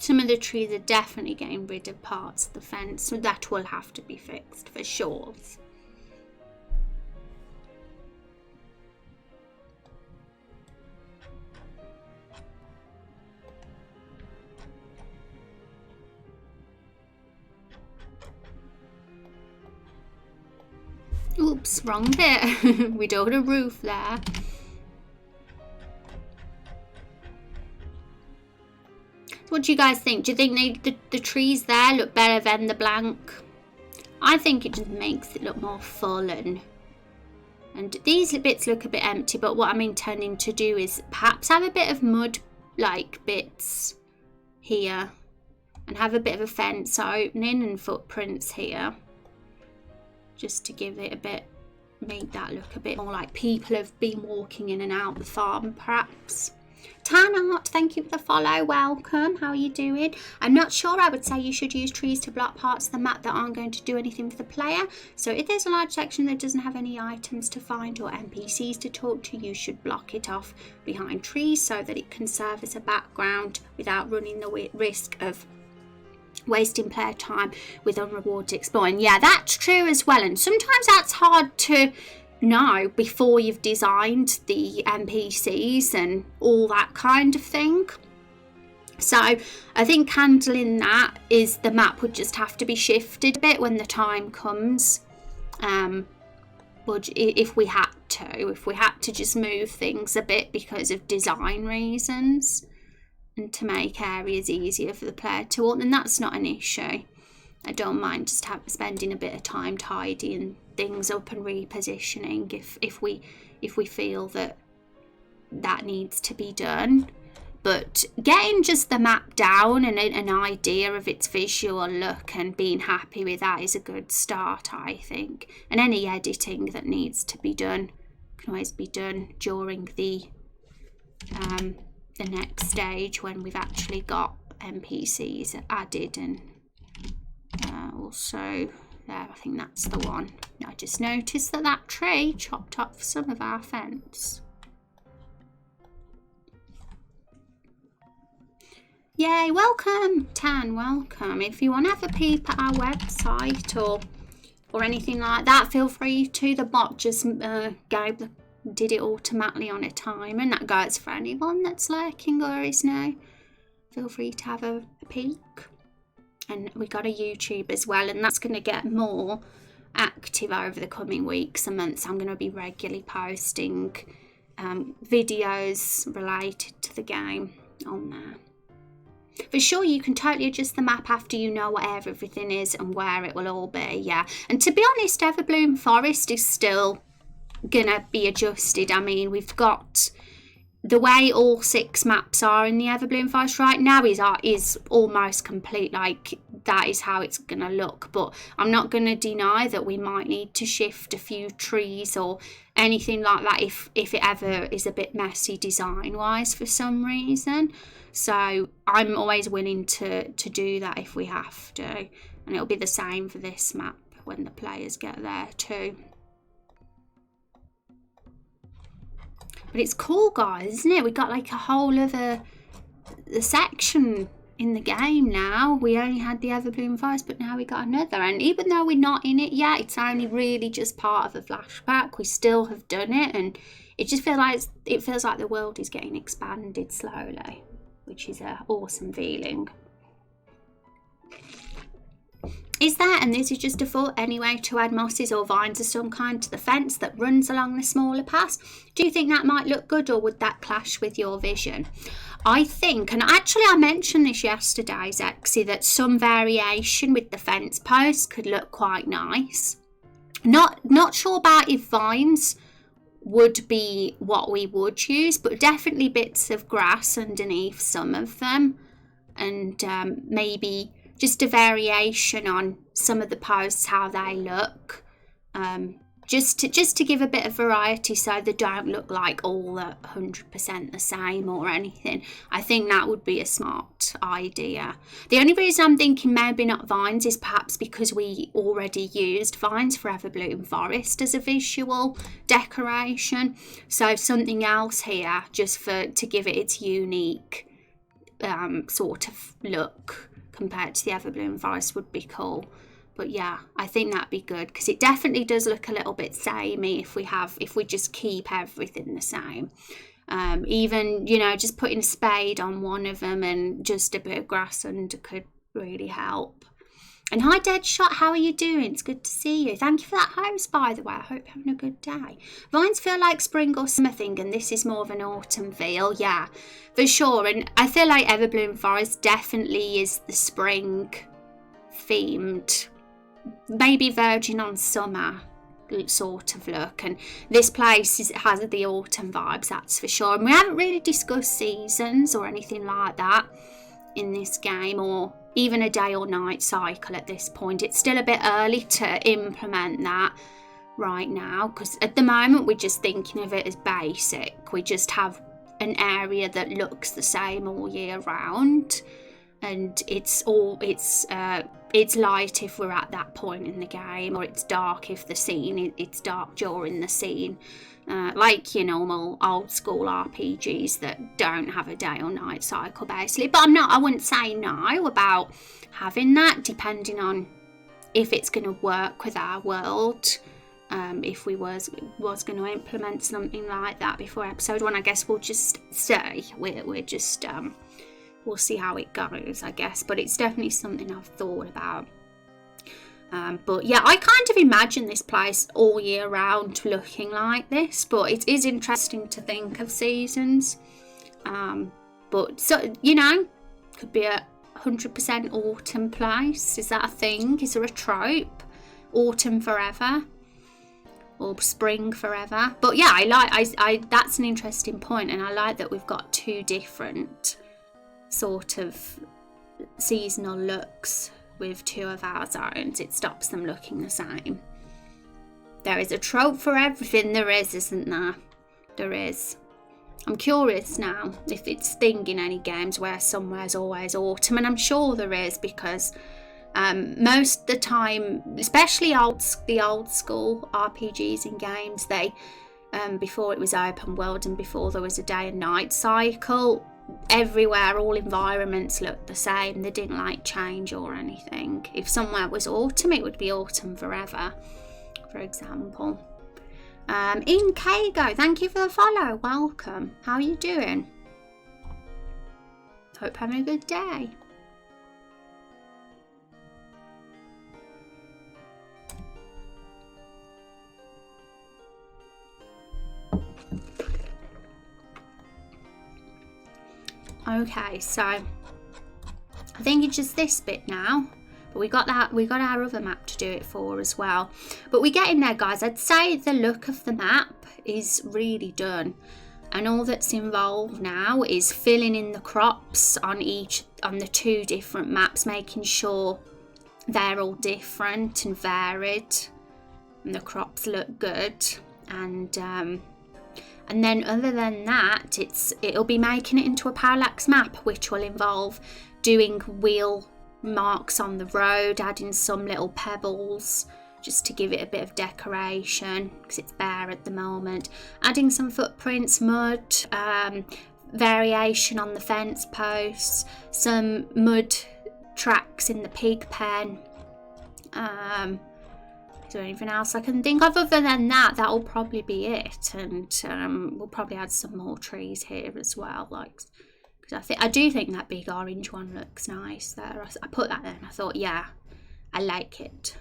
A: Some of the trees are definitely getting rid of parts of the fence, so that will have to be fixed for sure. Oops, wrong bit. We don't have a roof there. What do you guys think? Do you think the trees there look better than the blank? I think it just makes it look more full, and these bits look a bit empty, but what I'm intending to do is perhaps have a bit of mud like bits here and have a bit of a fence opening and footprints here, just to give it a bit, make that look a bit more like people have been walking in and out the farm perhaps. Tan Art, thank you for the follow, welcome, how are you doing? I'm not sure, I would say you should use trees to block parts of the map that aren't going to do anything for the player. So if there's a large section that doesn't have any items to find or NPCs to talk to, you should block it off behind trees so that it can serve as a background without running the risk of wasting player time with unrewarded exploring. Yeah, that's true as well, and sometimes that's hard to know before you've designed the NPCs and all that kind of thing. So I think handling that is the map would just have to be shifted a bit when the time comes. But if we had to just move things a bit because of design reasons and to make areas easier for the player to walk, then that's not an issue. I don't mind just spending a bit of time tidying things up and repositioning if we feel that needs to be done. But getting just the map down and an idea of its visual look and being happy with that is a good start, I think. And any editing that needs to be done can always be done during the next stage when we've actually got NPCs added. And also there, I think that's the one. I just noticed that tree chopped off some of our fence. Yay, welcome Tan, welcome. If you want to have a peep at our website or anything like that, feel free to. The bot just did it automatically on a timer, and that goes for anyone that's lurking or is new. Feel free to have a peek. And we got a YouTube as well, and that's going to get more active over the coming weeks and months. I'm going to be regularly posting videos related to the game on there. For sure, you can totally adjust the map after you know where everything is and where it will all be, yeah. And to be honest, Everbloom Forest is still going to be adjusted. I mean, we've got the way all 6 maps are in the Everbloom Forest right now is almost complete. Like, that is how it's going to look. But I'm not going to deny that we might need to shift a few trees or anything like that if it ever is a bit messy design-wise for some reason. So I'm always willing to do that if we have to. And it'll be the same for this map when the players get there too. But it's cool, guys, isn't it? We got like a whole other section in the game now. We only had the Everbloom Forest, but now we got another. And even though we're not in it yet, it's only really just part of a flashback. We still have done it, and it just feels like the world is getting expanded slowly, which is an awesome feeling. Is there, and this is just a thought anyway, to add mosses or vines of some kind to the fence that runs along the smaller paths? Do you think that might look good, or would that clash with your vision? I think, and actually I mentioned this yesterday, Zexy, that some variation with the fence posts could look quite nice. Not sure about if vines would be what we would use, but definitely bits of grass underneath some of them, and maybe just a variation on some of the posts, how they look, just to give a bit of variety so they don't look like all 100% the same or anything. I think that would be a smart idea. The only reason I'm thinking maybe not vines is perhaps because we already used vines for Everbloom Forest as a visual decoration. So something else here just to give it its unique sort of look compared to the Everbloom Forest would be cool. But yeah, I think that'd be good, because it definitely does look a little bit samey if we just keep everything the same. Even, you know, just putting a spade on one of them and just a bit of grass under could really help. And hi Deadshot, how are you doing? It's good to see you. Thank you for that host, by the way. I hope you're having a good day. Vines feel like spring or summer thing, and this is more of an autumn feel. Yeah, for sure. And I feel like Everbloom Forest definitely is the spring themed, maybe verging on summer sort of look, and this place has the autumn vibes, that's for sure. And we haven't really discussed seasons or anything like that in this game, or even a day or night cycle at this point. It's still a bit early to implement that right now, because at the moment we're just thinking of it as basic. We just have an area that looks the same all year round, and it's light if we're at that point in the game, or it's dark if it's dark during the scene, like your normal old school RPGs that don't have a day or night cycle basically. But I wouldn't say no about having that, depending on if it's going to work with our world. If we was going to implement something like that before episode 1, I guess we'll just say we're just we'll see how it goes, I guess. But it's definitely something I've thought about. But yeah, I kind of imagine this place all year round looking like this, but it is interesting to think of seasons. But so, you know, could be a 100% autumn place. Is that a thing? Is there a trope? Autumn forever? Or spring forever? But yeah, I that's an interesting point, and I like that we've got two different sort of seasonal looks with two of our zones. It stops them looking the same. There is a trope for everything, there is, isn't there? There is. I'm curious now if it's thing in any games where somewhere's always autumn, and I'm sure there is, because most of the time, especially the old school RPGs and games, they before it was open world and before there was a day and night cycle, everywhere, all environments looked the same. They didn't like change or anything. If somewhere was autumn, it would be autumn forever, for example. In Kago, thank you for the follow. Welcome. How are you doing? Hope you're having a good day. Okay, so I think it's just this bit now, but we got our other map to do it for as well. But we get in there, guys. I'd say the look of the map is really done, and all that's involved now is filling in the crops on the two different maps, making sure they're all different and varied, and the crops look good. And then other than that, it'll be making it into a parallax map, which will involve doing wheel marks on the road, adding some little pebbles just to give it a bit of decoration because it's bare at the moment, adding some footprints, mud, variation on the fence posts, some mud tracks in the pig pen. Is there anything else I can think of? Other than that, that'll probably be it. And we'll probably add some more trees here as well. Because I do think that big orange one looks nice there. I put that there and I thought, yeah, I like it.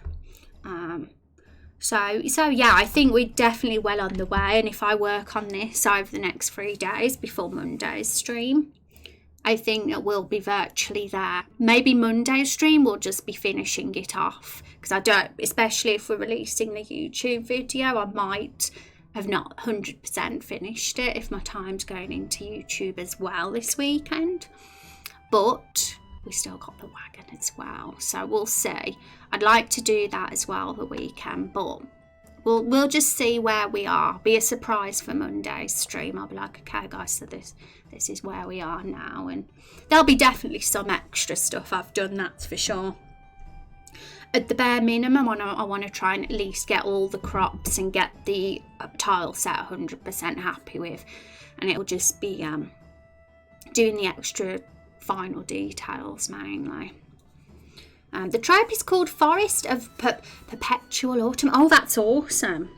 A: So yeah, I think we're definitely well on the way, and if I work on this over the next 3 days before Monday's stream, I think that we'll be virtually there. Maybe Monday's stream we'll just be finishing it off, because I don't, especially if we're releasing the YouTube video, I might have not 100% finished it if my time's going into YouTube as well this weekend. But we still got the wagon as well, so we'll see. I'd like to do that as well the weekend, but we'll just see where we are. Be a surprise for Monday's stream. I'll be like, okay guys, so this is where we are now, and there'll be definitely some extra stuff I've done, that's for sure. At the bare minimum, I want to try and at least get all the crops and get the tile set 100% happy with, and it'll just be doing the extra final details mainly. The tribe is called Forest of Perpetual Autumn. Oh, that's awesome.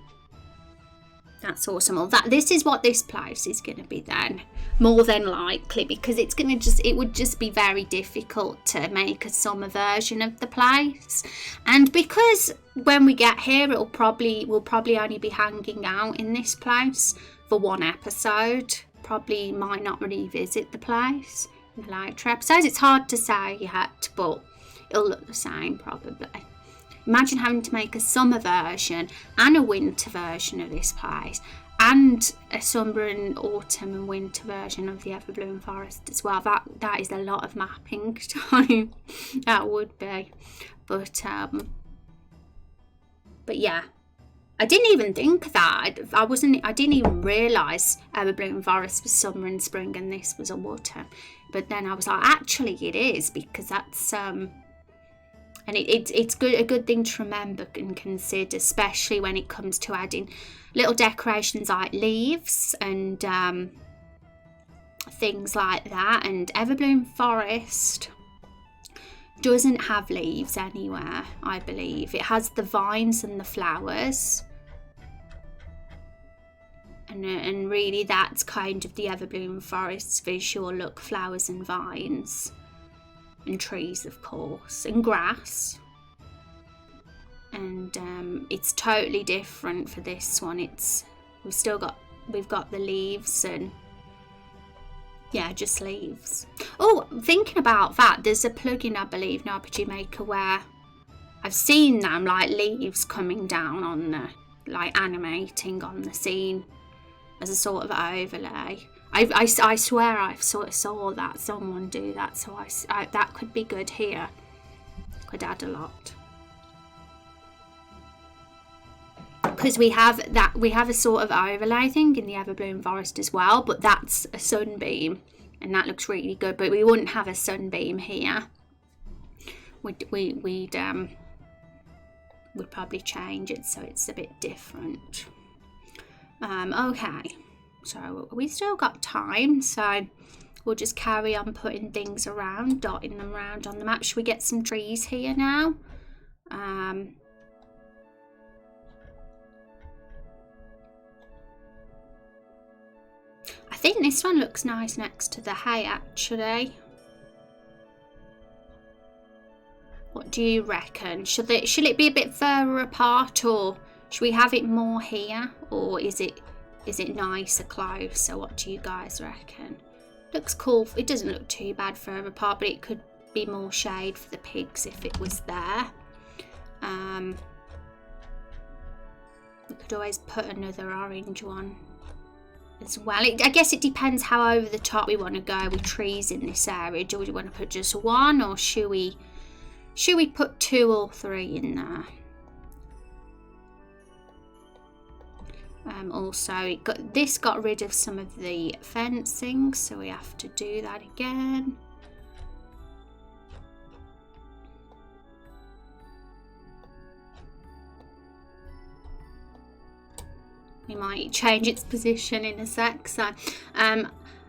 A: That's awesome. Well, this is what this place is going to be then, more than likely, because it would just be very difficult to make a summer version of the place. And because when we get here, we'll probably only be hanging out in this place for one episode. Probably might not revisit the place in the later episodes. It's hard to say yet, but it'll look the same probably. Imagine having to make a summer version and a winter version of this place, and a summer and autumn and winter version of the Everbloom Forest as well. That is a lot of mapping time. That would be. But yeah, I didn't even think of that. I didn't even realise Everbloom Forest was summer and spring and this was autumn. But then I was like, actually it is, because that's and it's a good thing to remember and consider, especially when it comes to adding little decorations like leaves and things like that. And Everbloom Forest doesn't have leaves anywhere, I believe. It has the vines and the flowers. And really that's kind of the Everbloom Forest's visual look: flowers and vines. And trees, of course, and grass. And it's totally different for this one. We've got the leaves, and yeah, just leaves. Oh, thinking about that, there's a plugin, I believe, in RPG Maker where I've seen them, like leaves coming down on the, like animating on the scene as a sort of overlay. I swear I sort of saw that someone do that, so I that could be good here. Could add a lot, because we have a sort of overlay thing in the Everbloom Forest as well, but that's a sunbeam, and that looks really good. But we wouldn't have a sunbeam here. We'd probably change it so it's a bit different. Okay. So we still got time, so we'll just carry on putting things around, dotting them around on the map. Should we get some trees here now? I think this one looks nice next to the hay, actually. What do you reckon? Should it be a bit further apart, or should we have it more here, or is it nicer closer? What do you guys reckon? Looks cool. It doesn't look too bad further apart, but it could be more shade for the pigs if it was there. We could always put another orange one as well. I guess it depends how over the top we want to go with trees in this area. Do we want to put just one, or should we put 2 or 3 in there? Also, this got rid of some of the fencing, so we have to do that again. We might change its position in a sec. So,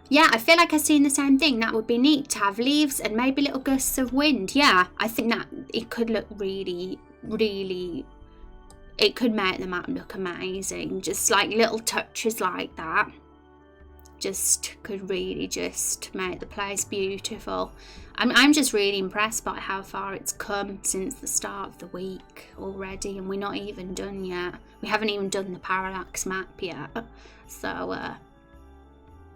A: yeah, I feel like I've seen the same thing. That would be neat to have leaves and maybe little gusts of wind. Yeah, I think that it could look really, really. It could make the map look amazing. Just like little touches like that. just could really just make the place beautiful. I'm just really impressed by how far it's come since the start of the week already, and we're not even done yet. We haven't even done the parallax map yet, so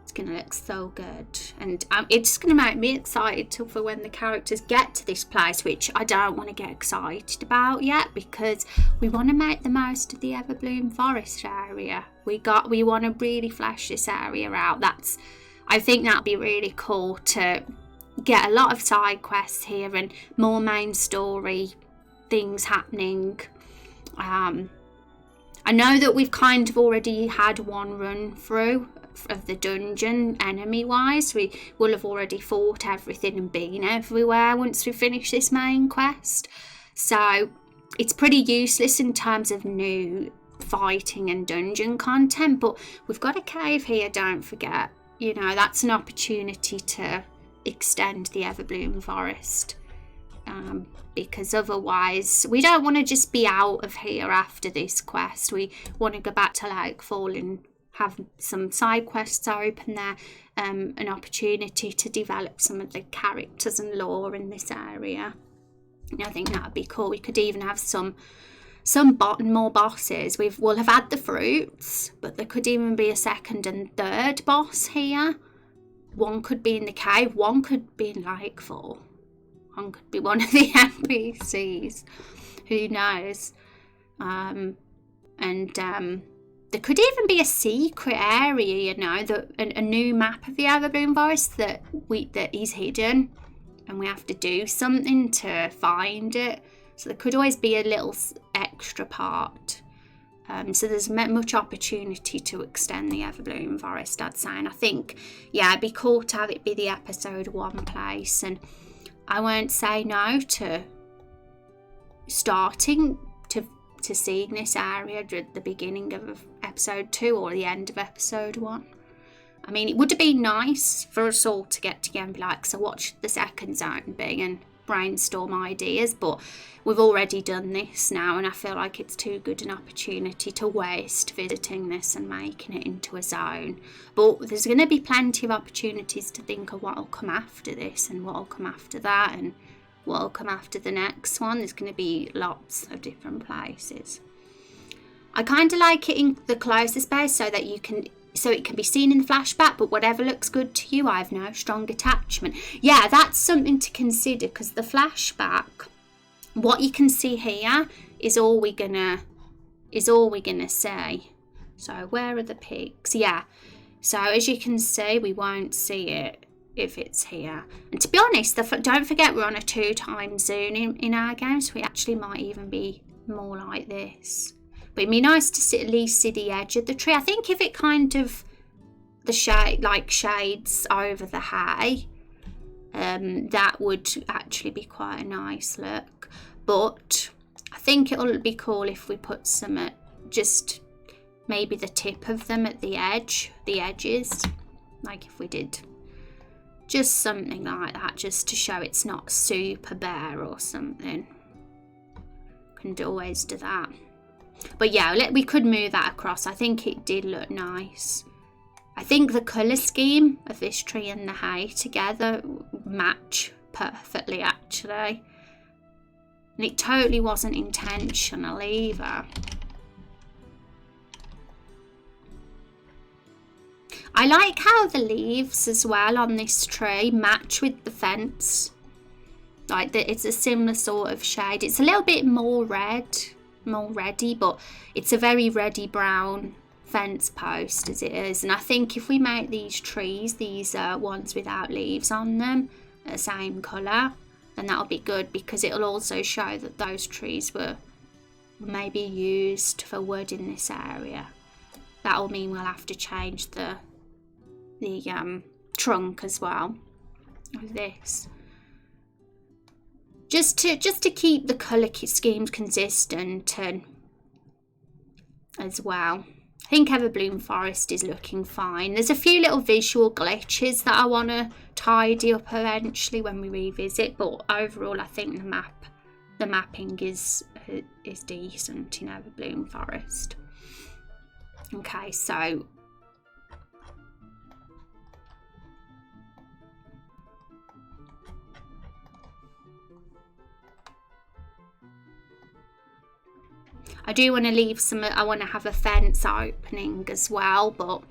A: it's gonna look so good, and it's just gonna make me excited for when the characters get to this place, which I don't want to get excited about yet, because we want to make the most of the Everbloom Forest area. We want to really flesh this area out. I think that'd be really cool to get a lot of side quests here and more main story things happening. I know that we've kind of already had one run through of the dungeon enemy wise. We will have already fought everything and been everywhere once we finish this main quest, so it's pretty useless in terms of new fighting and dungeon content. But we've got a cave here, don't forget. You know, that's an opportunity to extend the Everbloom Forest, because otherwise we don't want to just be out of here after this quest. We want to go back to Lakefall and have some side quests open there, an opportunity to develop some of the characters and lore in this area. And I think that would be cool. We could even have some more bosses. We'll have had the fruits, but there could even be a second and third boss here. One could be in the cave, one could be in Lakefall, one could be one of the NPCs. Who knows? There could even be a secret area, you know, a new map of the Everbloom Forest that is hidden, and we have to do something to find it. So there could always be a little extra part. So there's much opportunity to extend the Everbloom Forest, I'd say. And I think, yeah, it'd be cool to have it be the episode 1 place. And I won't say no to starting to seeing this area at the beginning of episode 2 or the end of episode 1. I mean, it would have been nice for us all to get together and be like, so watch the second zone be, and brainstorm ideas, but we've already done this now, and I feel like it's too good an opportunity to waste visiting this and making it into a zone. But there's going to be plenty of opportunities to think of what will come after this, and what will come after that, and what will come after the next one. There's going to be lots of different places. I kind of like it in the closer space so it can be seen in the flashback, but whatever looks good to you, I have no strong attachment. Yeah, that's something to consider, because the flashback, what you can see here is all we're gonna see. So where are the pigs? Yeah, so as you can see, we won't see it if it's here. And to be honest, don't forget we're on a 2x zoom in our game, so we actually might even be more like this. But it'd be nice to at least see the edge of the tree. I think if it kind of shades over the hay, that would actually be quite a nice look. But I think it'll be cool if we put some at just maybe the tip of them at the edges. Like if we did just something like that, just to show it's not super bare or something. Can always do that. But yeah, we could move that across. I think it did look nice. I think the colour scheme of this tree and the hay together match perfectly, actually. And it totally wasn't intentional either. I like how the leaves as well on this tree match with the fence. Like it's a similar sort of shade. It's a little bit more reddy, but it's a very reddy brown fence post as it is. And I think if we make these trees, these ones without leaves on them, the same colour, then that'll be good, because it'll also show that those trees were maybe used for wood in this area. That'll mean we'll have to change the trunk as well of this. Just to keep the colour schemes consistent and as well. I think Everbloom Forest is looking fine. There's a few little visual glitches that I want to tidy up eventually when we revisit, but overall I think the mapping is decent in Everbloom Forest. Okay, so I do want to leave some, I want to have a fence opening as well, but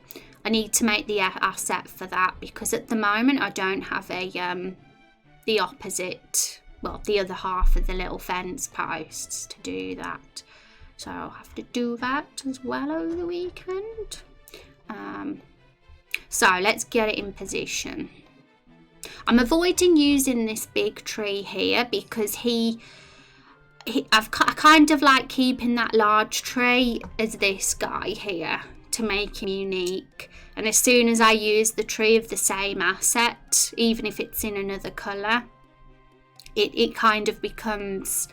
A: I need to make the asset for that, because at the moment I don't have a the opposite, well, the other half of the little fence posts to do that. So I'll have to do that as well over the weekend. So let's get it in position. I'm avoiding using this big tree here because I kind of like keeping that large tree as this guy here to make him unique. And as soon as I use the tree of the same asset, even if it's in another colour, it kind of becomes,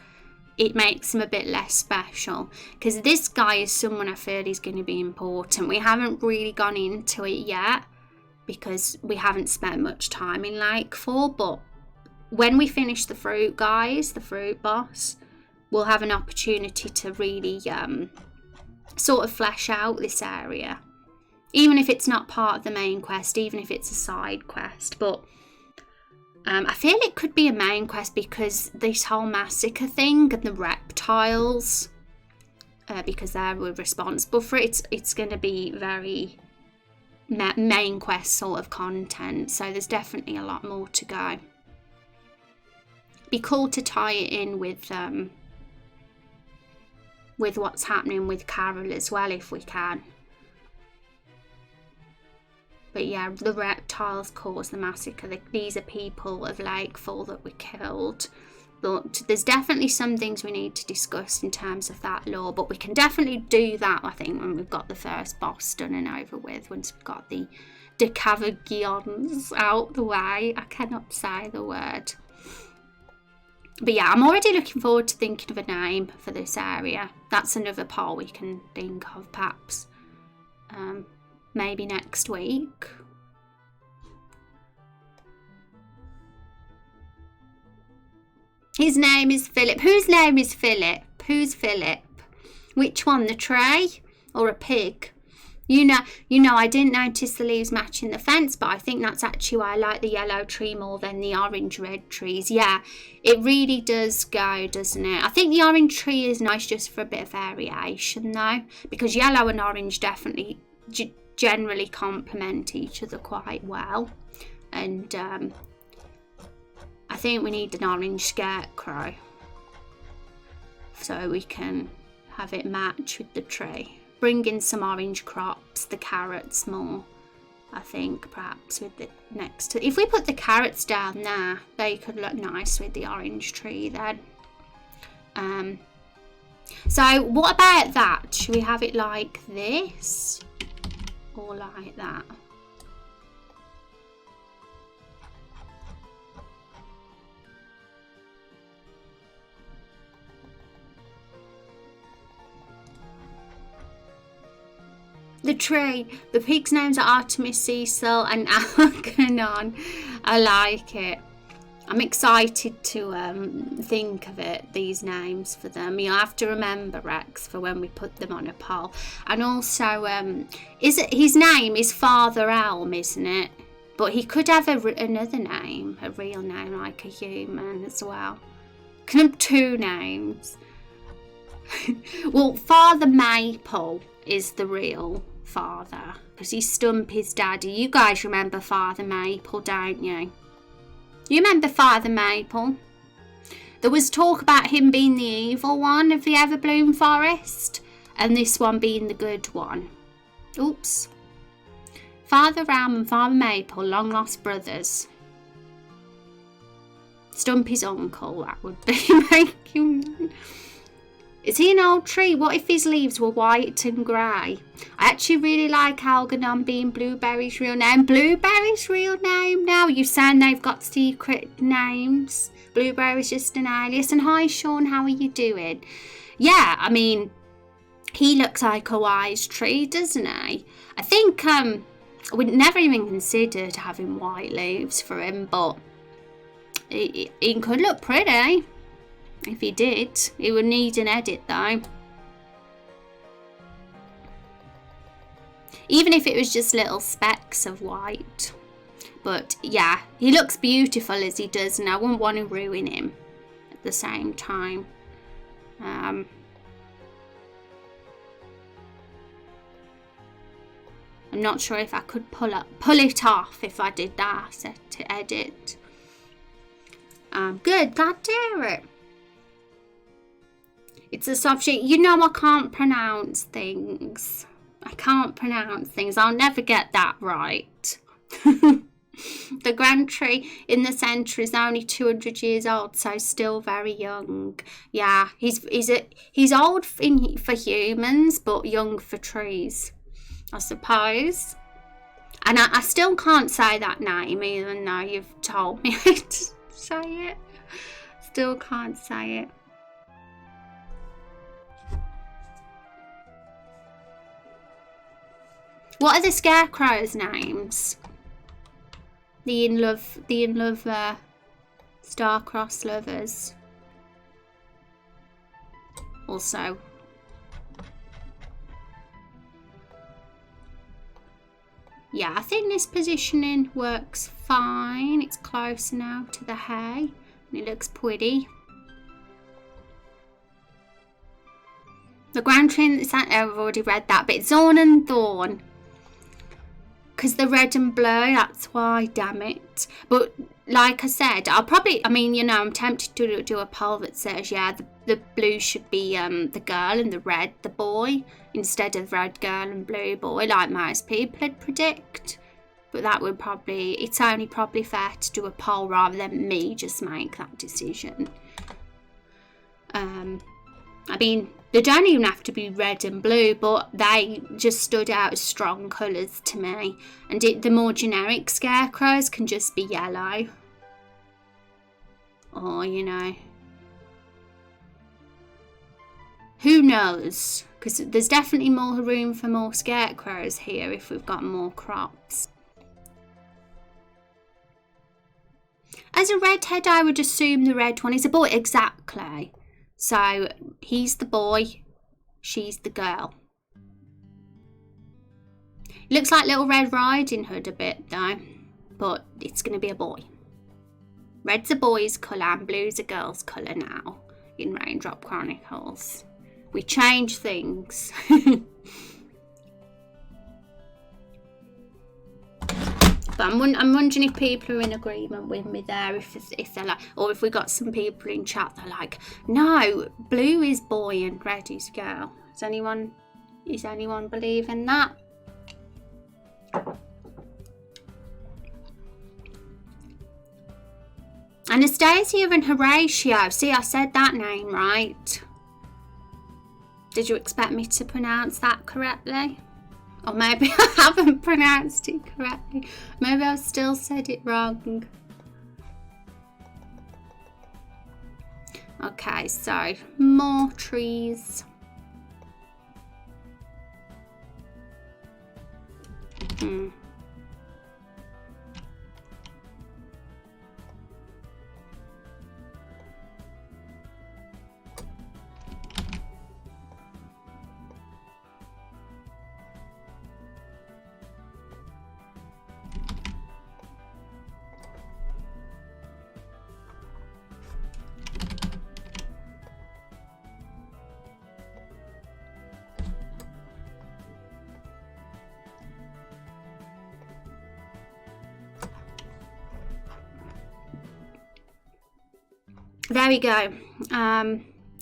A: it makes him a bit less special. Because this guy is someone I feel is going to be important. We haven't really gone into it yet because we haven't spent much time in Lake 4, but when we finish the fruit guys, the fruit boss, we'll have an opportunity to really sort of flesh out this area. Even if it's not part of the main quest, even if it's a side quest. But I feel it could be a main quest because this whole massacre thing and the reptiles, because they're responsible for it, it's going to be very main quest sort of content. So there's definitely a lot more to go. Be cool to tie it in with what's happening with Carol as well, if we can. But yeah, the reptiles caused the massacre. These are people of Lake 4 that we killed. But there's definitely some things we need to discuss in terms of that lore. But we can definitely do that, I think, when we've got the first boss done and over with. Once we've got the Decavagions out the way. I cannot say the word. But yeah, I'm already looking forward to thinking of a name for this area. That's another poll we can think of, perhaps. Maybe next week. His name is Philip. Whose name is Philip? Who's Philip? Which one? The tray or a pig? You know, I didn't notice the leaves matching the fence, but I think that's actually why I like the yellow tree more than the orange-red trees. Yeah, it really does go, doesn't it? I think the orange tree is nice just for a bit of variation, though, because yellow and orange definitely generally complement each other quite well. And I think we need an orange scarecrow so we can have it match with the tree. Bring in some orange crops, the carrots more, I think, perhaps with the next. If we put the carrots down there, they could look nice with the orange tree then. So what about that? Should we have it like this or like that? The tree. The pig's names are Artemis, Cecil and Algernon. I like it. I'm excited to think of it, these names for them. You'll have to remember, Rex, for when we put them on a poll. And also, his name is Father Elm, isn't it? But he could have another name, a real name, like a human as well. Can have two names. Well, Father Maple is the real father, because he's Stumpy's daddy. You guys remember Father Maple, don't you? You remember Father Maple? There was talk about him being the evil one of the Everbloom Forest, and this one being the good one. Oops. Father Elm and Father Maple, long lost brothers. Stumpy's uncle, that would be. Making. Is he an old tree? What if his leaves were white and grey? I actually really like Algernon being Blueberry's real name. Blueberry's real name now? You saying they've got secret names? Blueberry's just an alias. And hi Sean, how are you doing? Yeah, I mean, he looks like a wise tree, doesn't he? I think we'd never even considered having white leaves for him, but he could look pretty. If he did, he would need an edit though. Even if it was just little specks of white. But yeah, he looks beautiful as he does, and I wouldn't want to ruin him at the same time. I'm not sure if I could pull it off if I did that. Set to edit. Good, glad to hear it. It's a soft sheet. You know I can't pronounce things. I'll never get that right. The grand tree in the centre is only 200 years old, so still very young. Yeah, he's old for humans, but young for trees, I suppose. And I still can't say that name, even though you've told me to say it. Still can't say it. What are the scarecrows' names? The in love star-crossed lovers. Also. Yeah, I think this positioning works fine. It's closer now to the hay. And it looks pretty. The grand tree in the centre, I've already read that, but it's Zorn and Thorn. Because the red and blue, that's why, damn it. But like I said, I'm tempted to do a poll that says, yeah, the blue should be the girl and the red the boy, instead of red girl and blue boy, like most people would predict. But that would it's only probably fair to do a poll rather than me just make that decision. They don't even have to be red and blue, but they just stood out as strong colours to me. And the more generic scarecrows can just be yellow. Or, who knows? Because there's definitely more room for more scarecrows here if we've got more crops. As a redhead, I would assume the red one is a boy. Exactly. So he's the boy, she's the girl. Looks like Little Red Riding Hood a bit though, but it's going to be a boy. Red's a boy's colour and blue's a girl's colour now in Raindrop Chronicles. We change things. But I'm wondering if people are in agreement with me there, if they're like, or if we got some people in chat that are like, no, blue is boy and red is girl. Is anyone believing that? Anastasia and Horatio. See, I said that name right. Did you expect me to pronounce that correctly? Or maybe I haven't pronounced it correctly. Maybe I've still said it wrong. Okay, so more trees. There we go.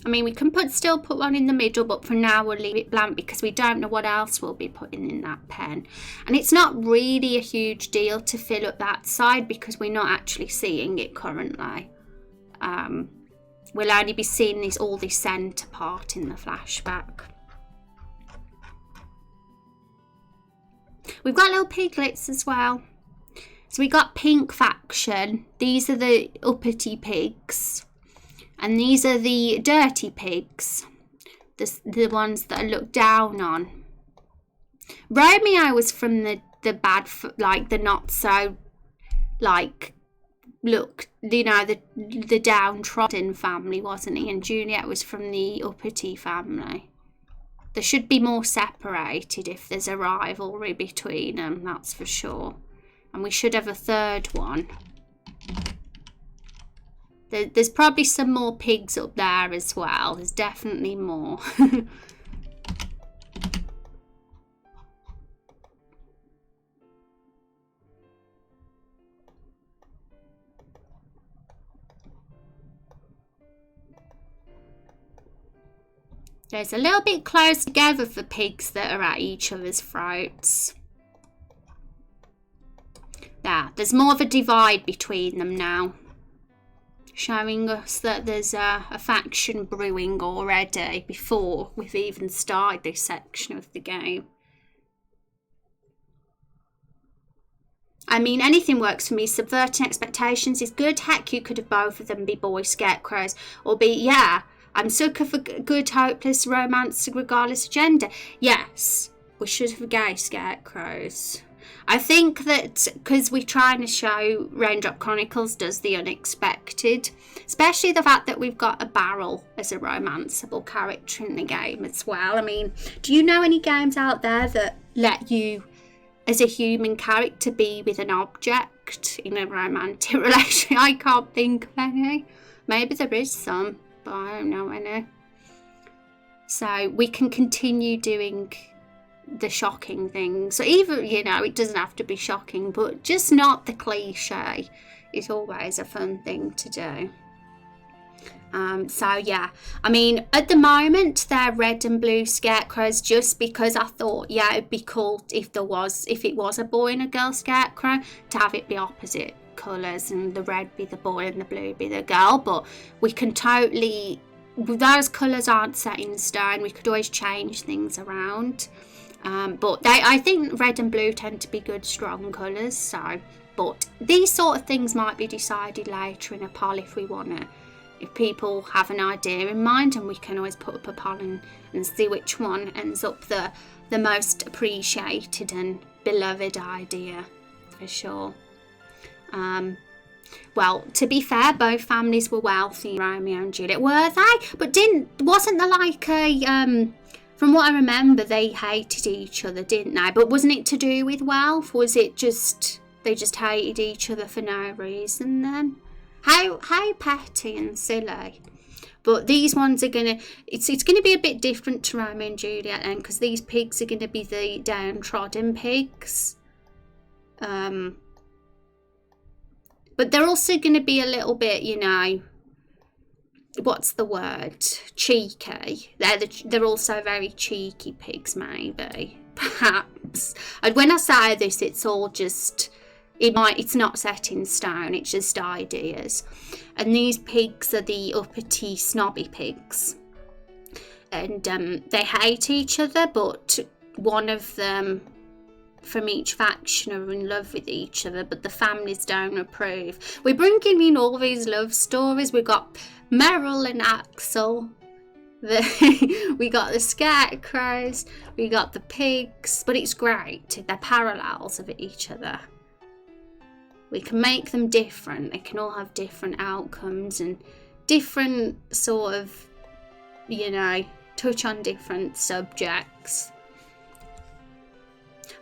A: We can still put one in the middle, but for now we'll leave it blank because we don't know what else we'll be putting in that pen. And it's not really a huge deal to fill up that side because we're not actually seeing it currently. We'll only be seeing all this centre part in the flashback. We've got little piglets as well. So we got pink faction. These are the uppity pigs. And these are the dirty pigs, the ones that are looked down on. Romeo was from the bad, like the not so, like, look, the downtrodden family, wasn't he? And Juliet was from the uppity family. They should be more separated if there's a rivalry between them, that's for sure. And we should have a third one. There's probably some more pigs up there as well. There's definitely more. There's a little bit close together for pigs that are at each other's throats. There's more of a divide between them now, showing us that there's a faction brewing already before we've even started this section of the game. I mean, anything works for me. Subverting expectations is good. Heck, you could have both of them be boy scarecrows. Or be, yeah, I'm sucker for good, hopeless romance regardless of gender. Yes, we should have gay scarecrows. I think that because we're trying to show Raindrop Chronicles does the unexpected, especially the fact that we've got a barrel as a romanceable character in the game as well. I mean, do you know any games out there that let you, as a human character, be with an object in a romantic relationship? I can't think of any. Maybe there is some, but I don't know any. So we can continue doing the shocking things. So even, you know, it doesn't have to be shocking, but just not the cliche is always a fun thing to do. So yeah, I mean, at the moment they're red and blue scarecrows just because I thought, yeah, it'd be cool if it was a boy and a girl scarecrow to have it be opposite colours and the red be the boy and the blue be the girl. But we can totally, those colours aren't set in stone. We could always change things around. But I think red and blue tend to be good, strong colours. So, but these sort of things might be decided later in a poll if we want to. If people have an idea in mind, and we can always put up a poll and see which one ends up the most appreciated and beloved idea, for sure. Well, to be fair, both families were wealthy, Romeo and Juliet, were they? But wasn't there like a from what I remember, they hated each other, didn't they? But wasn't it to do with wealth? Was it just they just hated each other for no reason then? How petty and silly. But these ones are gonna, it's gonna be a bit different to Romeo and Juliet then, because these pigs are gonna be the downtrodden pigs. But they're also gonna be a little bit, you know, what's the word? Cheeky. They're also very cheeky pigs, maybe, perhaps. And when I say this, it's all just. It's not set in stone, it's just ideas. And these pigs are the uppity, snobby pigs. And they hate each other, but one of them from each faction are in love with each other, but the families don't approve. We're bringing in all these love stories. We've got Meryl and Axel. We got the scarecrows. We got the pigs. But it's great. They're parallels of each other. We can make them different. They can all have different outcomes and different sort of, you know, touch on different subjects.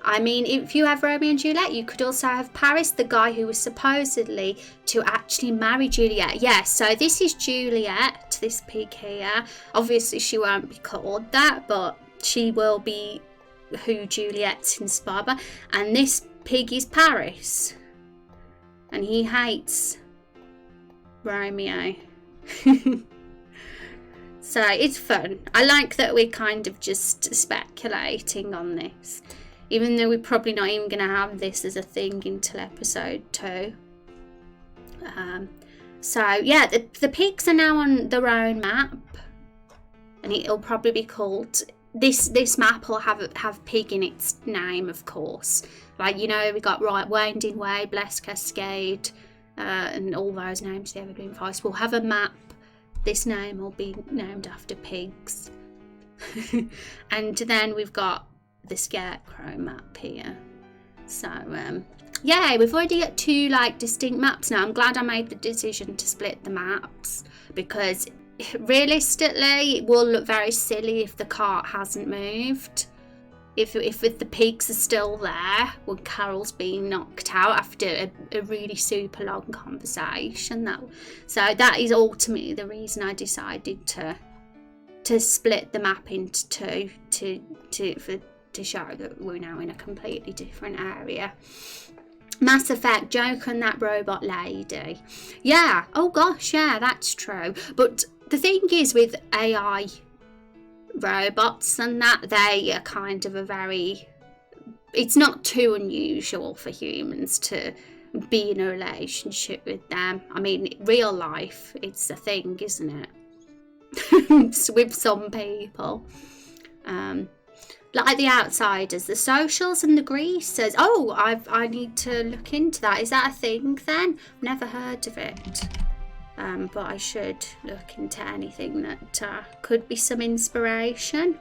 A: I mean, if you have Romeo and Juliet, you could also have Paris, the guy who was supposedly to actually marry Juliet. Yes, so this is Juliet, this pig here. Obviously, she won't be called that, but she will be who Juliet's inspired by. And this pig is Paris. And he hates Romeo. So it's fun. I like that we're kind of just speculating on this. Even though we're probably not even going to have this as a thing until episode 2. So yeah, the pigs are now on their own map. And it'll probably be called... This map will have pig in its name, of course. Like, you know, we got Winding Way, Blessed Cascade, and all those names, the Evergreen Forest. We'll have a map. This name will be named after pigs. And then we've got the Scarecrow map here. So, yeah, we've already got 2, like, distinct maps now. I'm glad I made the decision to split the maps, because realistically, it will look very silly if the cart hasn't moved. If the pigs are still there when Carol's being knocked out after a really super long conversation. So that is ultimately the reason I decided to split the map into 2 to show that we're now in a completely different area. Mass Effect, Joker and that robot lady. Yeah, oh gosh, yeah, that's true. But the thing is with AI robots and that, they are kind of it's not too unusual for humans to be in a relationship with them. I mean, real life, it's a thing, isn't it? With some people. Like the Outsiders, the Socials and the Greasers. Oh, I need to look into that. Is that a thing then? Never heard of it. But I should look into anything that could be some inspiration.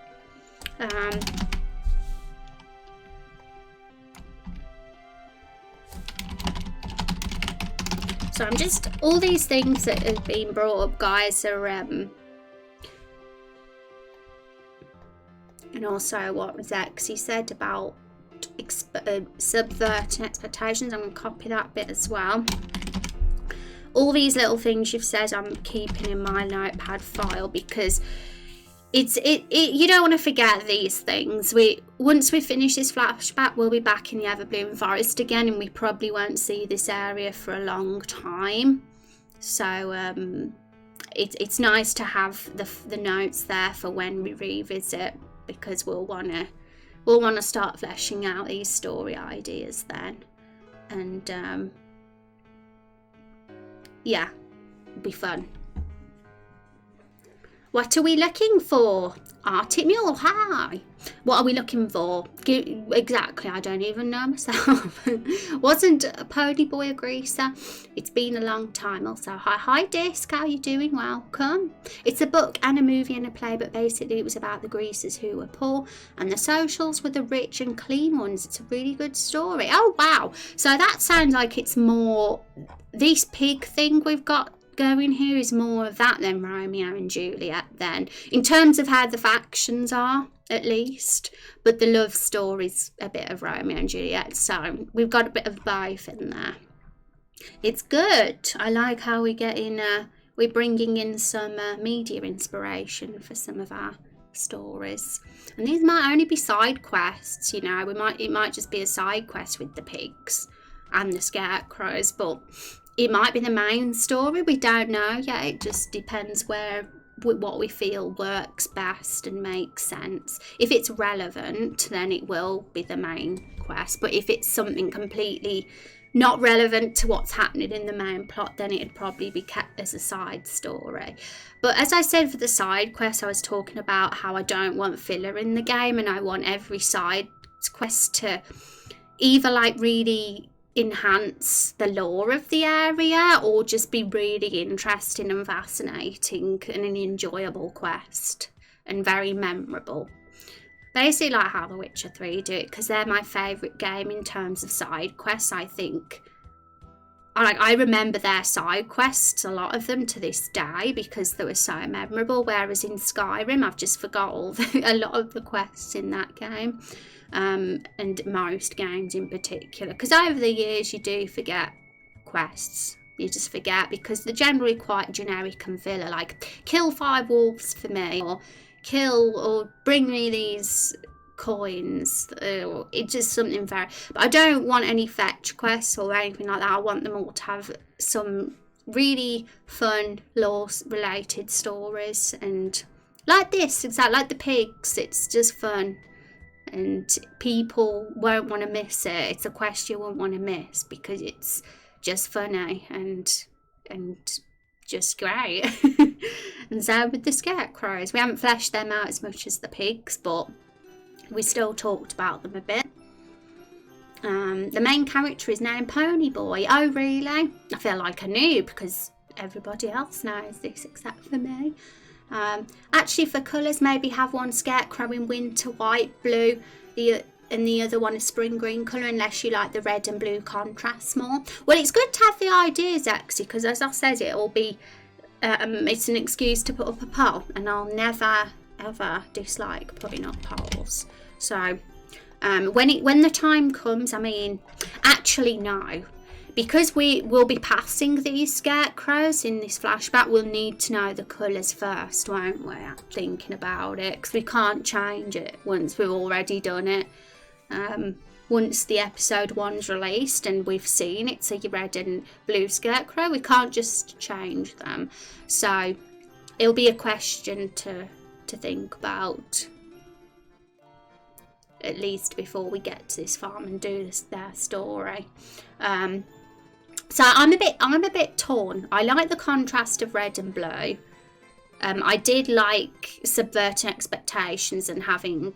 A: So I'm just, all these things that have been brought up, guys, are and also what Zexy said about subverting expectations. I'm going to copy that bit as well. All these little things you've said, I'm keeping in my notepad file, because you don't want to forget these things. Once we finish this flashback, we'll be back in the Everbloom Forest again, and we probably won't see this area for a long time. So it's nice to have the notes there for when we revisit, because we'll want to start fleshing out these story ideas then. And yeah, it'll be fun. What are we looking for? Arctic Mule, hi. What are we looking for? Exactly, I don't even know myself. Wasn't a pony boy a greaser? It's been a long time. Also, hi Disc, how you doing? Welcome. It's a book and a movie and a play, but basically it was about the greasers who were poor and the Socials were the rich and clean ones. It's a really good story. Oh wow, so that sounds like it's more, this pig thing we've got going here is more of that than Romeo and Juliet then, in terms of how the factions are, at least, but the love story's a bit of Romeo and Juliet, so we've got a bit of both in there. It's good. I like how we're bringing in some media inspiration for some of our stories, and these might only be side quests, you know. It might just be a side quest with the pigs and the scarecrows, but it might be the main story. We don't know yet. It just depends what we feel works best and makes sense. If it's relevant, then it will be the main quest. But if it's something completely not relevant to what's happening in the main plot, then it'd probably be kept as a side story. But as I said, for the side quest, I was talking about how I don't want filler in the game, and I want every side quest to either like really enhance the lore of the area or just be really interesting and fascinating and an enjoyable quest and very memorable. Basically like how The Witcher 3 do it, because they're my favourite game in terms of side quests. I think I remember their side quests, a lot of them, to this day, because they were so memorable, whereas in Skyrim I've just forgot a lot of the quests in that game. And most games in particular, because over the years you do forget quests. You just forget, because they're generally quite generic and filler, like kill 5 wolves for me, or kill, or bring me these coins. It's just something very, but I don't want any fetch quests or anything like that. I want them all to have some really fun lore related stories, and like this, exactly like the pigs, it's just fun. And people won't want to miss it. It's a quest you won't want to miss, because it's just funny and just great. And so with the scarecrows, we haven't fleshed them out as much as the pigs, but we still talked about them a bit. The main character is named Pony Boy. Oh really? I feel like a noob because everybody else knows this except for me. Actually, for colours, maybe have one scarecrow in winter white, blue, and the other one a spring green colour, unless you like the red and blue contrasts more. Well, it's good to have the ideas, actually, because as I said, it'll be it's an excuse to put up a poll, and I'll never ever dislike putting up polls. So when the time comes, I mean, actually no. Because we will be passing these scarecrows in this flashback, we'll need to know the colours first, won't we? Thinking about it, because we can't change it once we've already done it. Once the episode 1's released and we've seen it's a red and blue scarecrow, we can't just change them. So it'll be a question to to think about, at least before we get to this farm and do their story. So I'm a bit torn. I like the contrast of red and blue. I did like subverting expectations and having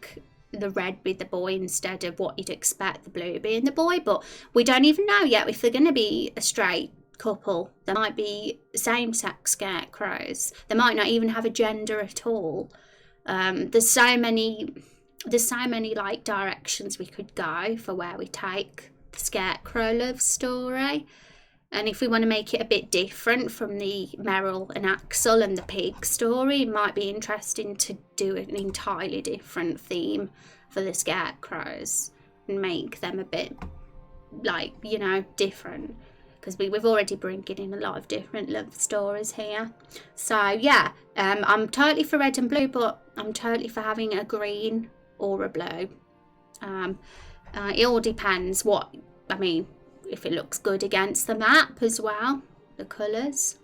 A: the red be the boy instead of what you'd expect the blue being the boy, but we don't even know yet if they're going to be a straight couple. There might be same-sex scarecrows. They might not even have a gender at all. There's so many like directions we could go for where we take the Scarecrow love story. And if we want to make it a bit different from the Meryl and Axel and the pig story, it might be interesting to do an entirely different theme for the Scarecrows and make them a bit, like, you know, different. Because we've already bringing in a lot of different love stories here. So, yeah, I'm totally for red and blue, but I'm totally for having a green or a blue. It all depends if it looks good against the map as well, the colours.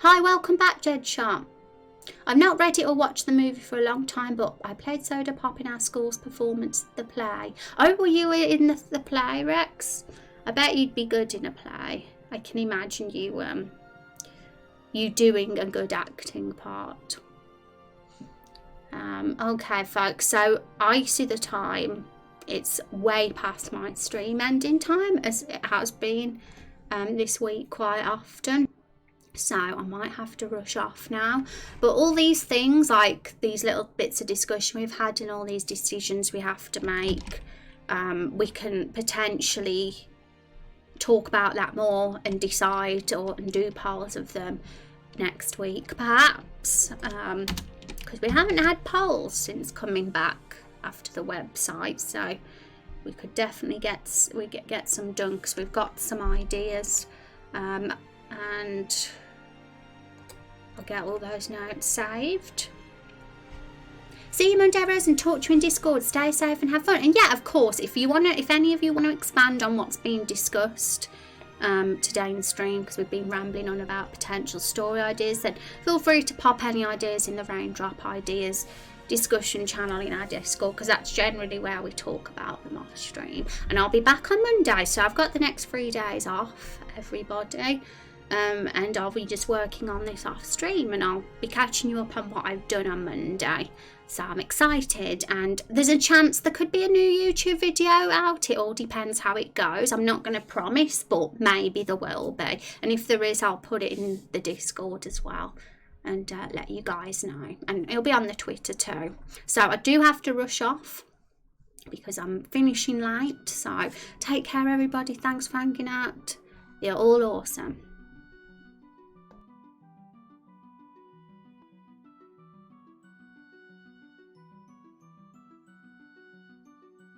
A: Hi, welcome back, Jedshot. I've not read it or watched the movie for a long time, but I played Soda Pop in our school's performance of the play. Oh, were you in the play, Rex? I bet you'd be good in a play. I can imagine you doing a good acting part. Okay, folks, so I see the time. It's way past my stream ending time, as it has been this week quite often. So I might have to rush off now. But all these things, like these little bits of discussion we've had and all these decisions we have to make, we can potentially talk about that more and decide and do polls of them next week, perhaps. Because we haven't had polls since coming back after the website, so we could definitely get some done because we've got some ideas, and I'll get all those notes saved. See you Monday, Rose, and talk to you in Discord. Stay safe and have fun. And yeah, of course, if any of you want to expand on what's being discussed today in the stream, because we've been rambling on about potential story ideas, then feel free to pop any ideas in the Raindrop Ideas discussion channel in our Discord, because that's generally where we talk about them off stream. And I'll be back on Monday, so I've got the next 3 days off, everybody, and I'll be just working on this off stream, and I'll be catching you up on what I've done on Monday. So I'm excited, and there's a chance there could be a new YouTube video out. It all depends how it goes. I'm not going to promise, but maybe there will be, and if there is, I'll put it in the Discord as well and let you guys know, and it'll be on the Twitter too. So I do have to rush off because I'm finishing late, so take care everybody. Thanks for hanging out. You're all awesome.